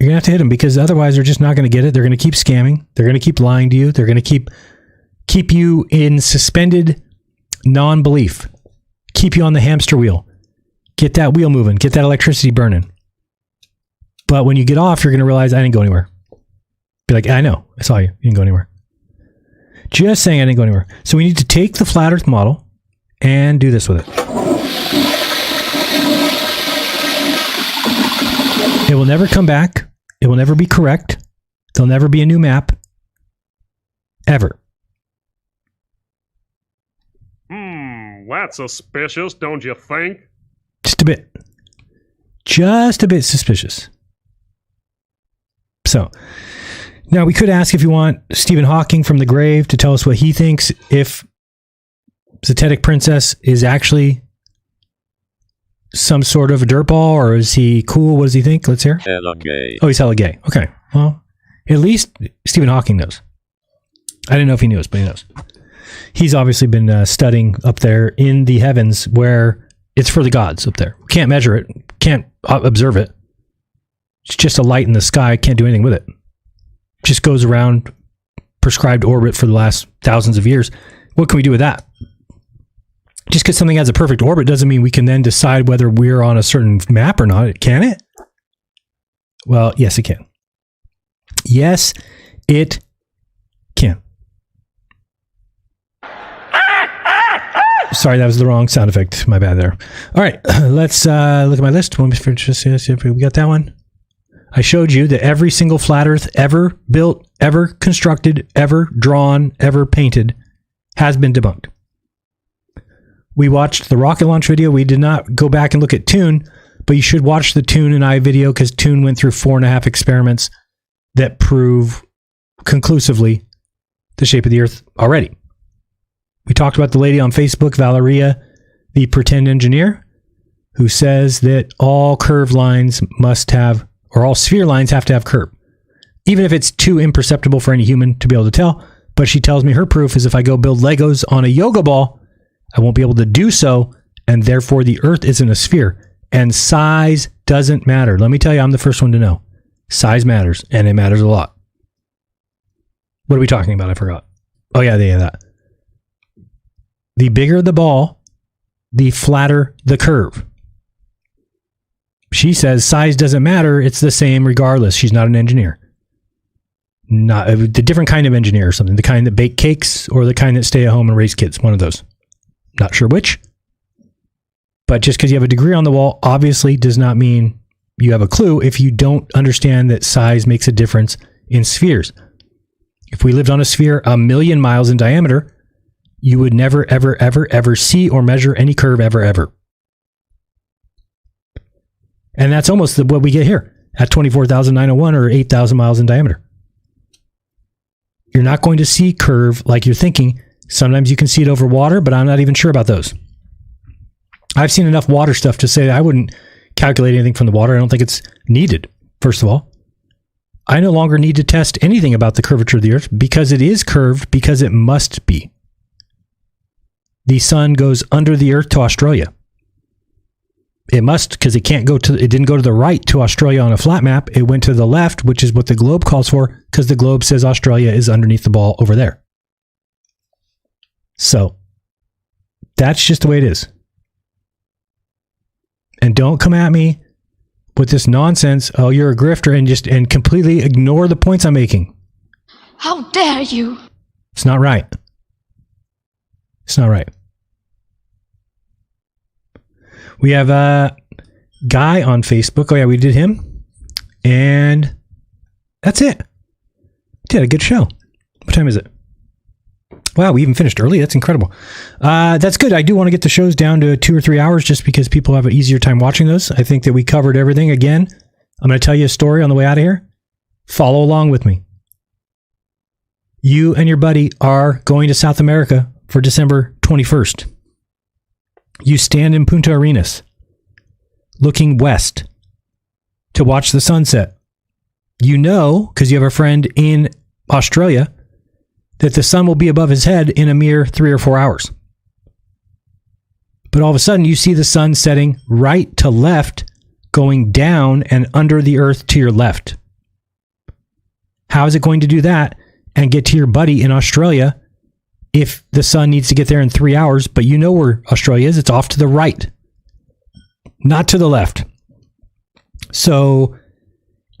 You're going to have to hit them because otherwise they're just not going to get it. They're going to keep scamming. They're going to keep lying to you. They're going to keep you in suspended non-belief. Keep you on the hamster wheel. Get that wheel moving. Get that electricity burning. But when you get off, you're going to realize I didn't go anywhere. Be like, I know. I saw you. You didn't go anywhere. Just saying I didn't go anywhere. So we need to take the flat Earth model and do this with it. It will never come back. It will never be correct. There'll never be a new map. Ever. That's suspicious, don't you think? Just a bit. Just a bit suspicious. So, now we could ask if you want Stephen Hawking from the grave to tell us what he thinks if Zetetic Princess is actually some sort of a dirtball, or is he cool? What does he think? Let's hear. Hella gay. Oh, he's hella gay. Okay. Well, at least Stephen Hawking knows. I didn't know if he knew us, but he knows. He's obviously been studying up there in the heavens where it's for the gods up there. Can't measure it. Can't observe it. It's just a light in the sky. Can't do anything with it. Just goes around prescribed orbit for the last thousands of years. What can we do with that? Just because something has a perfect orbit doesn't mean we can then decide whether we're on a certain map or not. Can it? Well, yes, it can. Yes, it can. Sorry, that was the wrong sound effect. My bad there. All right, let's look at my list. Just see if we got that one. I showed you that every single flat Earth ever built, ever constructed, ever drawn, ever painted has been debunked. We watched the rocket launch video. We did not go back and look at Tune, but you should watch the Toon and I video because Toon went through 4.5 experiments that prove conclusively the shape of the Earth already. We talked about the lady on Facebook, Valeria, the pretend engineer, who says that all curved lines must have, or all sphere lines have to have curve, even if it's too imperceptible for any human to be able to tell. But she tells me her proof is if I go build Legos on a yoga ball, I won't be able to do so, and therefore the Earth isn't a sphere. And size doesn't matter. Let me tell you, I'm the first one to know. Size matters, and it matters a lot. What are we talking about? I forgot. Oh, yeah, that. The bigger the ball, the flatter the curve. She says size doesn't matter. It's the same regardless. She's not an engineer. Not a different kind of engineer or something. The kind that bake cakes or the kind that stay at home and raise kids. One of those. Not sure which. But just because you have a degree on the wall obviously does not mean you have a clue if you don't understand that size makes a difference in spheres. If we lived on a sphere 1,000,000 miles in diameter, you would never, ever, ever, ever see or measure any curve ever, ever. And that's almost what we get here at 24,901 or 8,000 miles in diameter. You're not going to see curve like you're thinking. Sometimes you can see it over water, but I'm not even sure about those. I've seen enough water stuff to say I wouldn't calculate anything from the water. I don't think it's needed, first of all. I no longer need to test anything about the curvature of the Earth because it is curved because it must be. The sun goes under the Earth to Australia. It must, because it didn't go to the right to Australia on a flat map. It went to the left, which is what the globe calls for, because the globe says Australia is underneath the ball over there. So, that's just the way it is. And don't come at me with this nonsense, oh, you're a grifter, and completely ignore the points I'm making. How dare you? It's not right. It's not right. We have a guy on Facebook. Oh, yeah, we did him. And that's it. Did a good show. What time is it? Wow, we even finished early. That's incredible. That's good. I do want to get the shows down to 2 or 3 hours just because people have an easier time watching those. I think that we covered everything. Again, I'm going to tell you a story on the way out of here. Follow along with me. You and your buddy are going to South America for December 21st. You stand in Punta Arenas, looking west to watch the sunset. You know, because you have a friend in Australia, that the sun will be above his head in a mere 3 or 4 hours. But all of a sudden, you see the sun setting right to left, going down and under the Earth to your left. How is it going to do that and get to your buddy in Australia if the sun needs to get there in 3 hours, but you know where Australia is? It's off to the right, not to the left. So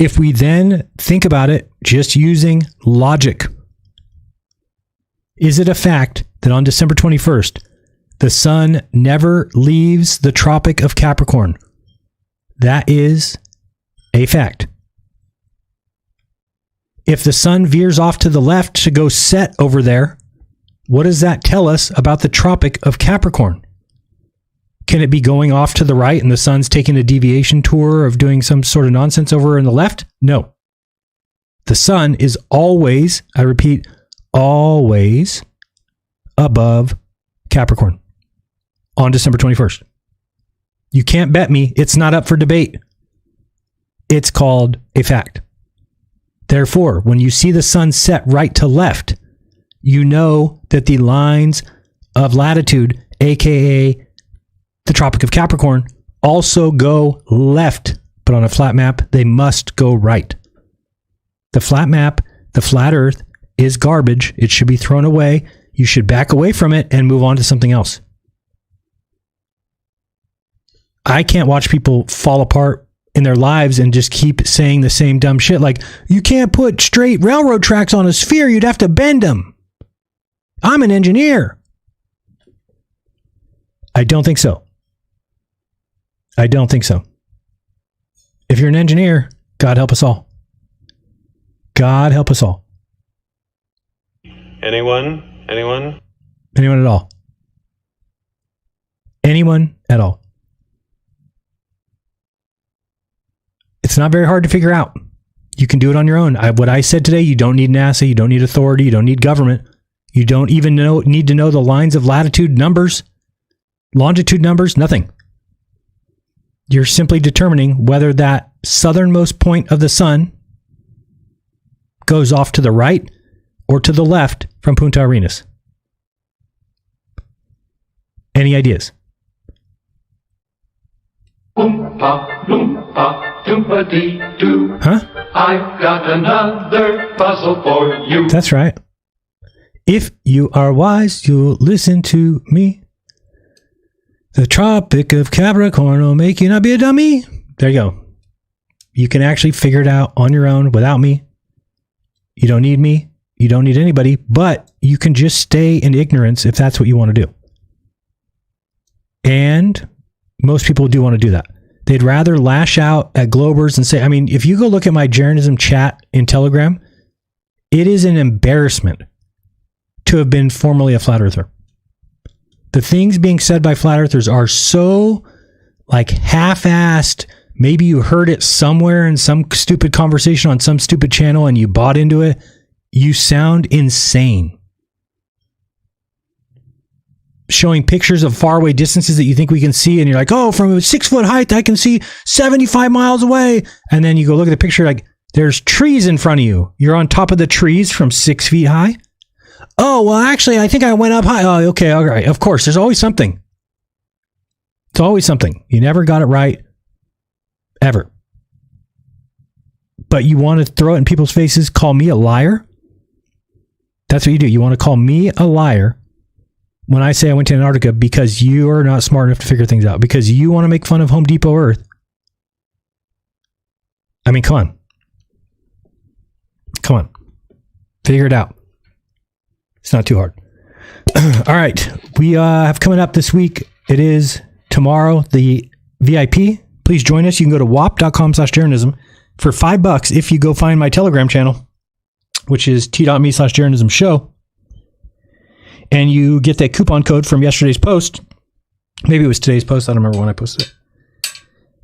if we then think about it just using logic, is it a fact that on December 21st, the sun never leaves the Tropic of Capricorn? That is a fact. If the sun veers off to the left to go set over there, what does that tell us about the Tropic of Capricorn? Can it be going off to the right and the sun's taking a deviation tour of doing some sort of nonsense over in the left? No. The sun is always, I repeat, always above Capricorn on December 21st. You can't bet me. It's not up for debate. It's called a fact. Therefore, when you see the sun set right to left, you know that the lines of latitude, aka the Tropic of Capricorn, also go left, but on a flat map, they must go right. The flat map, the flat Earth, is garbage. It should be thrown away. You should back away from it and move on to something else. I can't watch people fall apart in their lives and just keep saying the same dumb shit like, you can't put straight railroad tracks on a sphere, you'd have to bend them. I'm an engineer. I don't think so. I don't think so. If you're an engineer, God help us all. God help us all. Anyone? Anyone? Anyone at all? Anyone at all? not very hard to figure out. You can do it on your own. What I said today, you don't need NASA, you don't need authority, you don't need government. You don't even need to know the lines of latitude numbers, longitude numbers, nothing. You're simply determining whether that southernmost point of the sun goes off to the right or to the left from Punta Arenas. Any ideas? Oompa, loompa, doompa-dee-doo. Huh? I've got another puzzle for you. That's right. If you are wise, you'll listen to me. The Tropic of Capricorn will make you not be a dummy. There you go. You can actually figure it out on your own without me. You don't need me. You don't need anybody, but you can just stay in ignorance if that's what you want to do. And most people do want to do that. They'd rather lash out at Globers and say, I mean, if you go look at my Jeranism chat in Telegram, it is an embarrassment to have been formerly a flat earther. The things being said by flat earthers are so like half-assed. Maybe you heard it somewhere in some stupid conversation on some stupid channel and you bought into it. You sound insane. Showing pictures of faraway distances that you think we can see, and you're like, oh, from a 6-foot height, I can see 75 miles away. And then you go look at the picture, like, there's trees in front of you. You're on top of the trees from 6 feet high. Oh, well, actually, I think I went up high. Oh, okay, all right. Of course, there's always something. It's always something. You never got it right, ever. But you want to throw it in people's faces, call me a liar? That's what you do. You want to call me a liar when I say I went to Antarctica because you are not smart enough to figure things out, because you want to make fun of Home Depot Earth. I mean, come on. Come on. Figure it out. It's not too hard. All right. We have coming up this week. It is tomorrow, the VIP. Please join us. You can go to wap.com/Jeranism for $5 if you go find my Telegram channel, which is t.me/Jeranism show. And you get that coupon code from yesterday's post. Maybe it was today's post. I don't remember when I posted it.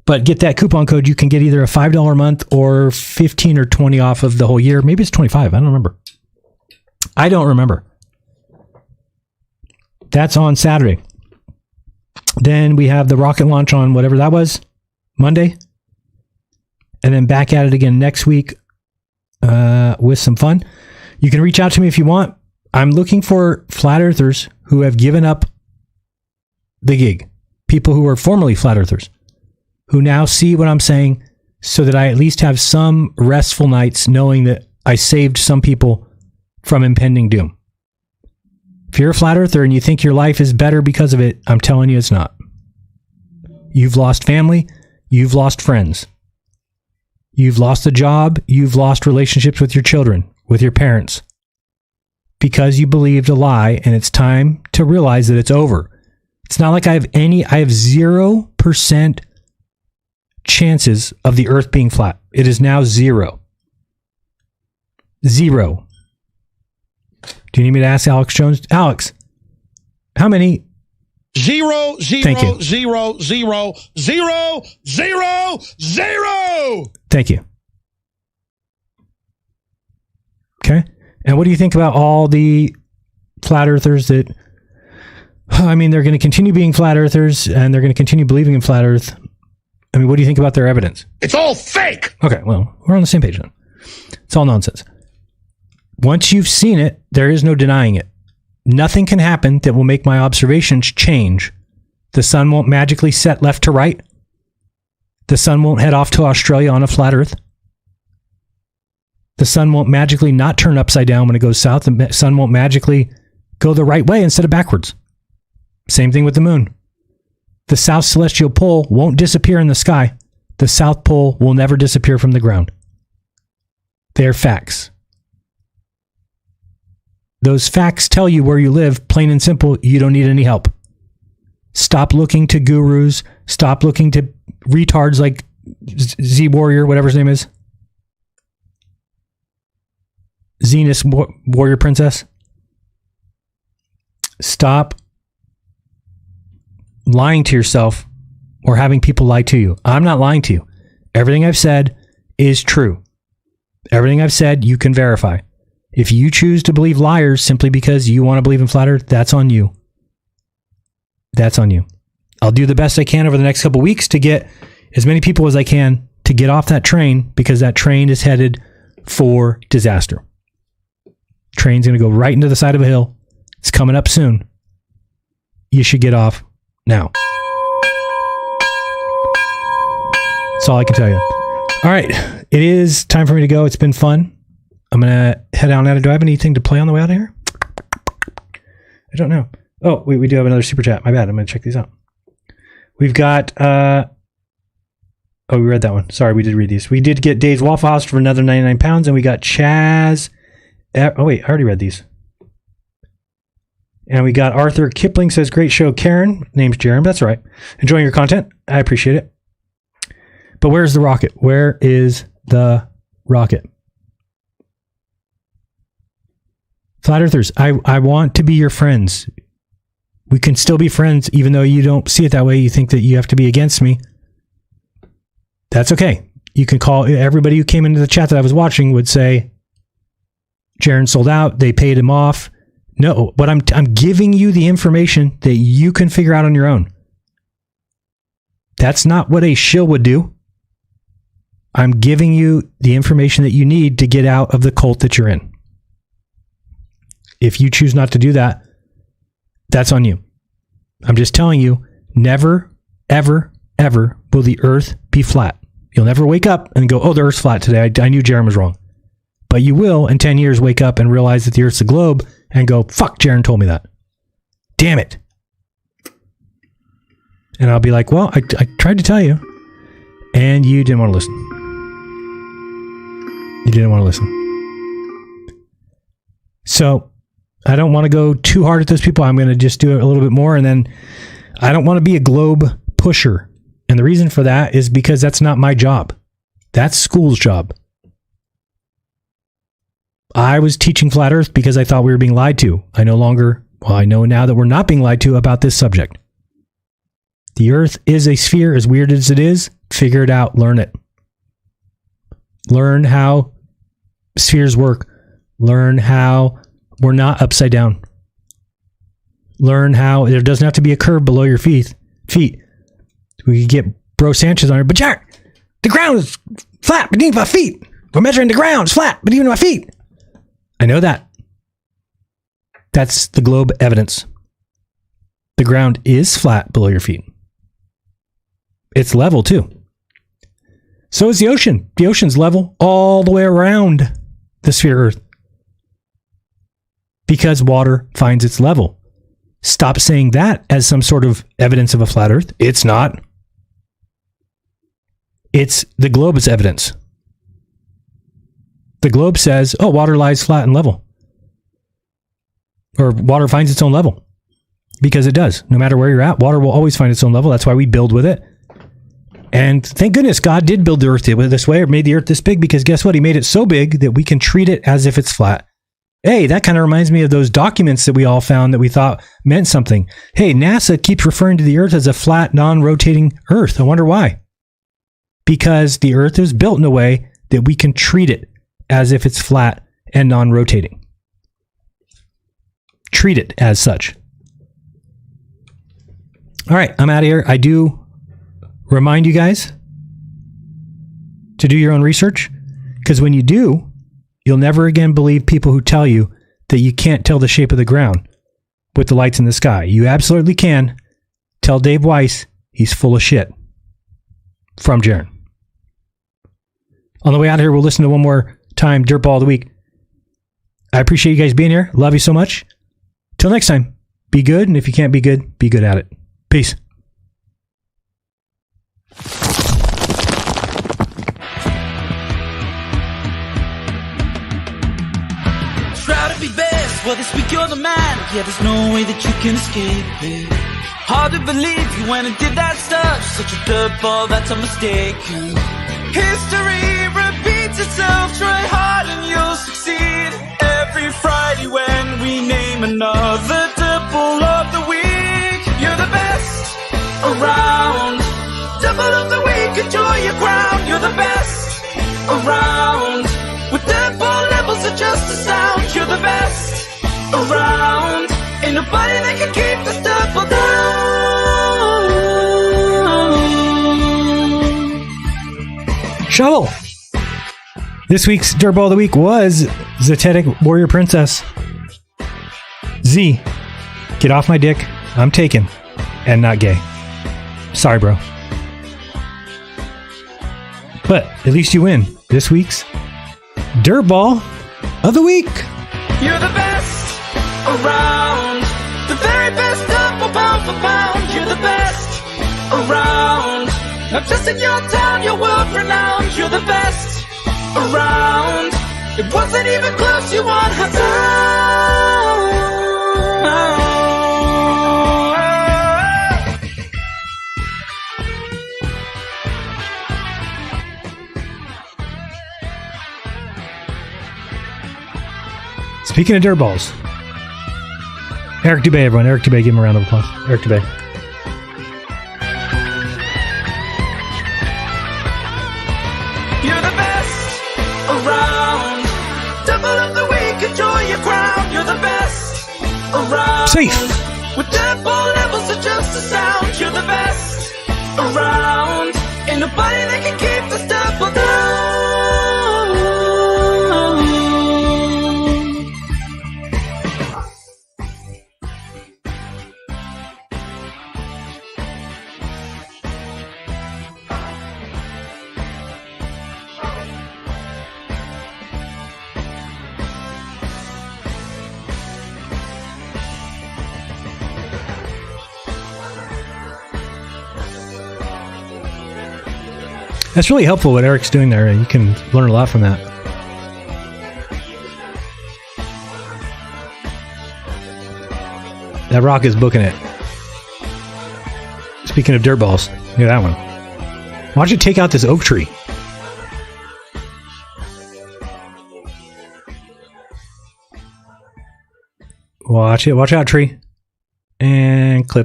But get that coupon code. You can get either a $5 a month or 15 or 20 off of the whole year. Maybe it's 25. I don't remember. That's on Saturday. Then we have the rocket launch on whatever that was, Monday. And then back at it again next week with some fun. You can reach out to me if you want. I'm looking for flat earthers who have given up the gig. People who were formerly flat earthers, who now see what I'm saying, so that I at least have some restful nights knowing that I saved some people from impending doom. If you're a flat earther and you think your life is better because of it, I'm telling you it's not. You've lost family. You've lost friends. You've lost a job. You've lost relationships with your children, with your parents, because you believed a lie, and it's time to realize that it's over. It's not like I have 0% chances of the earth being flat. It is now 0. 0. Do you need me to ask Alex Jones? Alex, how many? 0, 0, Thank you. 0, 0, 0, 0, 0. Thank you. Okay. And what do you think about all the flat earthers that, I mean, they're going to continue being flat earthers and they're going to continue believing in flat earth. I mean, what do you think about their evidence? It's all fake. Okay, well, we're on the same page then. It's all nonsense. Once you've seen it, there is no denying it. Nothing can happen that will make my observations change. The sun won't magically set left to right. The sun won't head off to Australia on a flat earth. The sun won't magically not turn upside down when it goes south. The sun won't magically go the right way instead of backwards. Same thing with the moon. The south celestial pole won't disappear in the sky. The south pole will never disappear from the ground. They're facts. Those facts tell you where you live, plain and simple. You don't need any help. Stop looking to gurus. Stop looking to retards like Z Warrior, whatever his name is. Zenus Warrior Princess. Stop lying to yourself or having people lie to you. I'm not lying to you. Everything I've said is true. Everything I've said, you can verify. If you choose to believe liars simply because you want to believe in flat earth, that's on you. That's on you. I'll do the best I can over the next couple weeks to get as many people as I can to get off that train, because that train is headed for disaster. Train's going to go right into the side of a hill. It's coming up soon. You should get off now. That's all I can tell you. All right. It is time for me to go. It's been fun. I'm going to head out now. Do I have anything to play on the way out of here? I don't know. Oh, wait, we do have another super chat. My bad. I'm going to check these out. We've got, oh, we read that one. Sorry, we did read these. We did get Dave's Waffle House for another 99 pounds, and we got Chaz. Oh, wait, I already read these. And we got Arthur Kipling says, great show, Karen. Name's Jeremy. That's right. Enjoying your content. I appreciate it. But where's the rocket? Where is the rocket? Flat Earthers, I want to be your friends. We can still be friends, even though you don't see it that way. You think that you have to be against me. That's okay. You can call everybody who came into the chat that I was watching would say, Jaren sold out. They paid him off. No, but I'm giving you the information that you can figure out on your own. That's not what a shill would do. I'm giving you the information that you need to get out of the cult that you're in. If you choose not to do that, that's on you. I'm just telling you, never, ever, ever will the earth be flat. You'll never wake up and go, oh, the earth's flat today. I knew Jaren was wrong. But you will, in 10 years, wake up and realize that the earth's a globe and go, fuck, Jaren told me that. Damn it. And I'll be like, well, I tried to tell you. And you didn't want to listen. You didn't want to listen. So I don't want to go too hard at those people. I'm going to just do it a little bit more. And then I don't want to be a globe pusher. And the reason for that is because that's not my job. That's school's job. I was teaching flat earth because I thought we were being lied to. I know now that we're not being lied to about this subject. The earth is a sphere, as weird as it is. Figure it out. Learn it. Learn how spheres work. Learn how we're not upside down. Learn how there doesn't have to be a curve below your feet. We could get Bro Sanchez on here, but Jack, the ground is flat beneath my feet. We're measuring the ground. It's flat beneath my feet. I know that. That's the globe evidence. The ground is flat below your feet. It's level too. So is the ocean. The ocean's level all the way around the sphere Earth. Because water finds its level. Stop saying that as some sort of evidence of a flat Earth. It's not. It's the globe's evidence. The globe says, oh, water lies flat and level. Or water finds its own level. Because it does. No matter where you're at, water will always find its own level. That's why we build with it. And thank goodness God did build the earth this way, or made the earth this big, because guess what? He made it so big that we can treat it as if it's flat. Hey, that kind of reminds me of those documents that we all found that we thought meant something. Hey, NASA keeps referring to the earth as a flat, non-rotating earth. I wonder why. Because the earth is built in a way that we can treat it as if it's flat and non-rotating. Treat it as such. All right, I'm out of here. I do remind you guys to do your own research, because when you do, you'll never again believe people who tell you that you can't tell the shape of the ground with the lights in the sky. You absolutely can. Tell Dave Weiss he's full of shit. From Jaren. On the way out of here, we'll listen to one more time Dirtball of the Week. I appreciate you guys being here. Love you so much. Till next time, be good, and if you can't be good at it. Peace. Try to be best, well this week you're the man. Yeah, there's no way that you can escape it. Hard to believe you went and did that stuff. Such a dirtball, that's a mistake. History repeats itself. Try hard and you'll succeed. Every Friday when we name another Dirtball of the Week, you're the best around. Double of the week, enjoy your crown. You're the best nobody that can keep this double down. Shovel! This week's Dirtball of the Week was Zetetic Warrior Princess. Z, get off my dick. I'm taken. And not gay. Sorry, bro. But at least you win this week's Dirtball of the Week. You're the best around. The very best double pound for pound. You're the best around. Not just in your town, you're world renowned. You're the best around. It wasn't even close, you won hands down. Speaking of dirtballs, Eric Dubay, everyone. Eric Dubay, give him a round of applause. Eric Dubay. You're the best around. Double of the week, enjoy your crown. You're the best around. Safe. With Dirtball levels of just a sound. You're the best around. Ain't nobody that can keep this double down. That's really helpful what Eric's doing there. You can learn a lot from that. That rock is booking it. Speaking of dirt balls, look at that one. Why don't you take out this oak tree? Watch it. Watch out, tree. And clip.